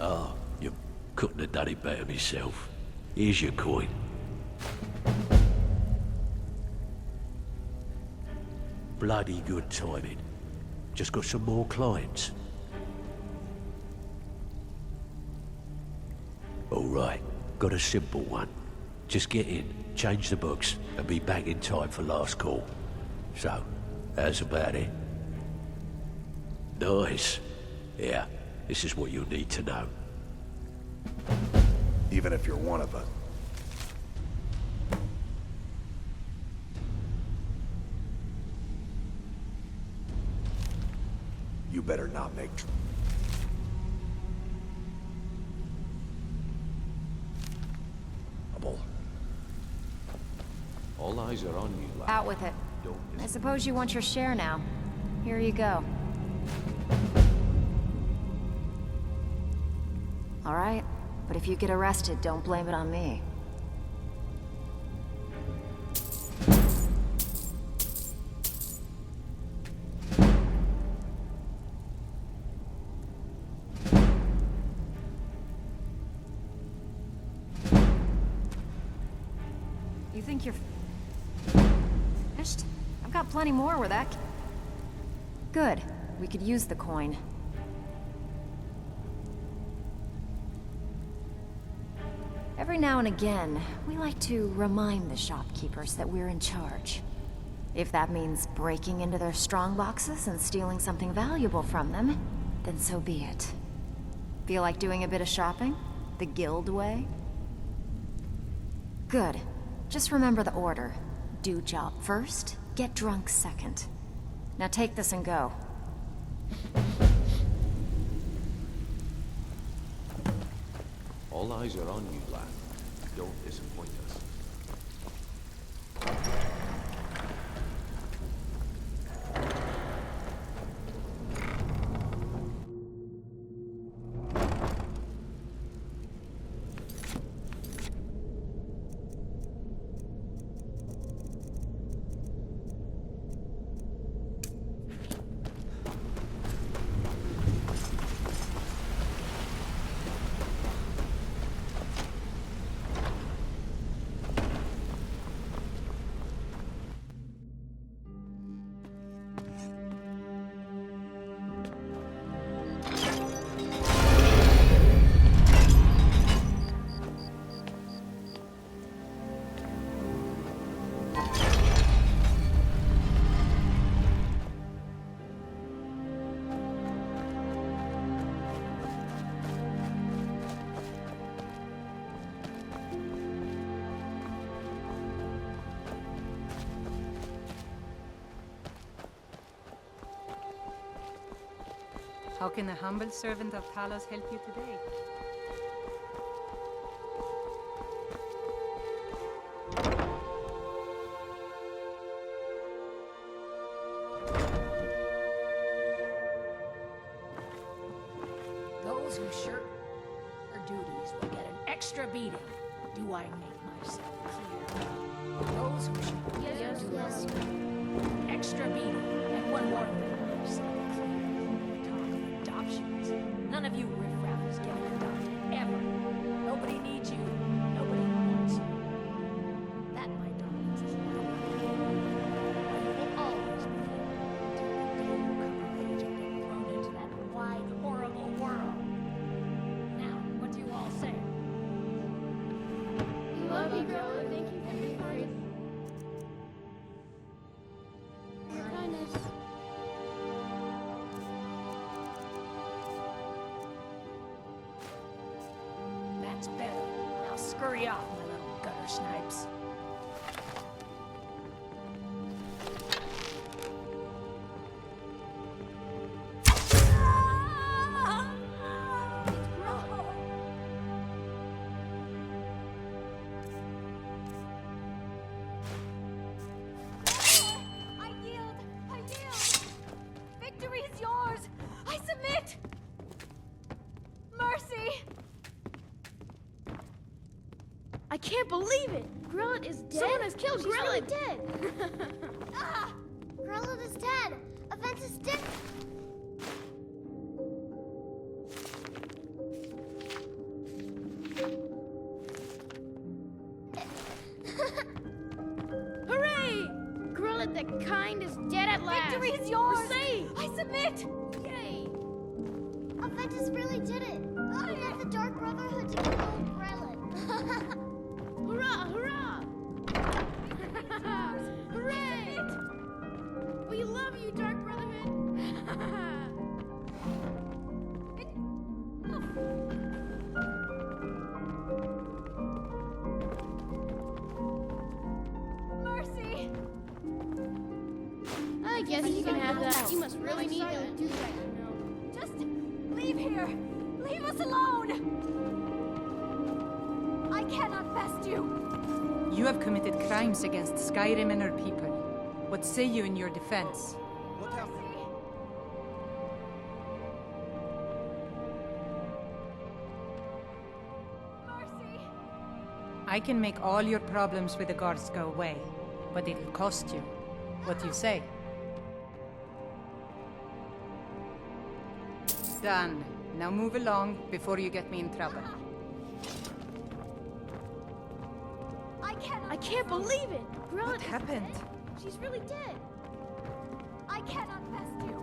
Ah, you couldn't have done it better myself. Here's your coin. Bloody good timing. Just got some more clients. All right, got a simple one. Just get in, change the books, and be back in time for last call. So, how's about it? Nice. Yeah, this is what you'll need to know. Even if you're one of us, You better not make trouble. All eyes are on you, lad. Out with it. I suppose you want your share now. Here you go. All right, but if you get arrested, don't blame it on me. You think you're finished? I've got plenty more where that... Good. We could use the coin. Every now and again, we like to remind the shopkeepers that we're in charge. If that means breaking into their strongboxes and stealing something valuable from them, then so be it. Feel like doing a bit of shopping? The guild way? Good. Just remember the order. Do job first, get drunk second. Now take this and go. All eyes are on you, lad. Don't disappoint us. How can a humble servant of Talos help you today? Those who shirk their duties will get an extra beating. Do I make myself clear? Those who shirk their duties will get an extra beating. And one more thing, myself clear. Talk of adoptions. None of you riffraff is getting adopted, ever. Nobody needs you. Nobody wants you. That, my darlings, is not you will always be there until the day you come of age and get thrown into that wide, horrible world. Now, what do you all say? We love you, girl. Thank you for your kindness. Your kindness. That's better. Now scurry off, my little gutter snipes. I yield! I yield! Victory is yours! I submit! Mercy! I can't believe it! Grellet is dead? Someone has killed Grellet! dead! Ah! Grellet is dead! Aventus did... Hooray! Grellet the Kind is dead at last! Victory is yours! We're saved! I submit! Yay! Aventus really did it! He led the Dark Brotherhood to kill Grellet. Hurrah! Hurrah! Hooray! We love you, Dark Brotherhood! Mercy! I guess you can have that. You must really need that. us alone! I cannot best you! You have committed crimes against Skyrim and her people. What say you in your defense? What happened? Mercy! I can make all your problems with the guards go away, but it'll cost you. What do you say? Done. Now move along before you get me in trouble. I can't believe it! Grella What is happened? dead? She's really dead. I cannot best you!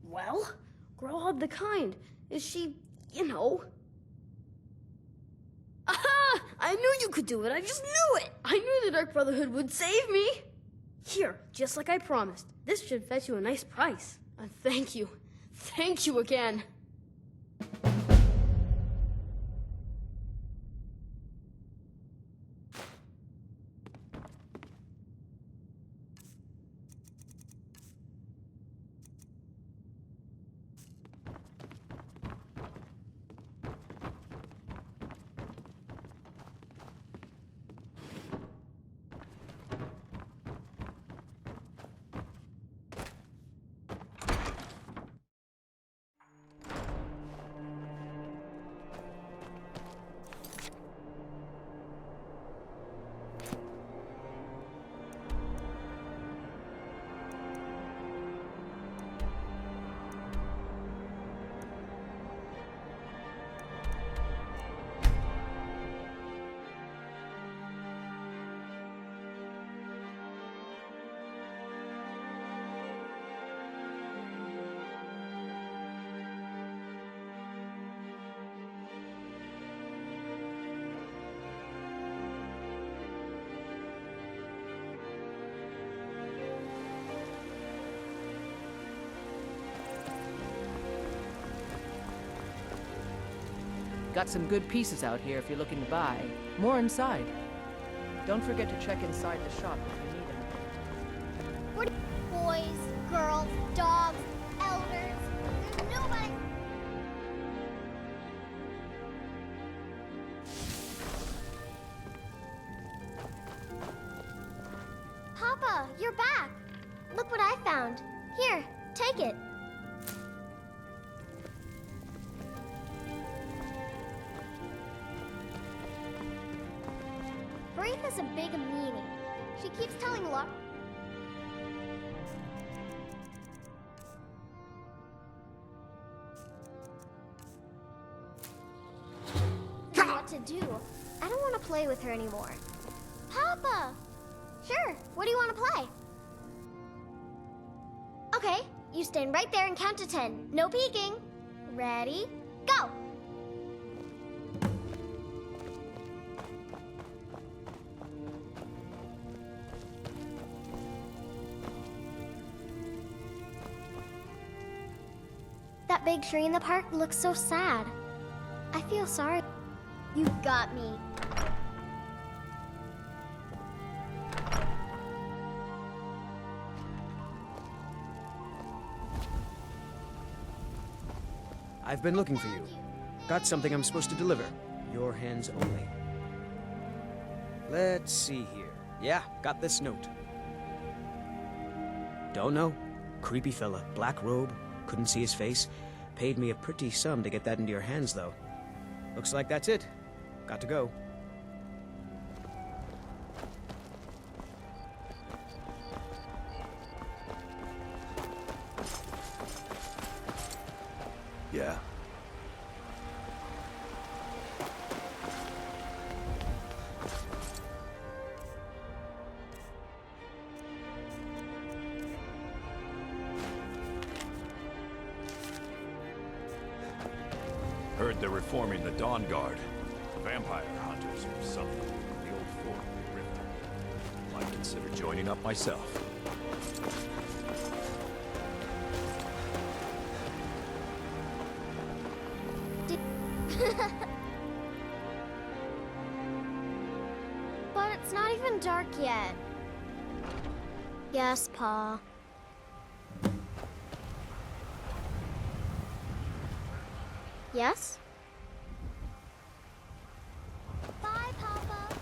Well, Grohog the Kind. Is she, you know... Aha! I knew you could do it. I just knew it. I knew the Dark Brotherhood would save me. Here, just like I promised. This should fetch you a nice price. And thank you. Thank you again. Got some good pieces out here if you're looking to buy. More inside. Don't forget to check inside the shop if you need them. What boys, girls, dogs, elders, there's nobody. Papa, you're back. Look what I found. Here, take it. Braith has a big meaning. She keeps telling a lot. What to do? I don't want to play with her anymore. Papa! Sure, what do you want to play? Okay, you stand right there and count to 10. No peeking. Ready? Go! That big tree in the park looks so sad. I feel sorry. You got me. I've been looking for you. Got something I'm supposed to deliver. Your hands only. Let's see here. Yeah, got this note. Don't know. Creepy fella, black robe, couldn't see his face. Paid me a pretty sum to get that into your hands, though. Looks like that's it. Got to go. Yeah. Heard they're reforming the Dawn Guard. Vampire hunters or something from the old fort they ripped. Might consider joining up myself. But it's not even dark yet. Yes, Pa. Yes? Bye, Papa.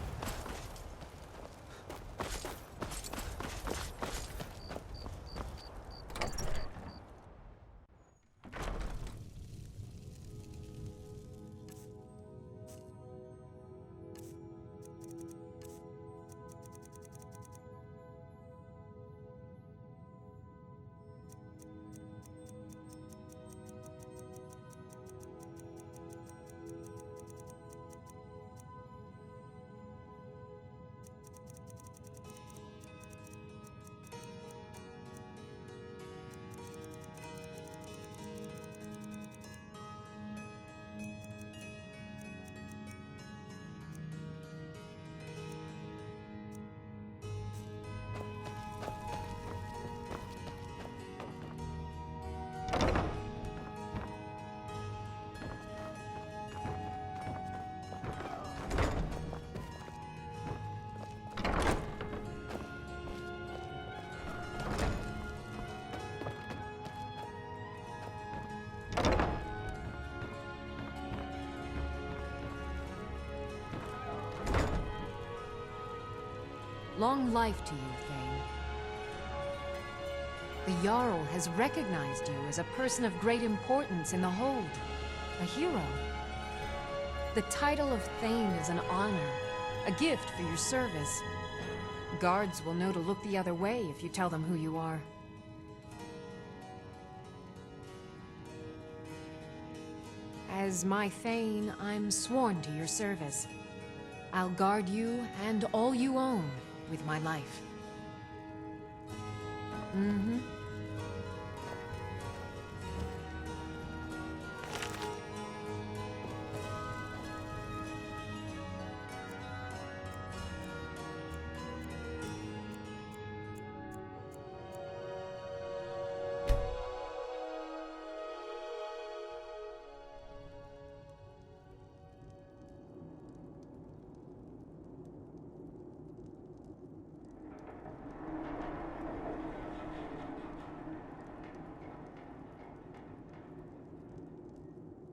Long life to you, Thane. The Jarl has recognized you as a person of great importance in the Hold. A hero. The title of Thane is an honor, a gift for your service. Guards will know to look the other way if you tell them who you are. As my Thane, I'm sworn to your service. I'll guard you and all you own with my life. Mm-hmm.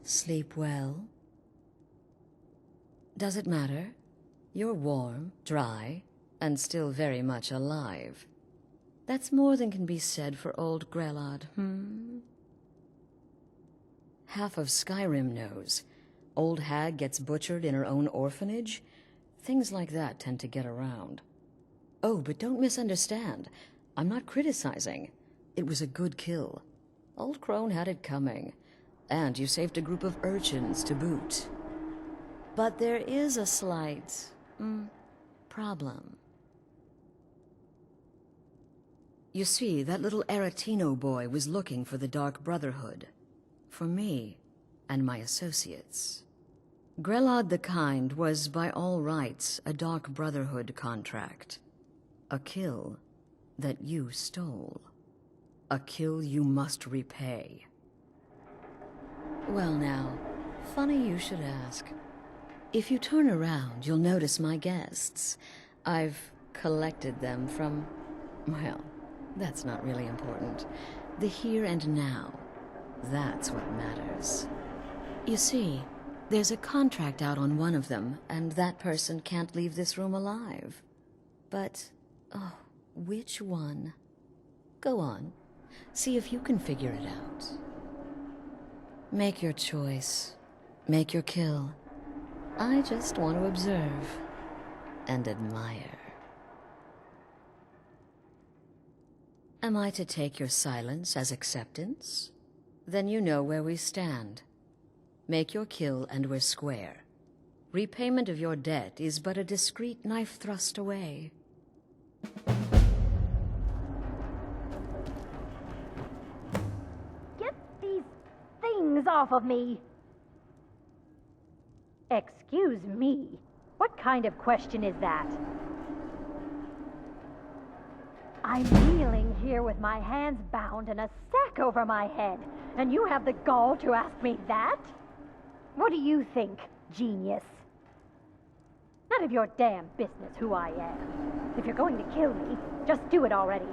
Sleep well? Does it matter? You're warm, dry, and still very much alive. That's more than can be said for old Grelod, Half of Skyrim knows. Old hag gets butchered in her own orphanage. Things like that tend to get around. Oh, but don't misunderstand. I'm not criticizing. It was a good kill. Old Crone had it coming. And you saved a group of urchins to boot. But there is a slight, problem. You see, that little Aretino boy was looking for the Dark Brotherhood. For me and my associates. Grelod the Kind was, by all rights, a Dark Brotherhood contract. A kill that you stole. A kill you must repay. Well now, funny you should ask. If you turn around, you'll notice my guests. I've collected them from, well, that's not really important. The here and now. That's what matters. You see, there's a contract out on one of them, and that person can't leave this room alive. But, oh, which one? Go on. See if you can figure it out. Make your choice. Make your kill. I just want to observe and admire. Am I to take your silence as acceptance? Then you know where we stand. Make your kill and we're square. Repayment of your debt is but a discreet knife thrust away. Get these things off of me! Excuse me. What kind of question is that? I'm kneeling here with my hands bound and a sack over my head, and you have the gall to ask me that? What do you think, genius? None of your damn business who I am. If you're going to kill me, just do it already.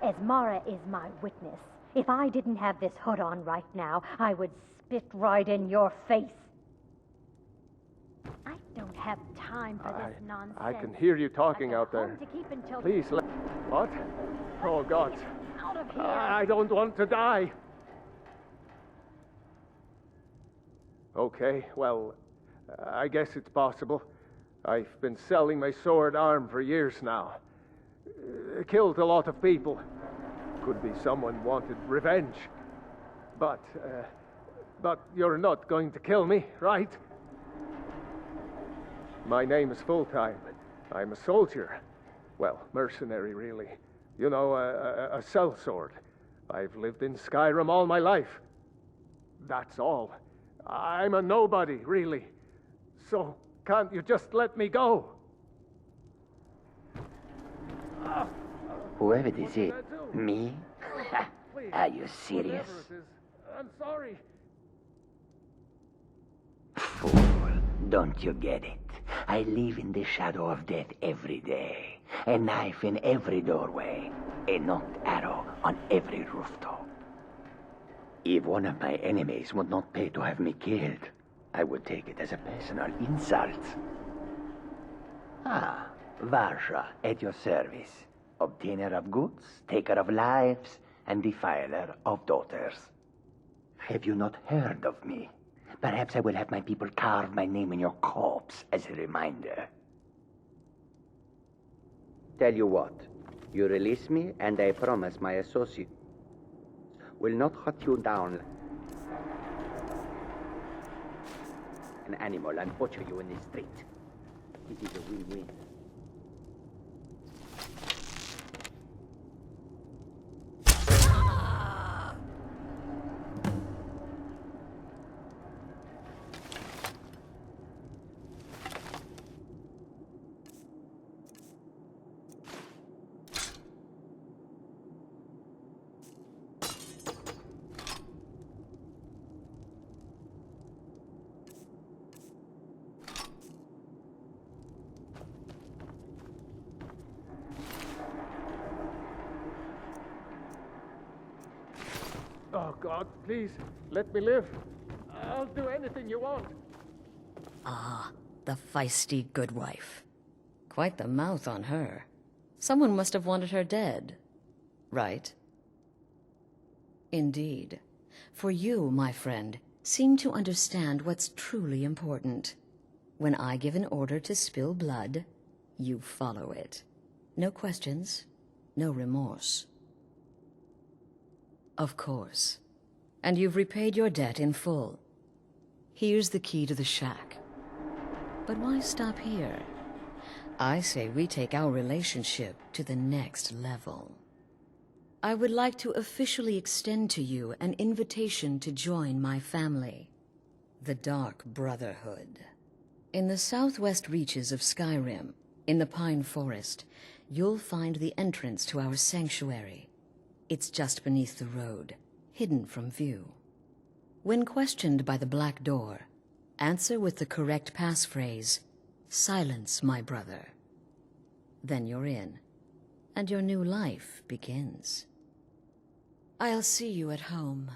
Esmara is my witness. If I didn't have this hood on right now, I would spit right in your face. I don't have time for this nonsense. I can hear you talking out there. Please, what? Oh, God. Out of here. I don't want to die. Okay, well, I guess it's possible. I've been selling my sword arm for years now. Killed a lot of people. Could be someone wanted revenge. But you're not going to kill me, right? My name is Full-Time. I'm a soldier. Well, mercenary, really. You know, a sellsword. I've lived in Skyrim all my life. That's all. I'm a nobody, really. So, can't you just let me go? Whoever this is, me? Are you serious? I'm sorry. Fool, don't you get it? I live in the shadow of death every day. A knife in every doorway. A knocked arrow on every rooftop. If one of my enemies would not pay to have me killed, I would take it as a personal insult. Ah, Varsha, at your service. Obtainer of goods, taker of lives, and defiler of daughters. Have you not heard of me? Perhaps I will have my people carve my name in your corpse as a reminder. Tell you what, you release me and I promise my associate will not hunt you down an animal and butcher you in the street. It is a win-win. Oh, God, please, let me live. I'll do anything you want. Ah, the feisty good wife. Quite the mouth on her. Someone must have wanted her dead. Right? Indeed. For you, my friend, seem to understand what's truly important. When I give an order to spill blood, you follow it. No questions, no remorse. Of course. And you've repaid your debt in full. Here's the key to the shack. But why stop here? I say we take our relationship to the next level. I would like to officially extend to you an invitation to join my family, the Dark Brotherhood. In the southwest reaches of Skyrim, in the Pine Forest, you'll find the entrance to our sanctuary. It's just beneath the road, hidden from view. When questioned by the Black Door, answer with the correct passphrase, "Silence, my brother." Then you're in, and your new life begins. I'll see you at home.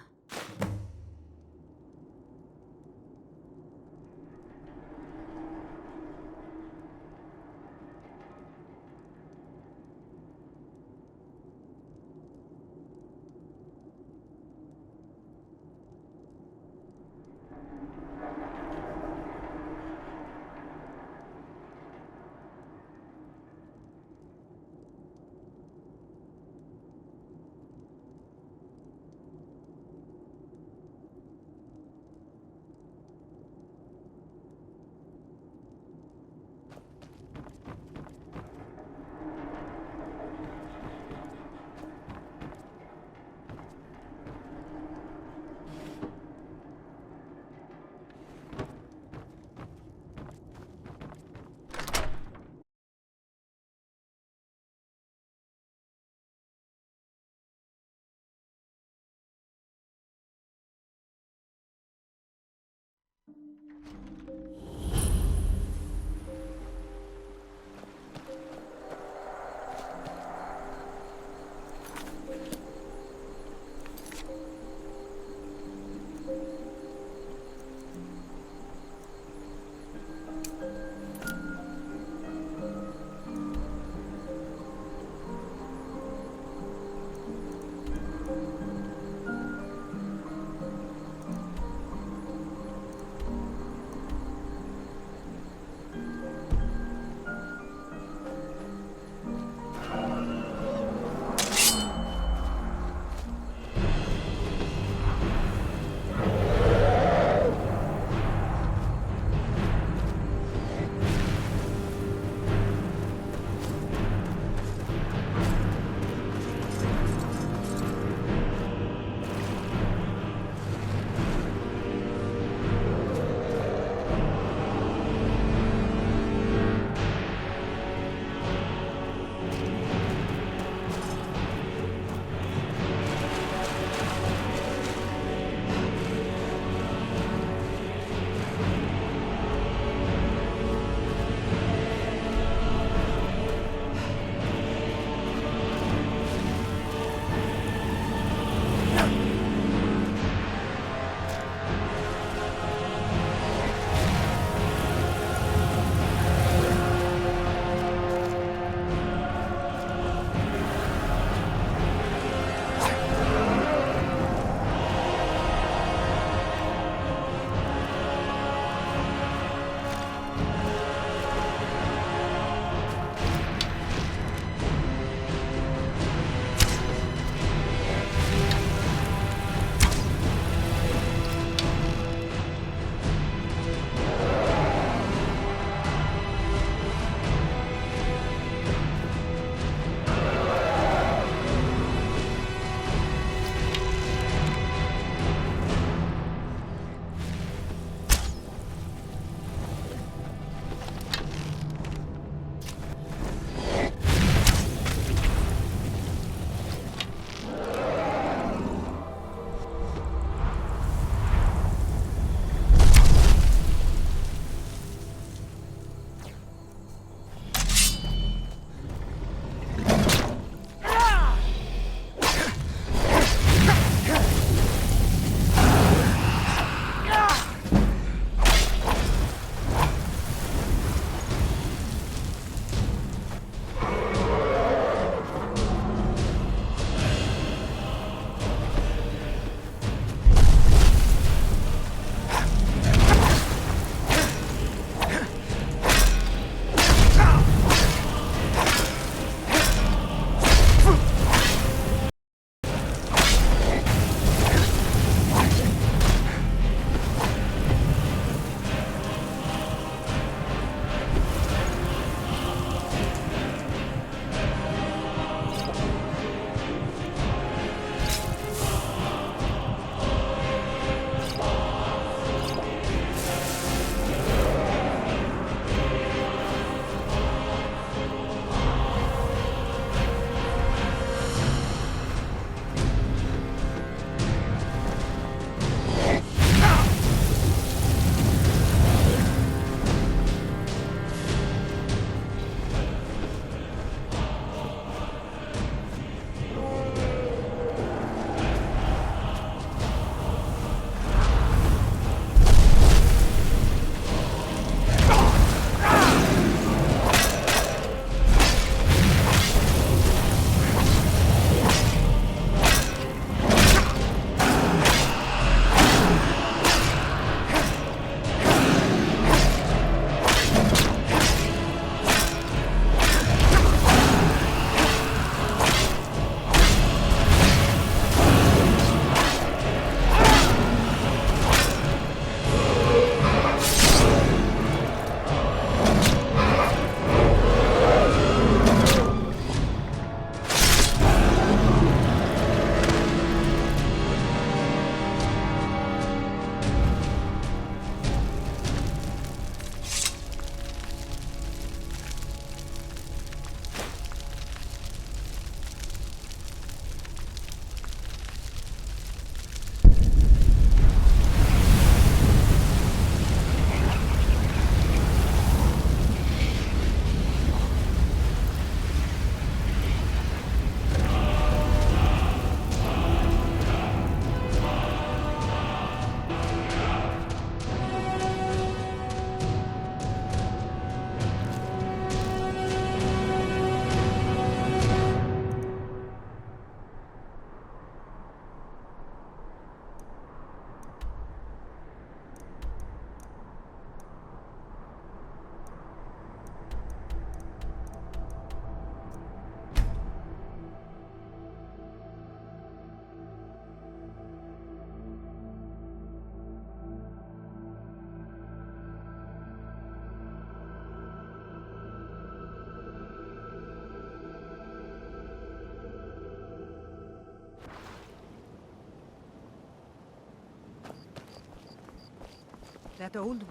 That old...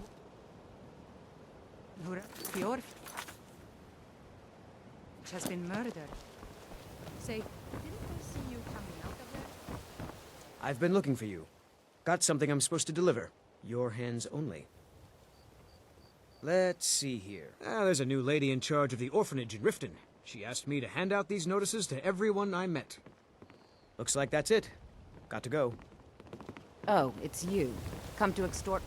Bjork has been murdered. Say, didn't I see you coming out of there? I've been looking for you. Got something I'm supposed to deliver. Your hands only. Let's see here. There's a new lady in charge of the orphanage in Riften. She asked me to hand out these notices to everyone I met. Looks like that's it. Got to go. Oh, it's you. Come to extort...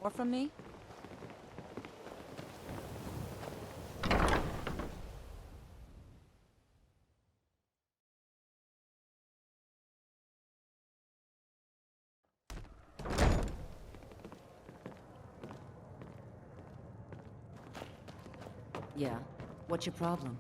More from me? Yeah. What's your problem?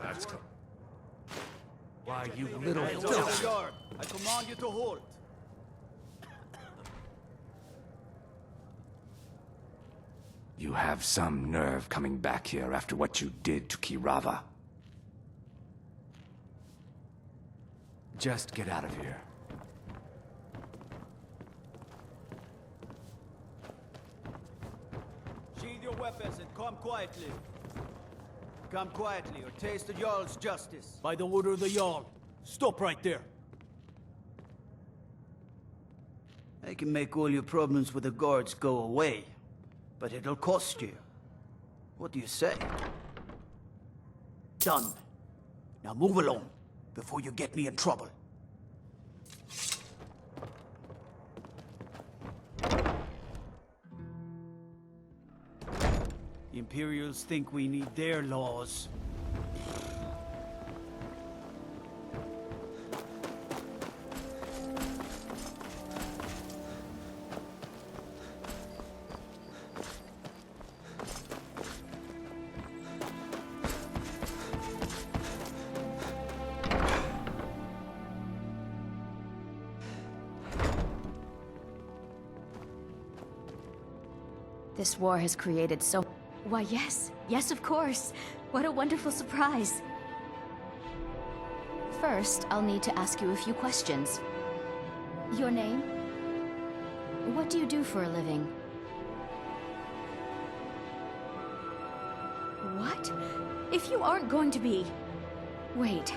That's come. Why, you little Hey, filth. hold the guard. I command you to halt. You have some nerve coming back here after what you did to Kirava. Just get out of here. Sheathe your weapons and come quietly. Come quietly or taste the Jarl's justice. By the order of the Jarl. Stop right there. I can make all your problems with the guards go away, but it'll cost you. What do you say? Done. Now move along, before you get me in trouble. The Imperials think we need their laws. This war has created so... Why, yes. Yes, of course. What a wonderful surprise. First, I'll need to ask you a few questions. Your name? What do you do for a living? What? If you aren't going to be... Wait.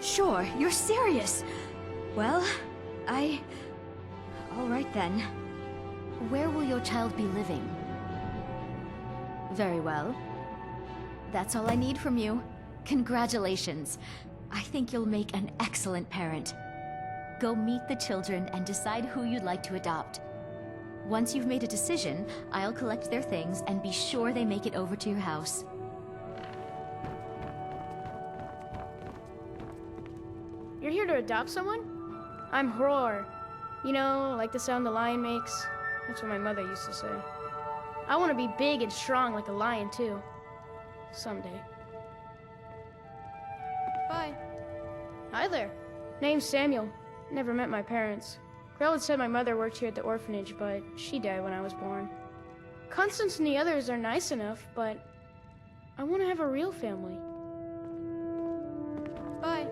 Sure, you're serious. Well, all right then. Where will your child be living? Very well. That's all I need from you. Congratulations. I think you'll make an excellent parent. Go meet the children and decide who you'd like to adopt. Once you've made a decision, I'll collect their things and be sure they make it over to your house. You're here to adopt someone? I'm Hror. You know, like the sound the lion makes? That's what my mother used to say. I want to be big and strong like a lion, too. Someday. Bye. Hi there. Name's Samuel. Never met my parents. Grell had said my mother worked here at the orphanage, but she died when I was born. Constance and the others are nice enough, but I want to have a real family. Bye.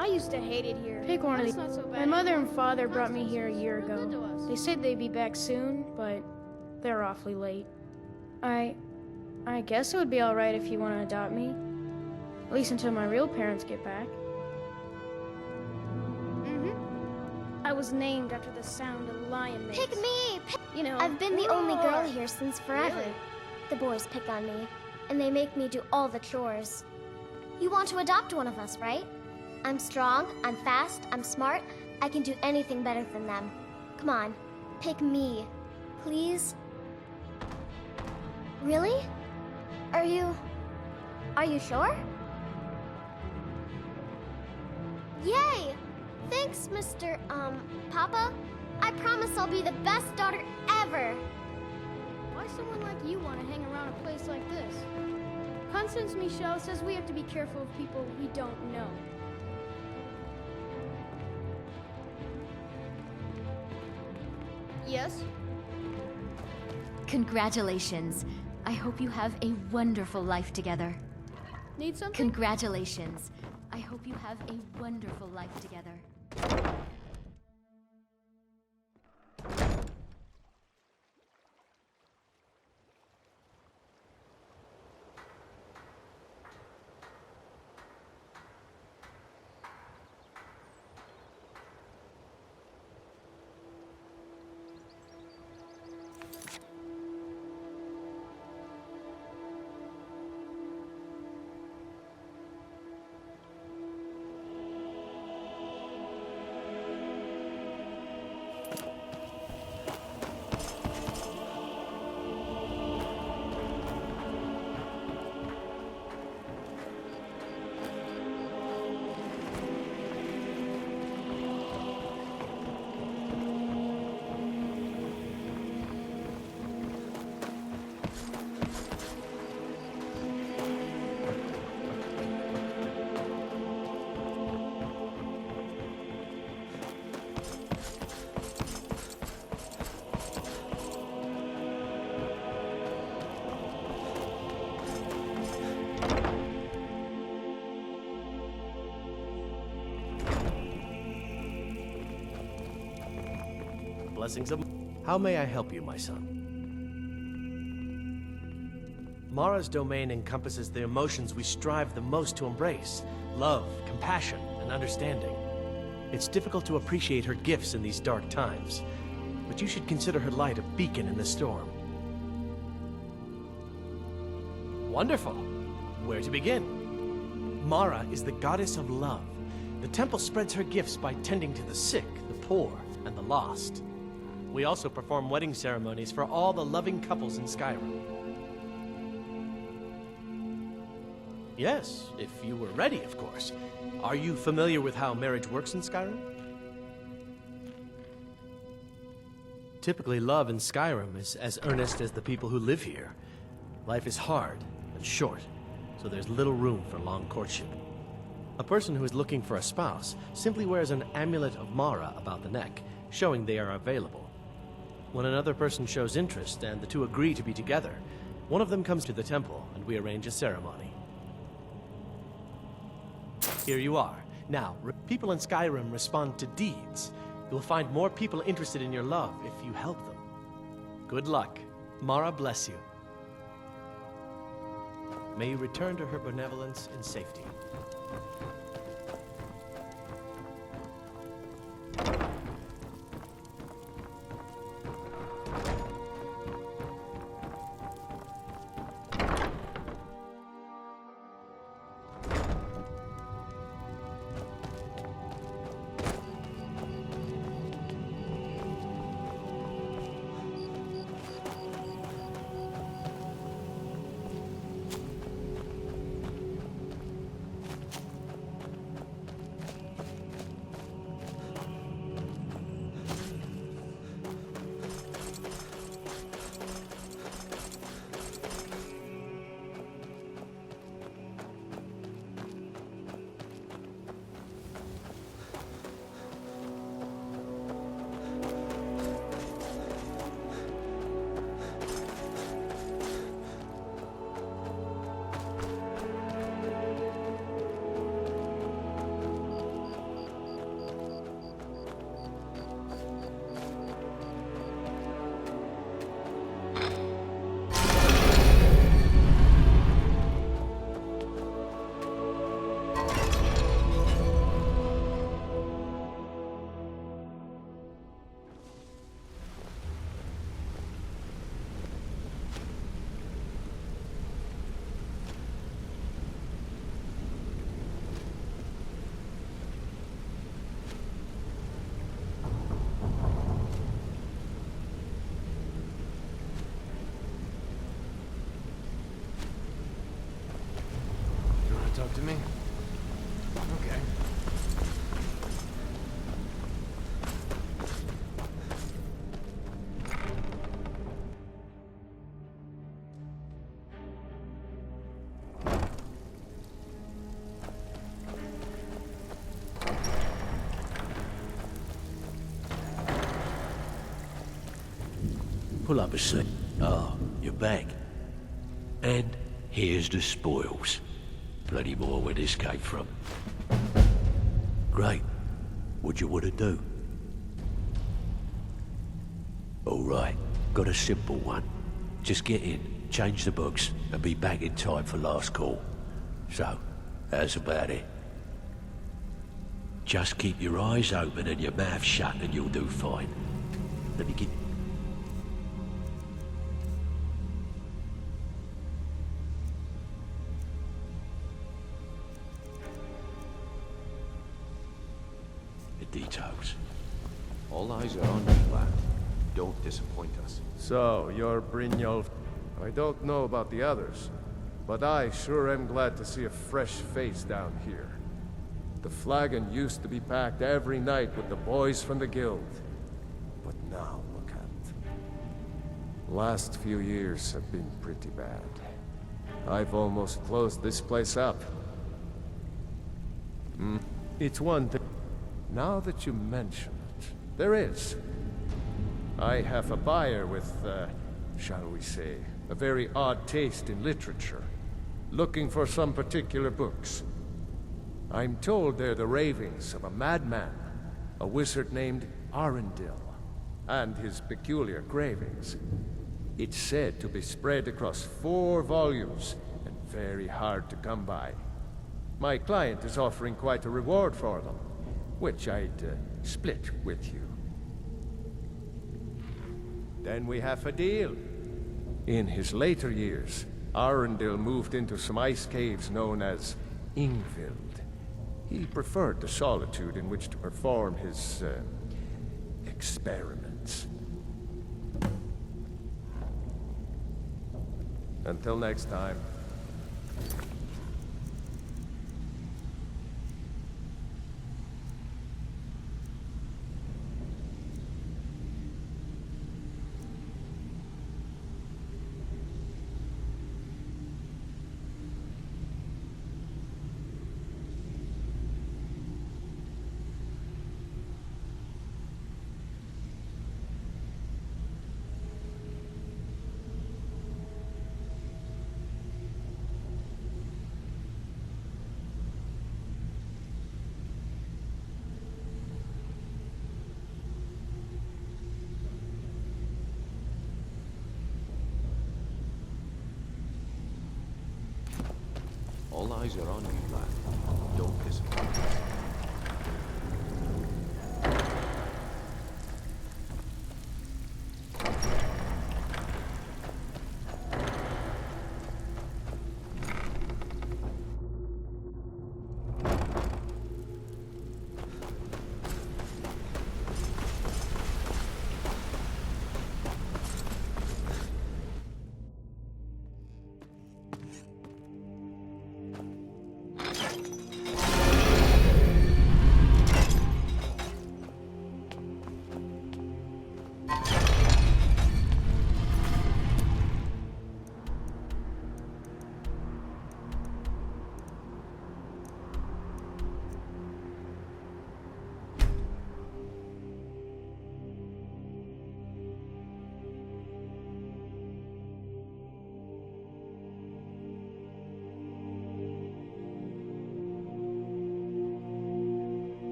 I used to hate it here. Pick one of these. My mother and father brought me here a year ago. They said they'd be back soon, but they're awfully late. I guess it would be alright if you want to adopt me. At least until my real parents get back. I was named after the sound a lion makes. Pick me! You know, I've been the only roar. girl here since forever. Really? The boys pick on me, and they make me do all the chores. You want to adopt one of us, right? I'm strong, I'm fast, I'm smart. I can do anything better than them. Come on, pick me. Please? Really? Are you sure? Yay! Thanks, Mr. Papa. I promise I'll be the best daughter ever. Why someone like you want to hang around a place like this? Constance Michel says we have to be careful of people we don't know. Yes? Congratulations. I hope you have a wonderful life together. Need something? Congratulations. I hope you have a wonderful life together. Blessings of... How may I help you, my son? Mara's domain encompasses the emotions we strive the most to embrace. Love, compassion, and understanding. It's difficult to appreciate her gifts in these dark times, but you should consider her light a beacon in the storm. Wonderful! Where to begin? Mara is the goddess of love. The temple spreads her gifts by tending to the sick, the poor, and the lost. We also perform wedding ceremonies for all the loving couples in Skyrim. Yes, if you were ready, of course. Are you familiar with how marriage works in Skyrim? Typically, love in Skyrim is as earnest as the people who live here. Life is hard and short, so there's little room for long courtship. A person who is looking for a spouse simply wears an amulet of Mara about the neck, showing they are available. When another person shows interest and the two agree to be together, one of them comes to the temple and we arrange a ceremony. Here you are. Now, people in Skyrim respond to deeds. You'll find more people interested in your love if you help them. Good luck. Mara bless you. May you return to her benevolence in safety. talk to me? Okay. Pull up a seat. Ah, you're back. And here's the spoils. Plenty more where this came from. Great. What you want to do? All right. Got a simple one. Just get in, change the books, and be back in time for last call. So, how's about it? Just keep your eyes open and your mouth shut and you'll do fine. Let me get... details. All eyes are on you, lad. Don't disappoint us. So, you're Brynjolf. I don't know about the others, but I sure am glad to see a fresh face down here. The flagon used to be packed every night with the boys from the guild. But now, look at it. Last few years have been pretty bad. I've almost closed this place up. It's one thing. Now that you mention it, there is. I have a buyer with, shall we say, a very odd taste in literature, looking for some particular books. I'm told they're the ravings of a madman, a wizard named Arundel, and his peculiar cravings. It's said to be spread across 4 volumes and very hard to come by. My client is offering quite a reward for them, which I'd split with you. Then we have a deal. In his later years, Arundel moved into some ice caves known as Ingvild. He preferred the solitude in which to perform his experiments. Until next time. All eyes are on you, lad. Don't disappoint us.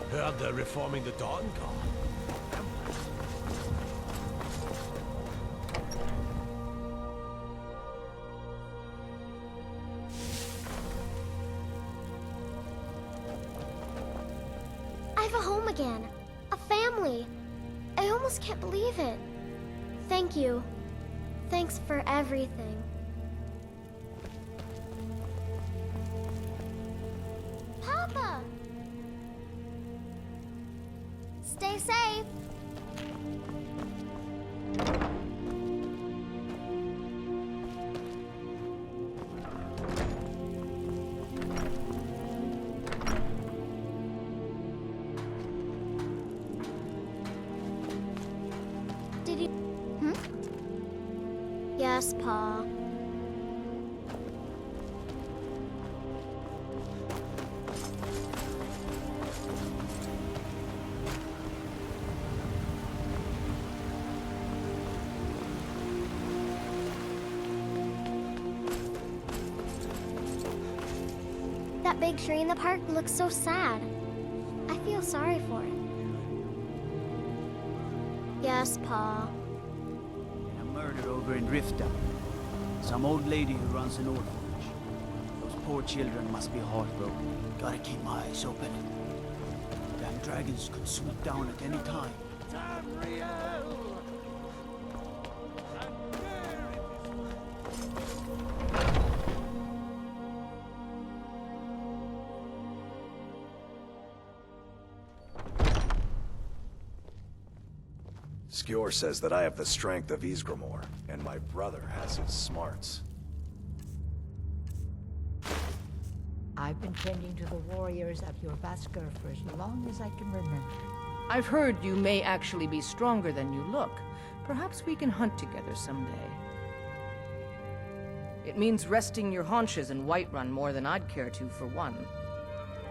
Heard they're reforming the Dawn Guard. again. A family. I almost can't believe it. Thank you. Thanks for everything. Papa! Stay safe. Did you... Yes, Pa. That big tree in the park looks so sad. I feel sorry for it. Yes, Pa. A murder over in Rifta. Some old lady who runs an orphanage. Those poor children must be heartbroken. Gotta keep my eyes open. Damn dragons could swoop down at any time. Skjor says that I have the strength of Ysgramor, and my brother has his smarts. I've been tending to the warriors of your Vasker for as long as I can remember. I've heard you may actually be stronger than you look. Perhaps we can hunt together someday. It means resting your haunches in Whiterun more than I'd care to, for one.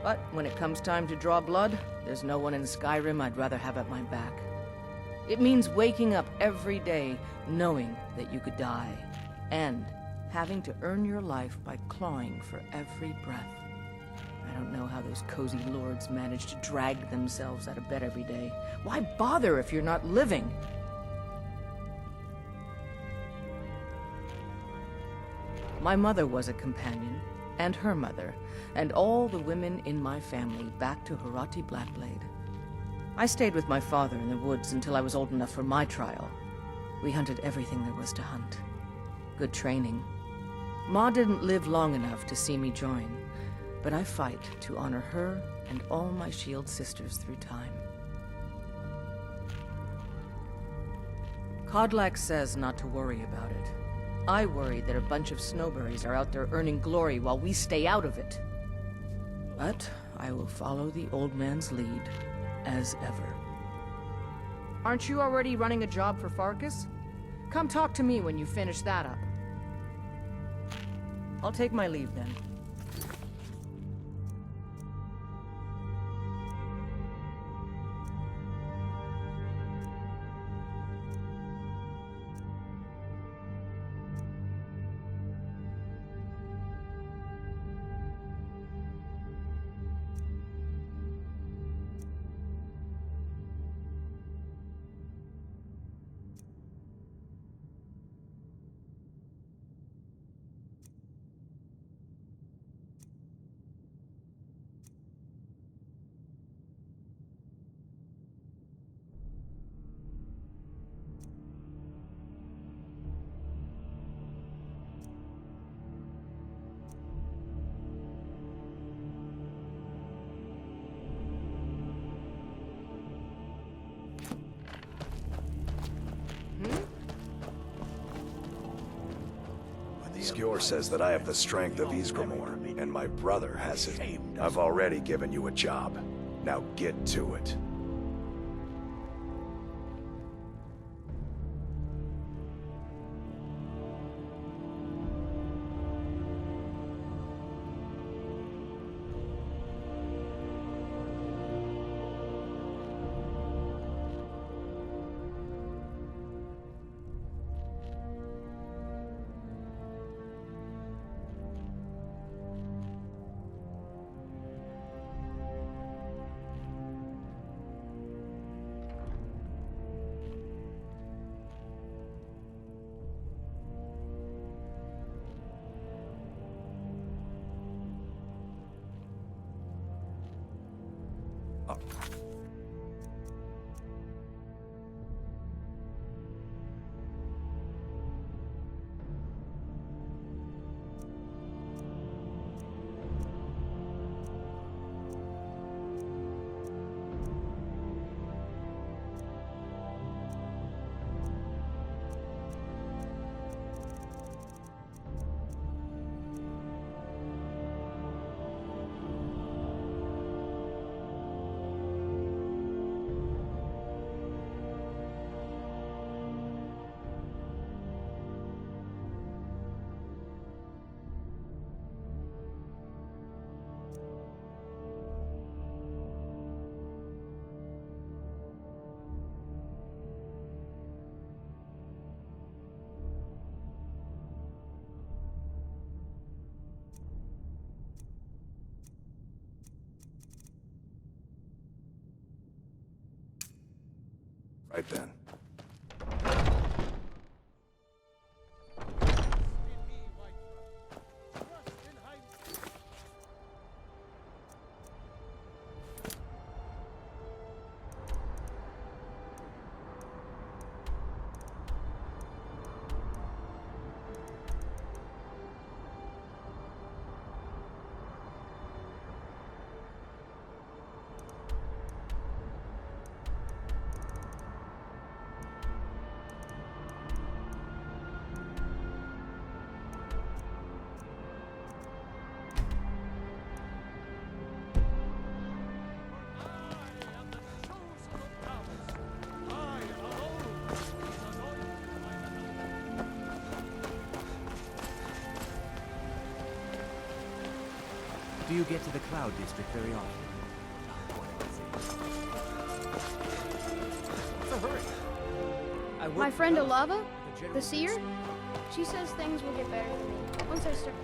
But when it comes time to draw blood, there's no one in Skyrim I'd rather have at my back. It means waking up every day knowing that you could die, and having to earn your life by clawing for every breath. I don't know how those cozy lords manage to drag themselves out of bed every day. Why bother if you're not living? My mother was a companion, and her mother, and all the women in my family back to Harati Blackblade. I stayed with my father in the woods until I was old enough for my trial. We hunted everything there was to hunt. Good training. Ma didn't live long enough to see me join, but I fight to honor her and all my shield sisters through time. Kodlak says not to worry about it. I worry that a bunch of snowberries are out there earning glory while we stay out of it. But I will follow the old man's lead, as ever. Aren't you already running a job for Farkas? Come talk to me when you finish that up. I'll take my leave then. Skjor says that I have the strength of Ysgramor, and my brother has it. I've already given you a job. Now get to it. Right then. Do you get to the Cloud District very often? What's the hurry? My friend Alava, the seer, she says things will get better for me once I start.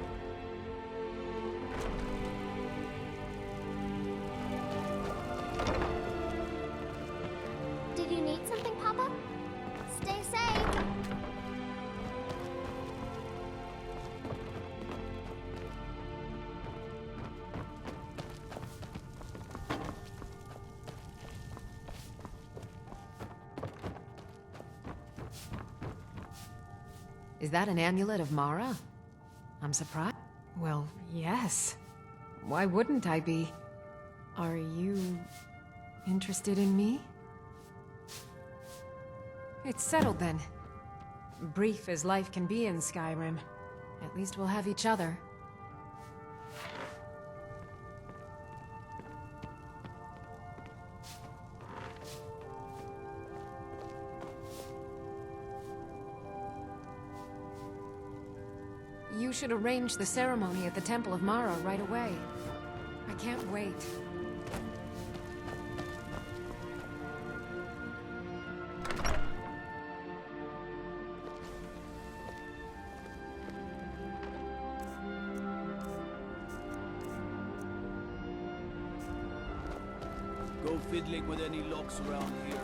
Did you need something, Papa? Stay safe. Is that an amulet of Mara? I'm surprised. Well, yes. Why wouldn't I be? Are you interested in me? It's settled then. Brief as life can be in Skyrim. At least we'll have each other. You should arrange the ceremony at the Temple of Mara right away. I can't wait. Go fiddling with any locks around here.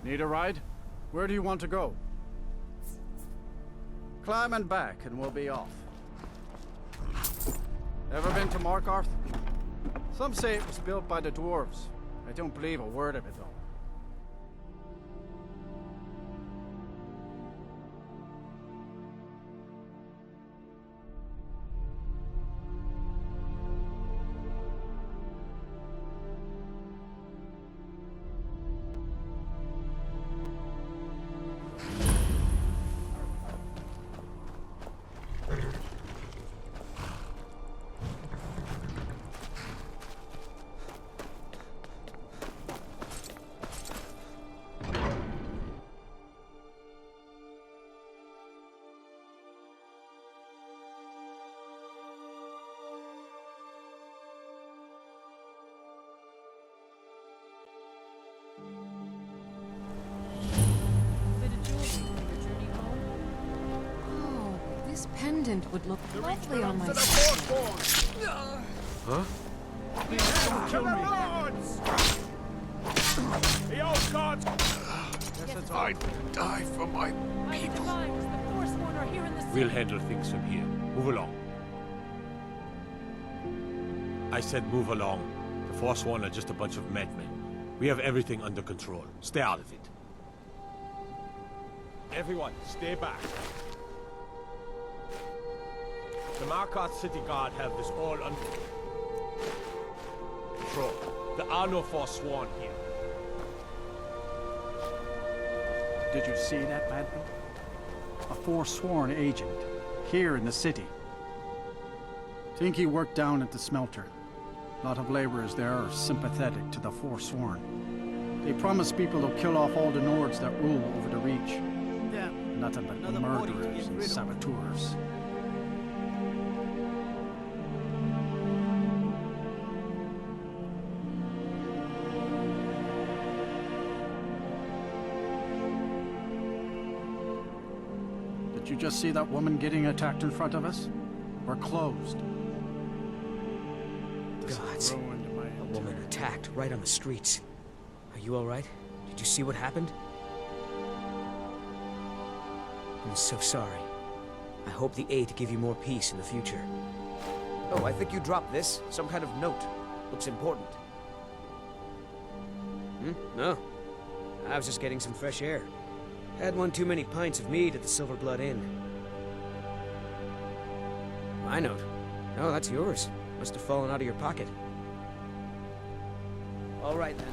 Need a ride? Where do you want to go? Climb and back and we'll be off. Ever been to Markarth? Some say it was built by the dwarves. I don't believe a word of it though. Oh, this pendant would look lovely on my Huh? Don't kill me! The old gods! I die for my people. We'll handle things from here. Move along. I said move along. The Forsworn are just a bunch of madmen. We have everything under control. Stay out of it. Everyone, stay back. The Markarth City Guard have this all under... Crow. There are no forsworn here. Did you see that, Madman? A forsworn agent, here in the city. Think he worked down at the smelter. A lot of laborers there are sympathetic to the forsworn. They promise people they'll kill off all the Nords that rule over the Reach. Yeah. Nothing but Another body to murderers get and rid of. saboteurs. Did you just see that woman getting attacked in front of us? We're closed. Gods. A woman attacked right on the streets. Are you alright? Did you see what happened? I'm so sorry. I hope the aid give you more peace in the future. Oh, I think you dropped this. Some kind of note. Looks important. No. I was just getting some fresh air. Had one too many pints of mead at the Silver Blood Inn. My note? No, that's yours. Must have fallen out of your pocket. All right, then.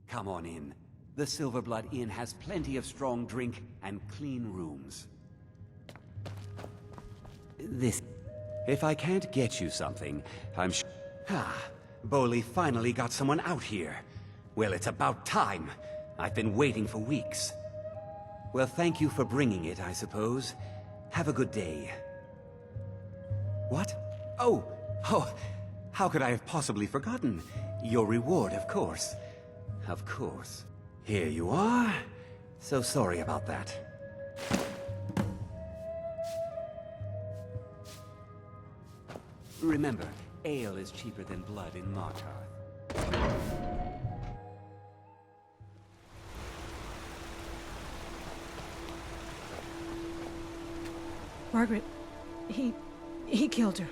Come on in. The Silver Blood Inn has plenty of strong drink and clean rooms. If I can't get you something, I'm sure... Boley finally got someone out here. Well, it's about time. I've been waiting for weeks. Well, thank you for bringing it, I suppose. Have a good day. What? Oh, how could I have possibly forgotten? Your reward, of course. Of course. Here you are. So sorry about that. Remember, ale is cheaper than blood in Markarth. Margaret, he killed her.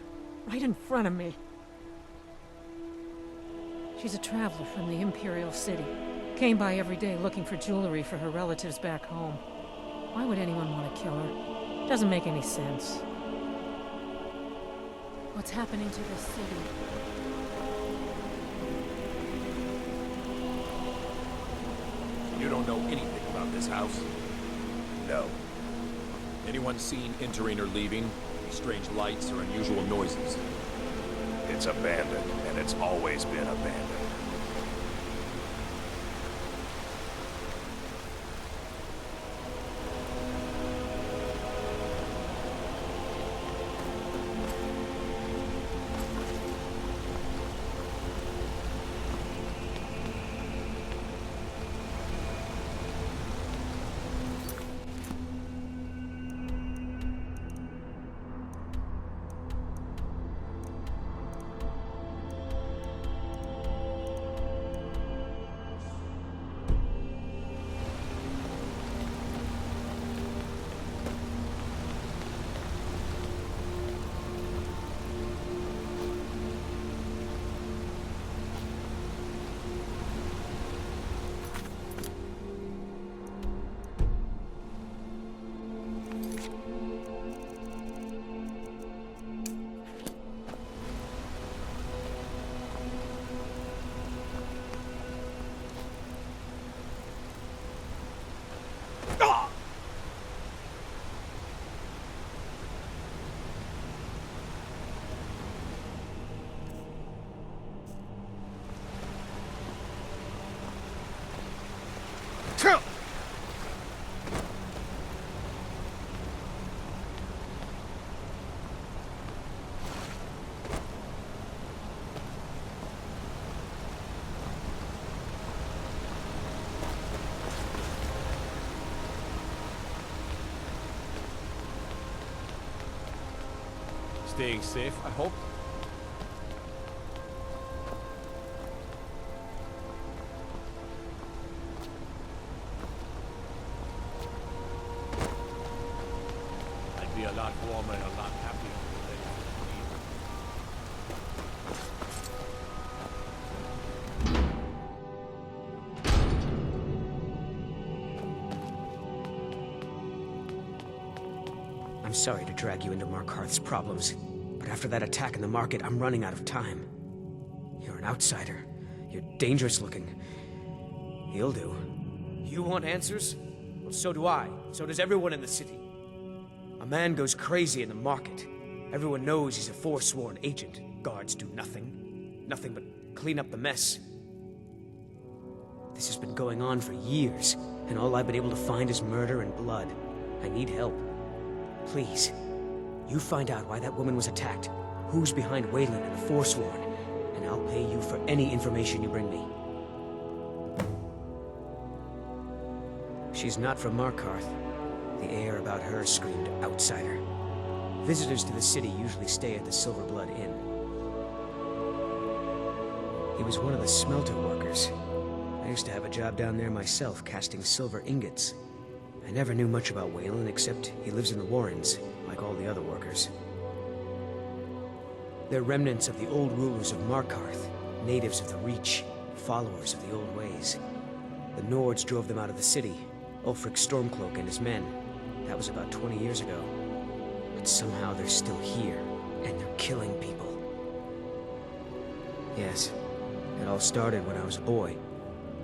Right in front of me. She's a traveler from the Imperial City. Came by every day looking for jewelry for her relatives back home. Why would anyone want to kill her? Doesn't make any sense. What's happening to this city? You don't know anything about this house? No. Anyone seen entering or leaving? Any strange lights or unusual noises? It's abandoned, and it's always been abandoned. Staying safe, I hope. I'd be a lot warmer and a lot happier than I'm sorry to drag you into Markarth's problems, but after that attack in the market, I'm running out of time. You're an outsider. You're dangerous looking. He'll do. You want answers? Well, so do I. So does everyone in the city. A man goes crazy in the market. Everyone knows he's a forsworn agent. Guards do nothing. Nothing but clean up the mess. This has been going on for years, and all I've been able to find is murder and blood. I need help. Please, you find out why that woman was attacked, who's behind Waylon and the Forsworn, and I'll pay you for any information you bring me. She's not from Markarth. The air about her screamed outsider. Visitors to the city usually stay at the Silverblood Inn. He was one of the smelter workers. I used to have a job down there myself, casting silver ingots. I never knew much about Waylon, except he lives in the Warrens, like all the other workers. They're remnants of the old rulers of Markarth, natives of the Reach, followers of the old ways. The Nords drove them out of the city, Ulfric Stormcloak and his men. That was about 20 years ago. But somehow they're still here, and they're killing people. Yes, it all started when I was a boy.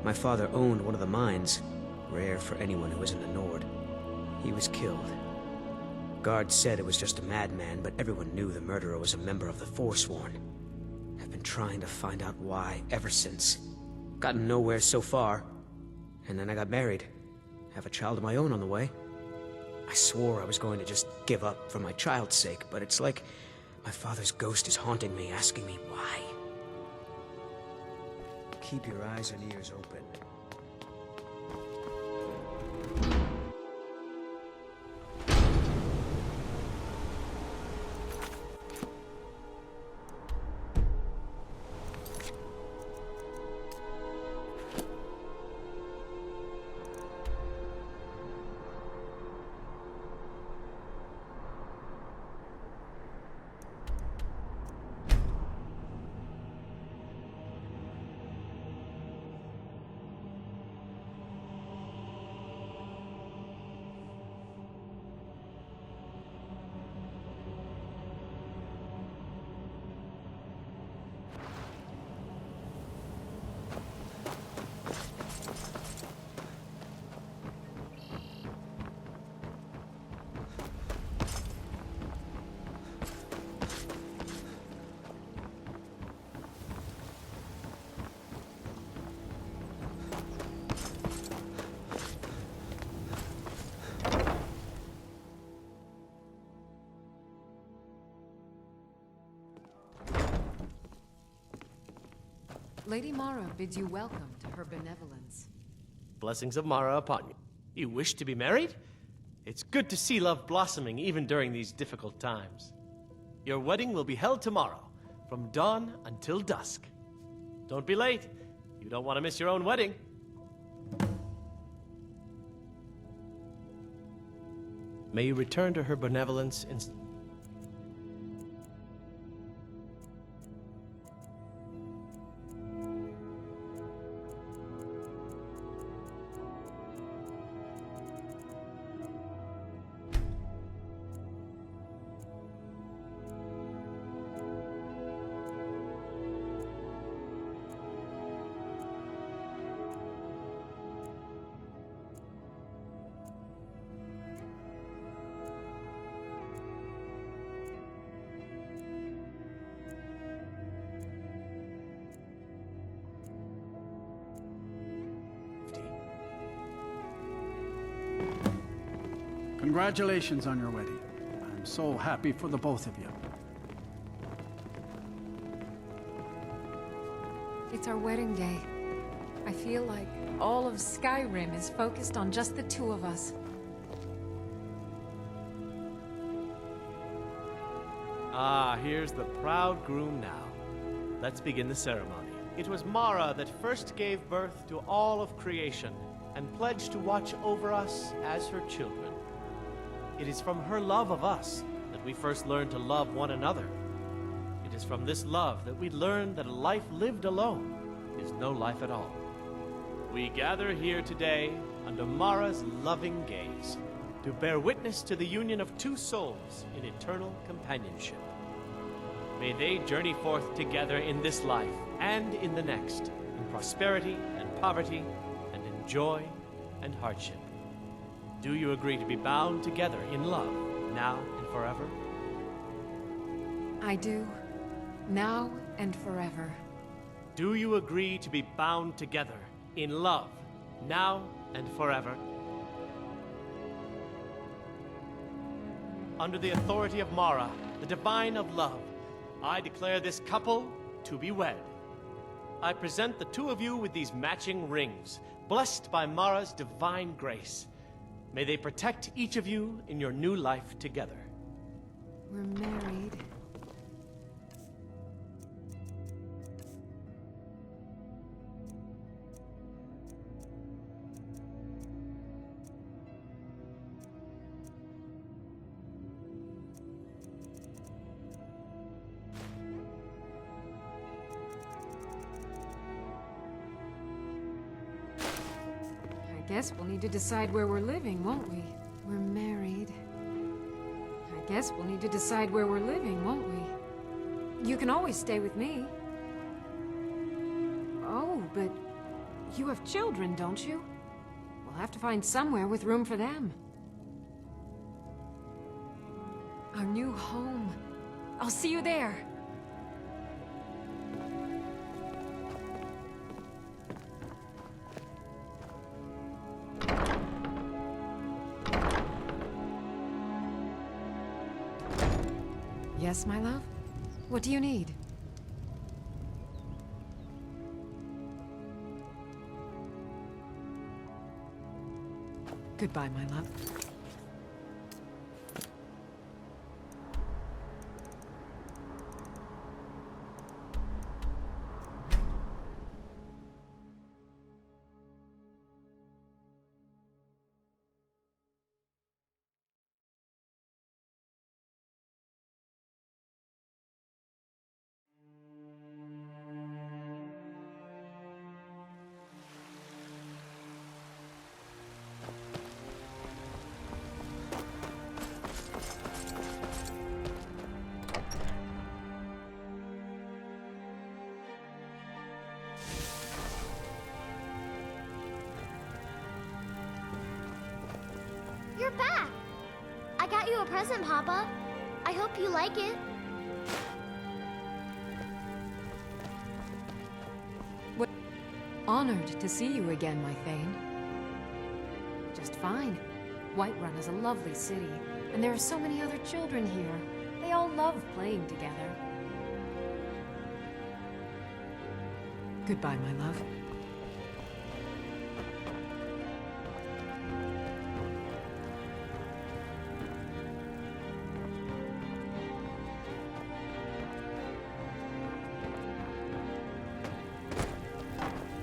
My father owned one of the mines, rare for anyone who isn't a Nord. He was killed. Guards said it was just a madman, but everyone knew the murderer was a member of the Forsworn. I've been trying to find out why ever since. Gotten nowhere so far. And then I got married. Have a child of my own on the way. I swore I was going to just give up for my child's sake, but it's like my father's ghost is haunting me, asking me why. Keep your eyes and ears open. Lady Mara bids you welcome to her benevolence. Blessings of Mara upon you. You wish to be married? It's good to see love blossoming even during these difficult times. Your wedding will be held tomorrow, from dawn until dusk. Don't be late. You don't want to miss your own wedding. May you return to her benevolence in... Congratulations on your wedding. I'm so happy for the both of you. It's our wedding day. I feel like all of Skyrim is focused on just the two of us. Ah, here's the proud groom now. Let's begin the ceremony. It was Mara that first gave birth to all of creation and pledged to watch over us as her children. It is from her love of us that we first learned to love one another. It is from this love that we learn that a life lived alone is no life at all. We gather here today under Mara's loving gaze to bear witness to the union of two souls in eternal companionship. May they journey forth together in this life and in the next, in prosperity and poverty, and in joy and hardship. Do you agree to be bound together in love, now and forever? I do. Now and forever. Do you agree to be bound together in love, now and forever? Under the authority of Mara, the divine of love, I declare this couple to be wed. I present the two of you with these matching rings, blessed by Mara's divine grace. May they protect each of you in your new life together. We're married. I guess we'll need to decide where we're living, won't we? We're married. I guess we'll need to decide where we're living, won't we? You can always stay with me. Oh, but you have children, don't you? We'll have to find somewhere with room for them. Our new home. I'll see you there. Yes, my love? What do you need? Goodbye, my love. You're back! I got you a present, Papa. I hope you like it. What? Honored to see you again, my Thane. Just fine. Whiterun is a lovely city, and there are so many other children here. They all love playing together. Goodbye, my love.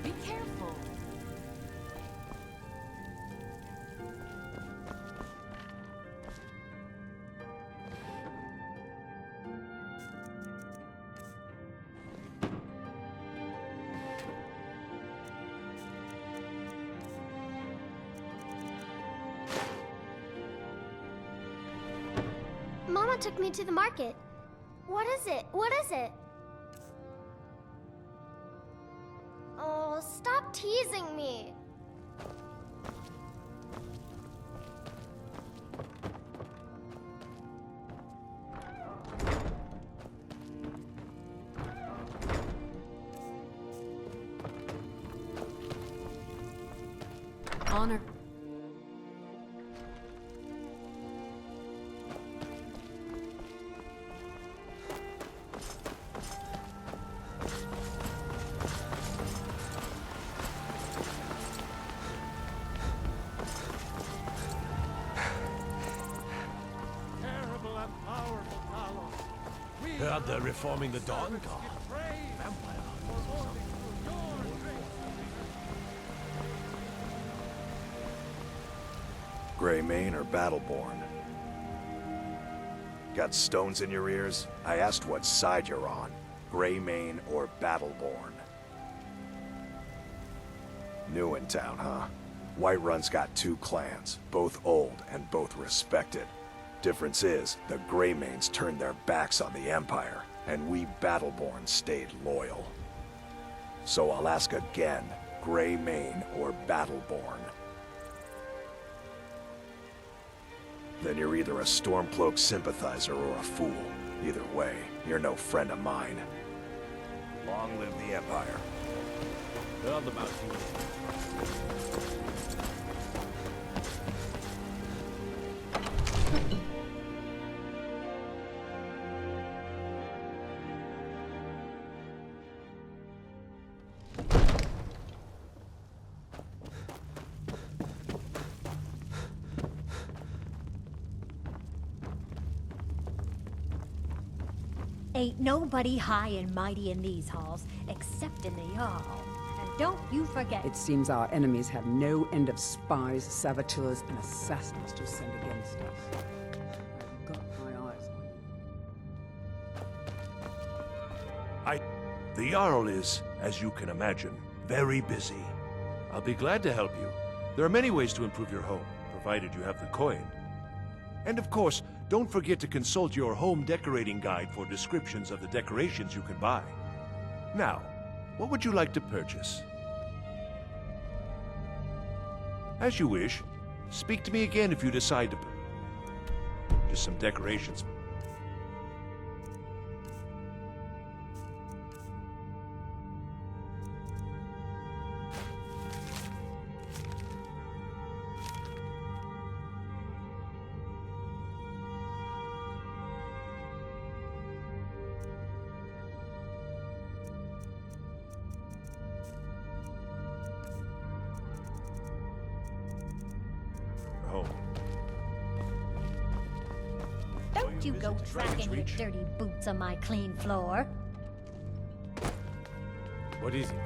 Be careful. Mama took me to the market. What is it? What is it? Oh, stop teasing me. Honor. heard they're reforming the Dawn Guard. Greymane or Battleborn? Got stones in your ears? I asked what side you're on. Greymane or Battleborn? New in town, huh? Whiterun's got 2 clans, both old and both respected. Difference is, the Greymanes turned their backs on the Empire, and we Battleborn stayed loyal. So I'll ask again, Greymane or Battleborn? Then you're either a Stormcloak sympathizer or a fool. Either way, you're no friend of mine. Long live the Empire. Heard about you. Ain't nobody high and mighty in these halls, except in the Jarl. And don't you forget. It seems our enemies have no end of spies, saboteurs, and assassins to send against us. I've got my eyes on you. The Jarl is, as you can imagine, very busy. I'll be glad to help you. There are many ways to improve your home, provided you have the coin. And of course, don't forget to consult your home decorating guide for descriptions of the decorations you can buy. Now, what would you like to purchase? As you wish. Speak to me again if you decide to... Just some decorations. Don't you go tracking your dirty boots on my clean floor. What is it?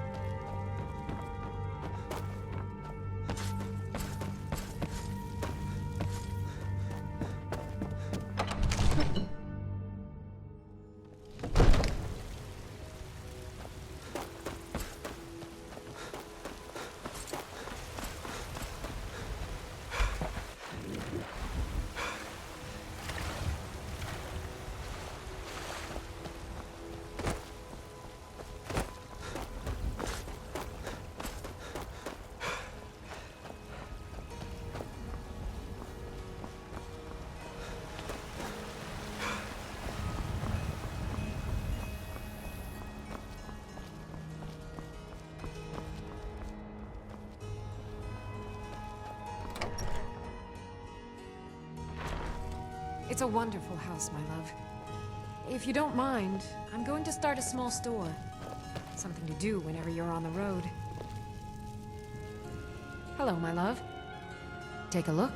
It's a wonderful house, my love. If you don't mind, I'm going to start a small store. Something to do whenever you're on the road. Hello, my love. Take a look.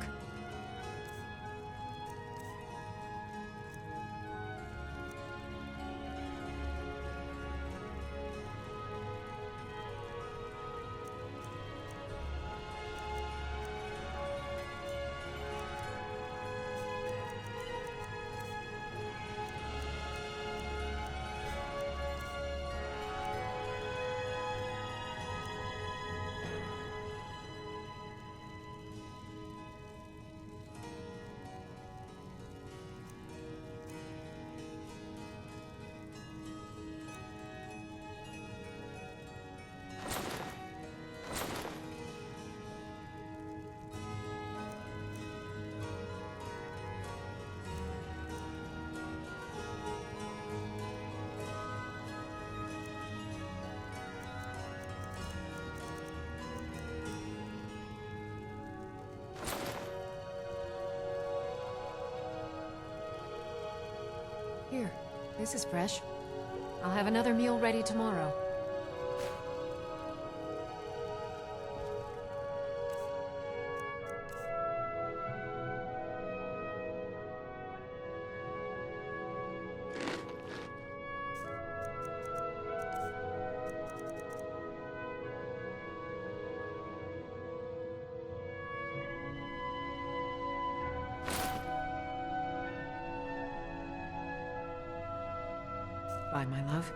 Here, this is fresh. I'll have another meal ready tomorrow. Goodbye, my love.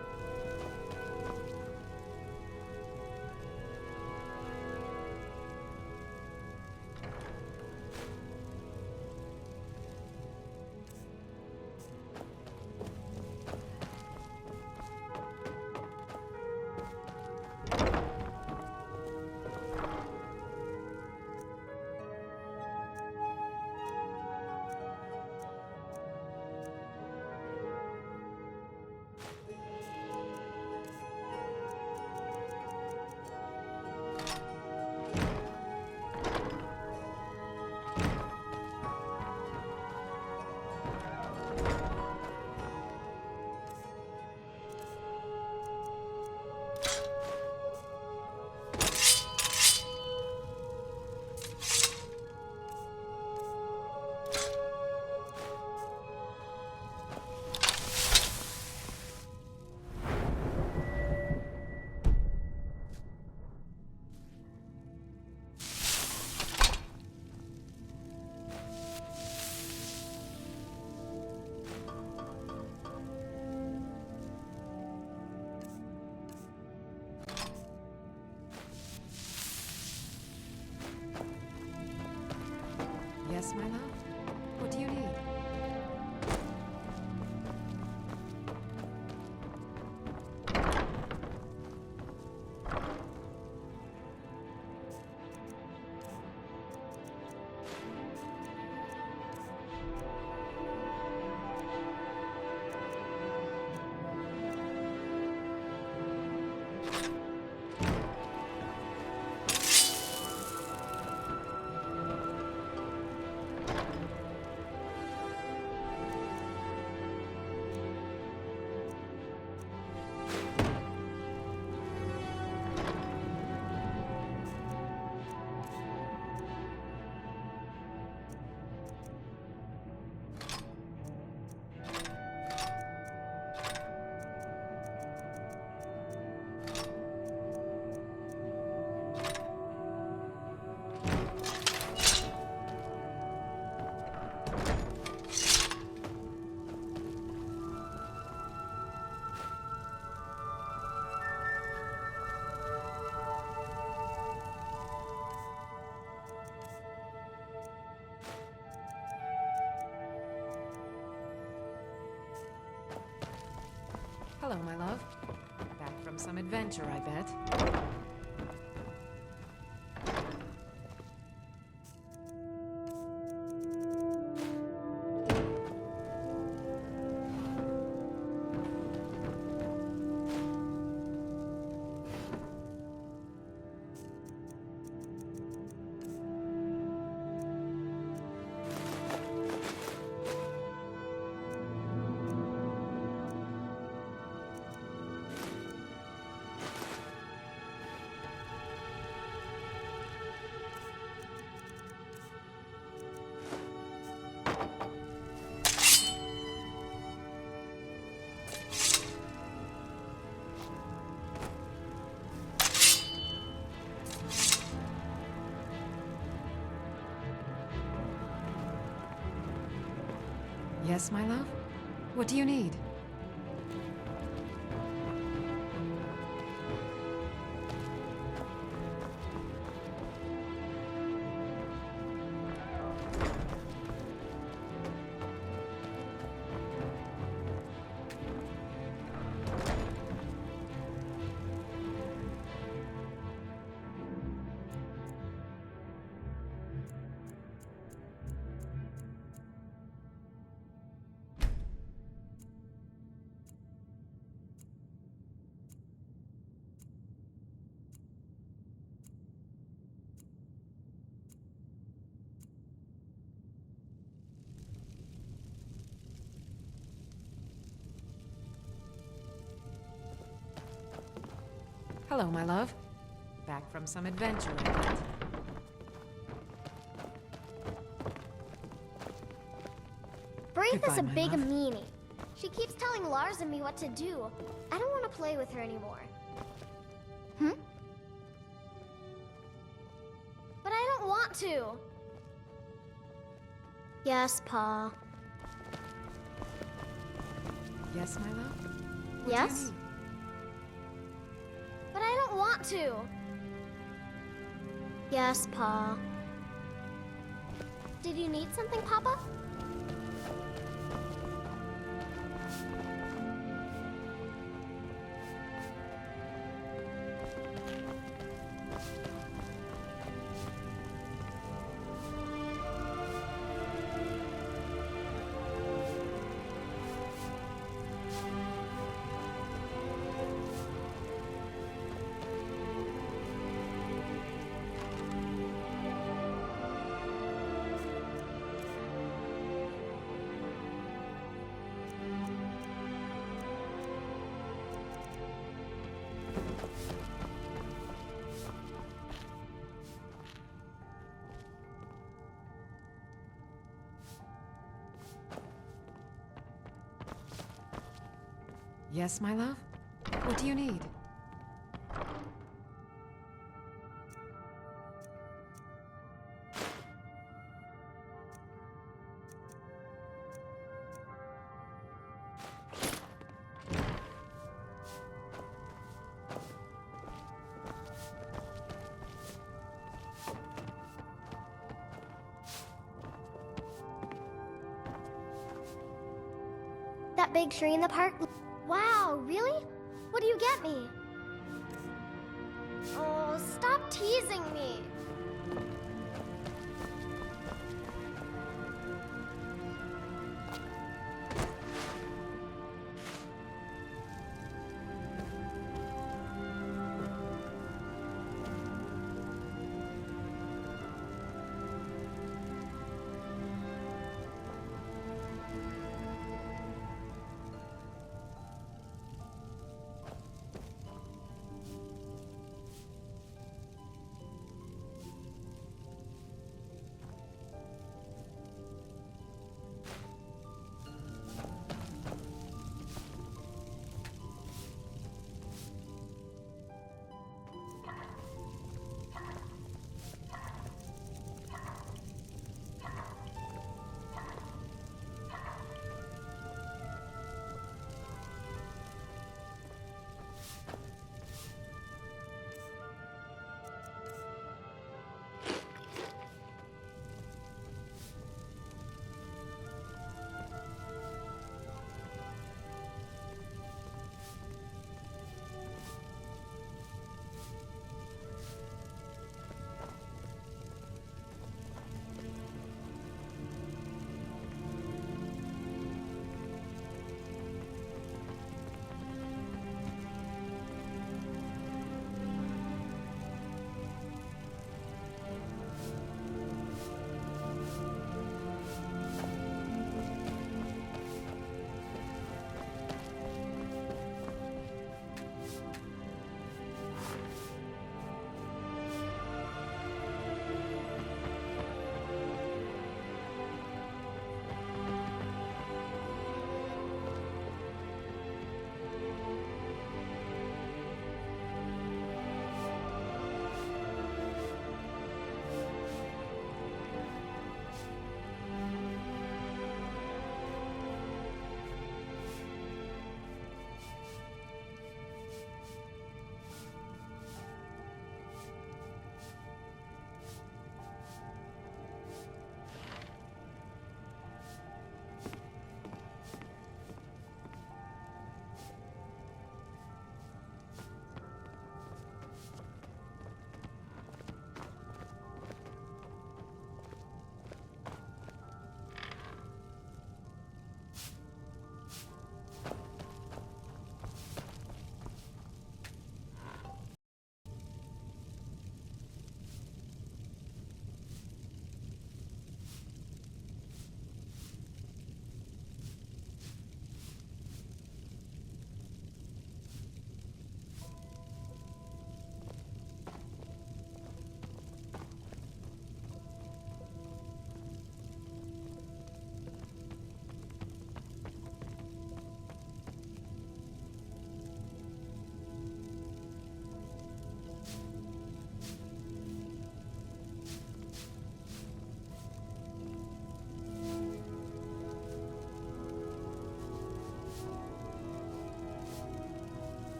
Yes, my love? What do you need? Hello, my love. Back from some adventure, I bet. Yes, my love? What do you need? Hello, my love. Back from some adventure, I bet. Braith Goodbye, is a my big love. meanie. She keeps telling Lars and me what to do. I don't want to play with her anymore. Hmm? But I don't want to. Yes, Pa. Yes, my love? Yes? But I don't want to. Yes, Pa. Did you need something, Papa? Yes, my love? What do you need? That big tree in the park? Wow, really? What do you get me? Oh, stop teasing me.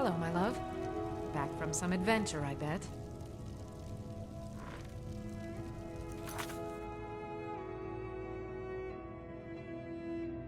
Hello, my love. Back from some adventure, I bet.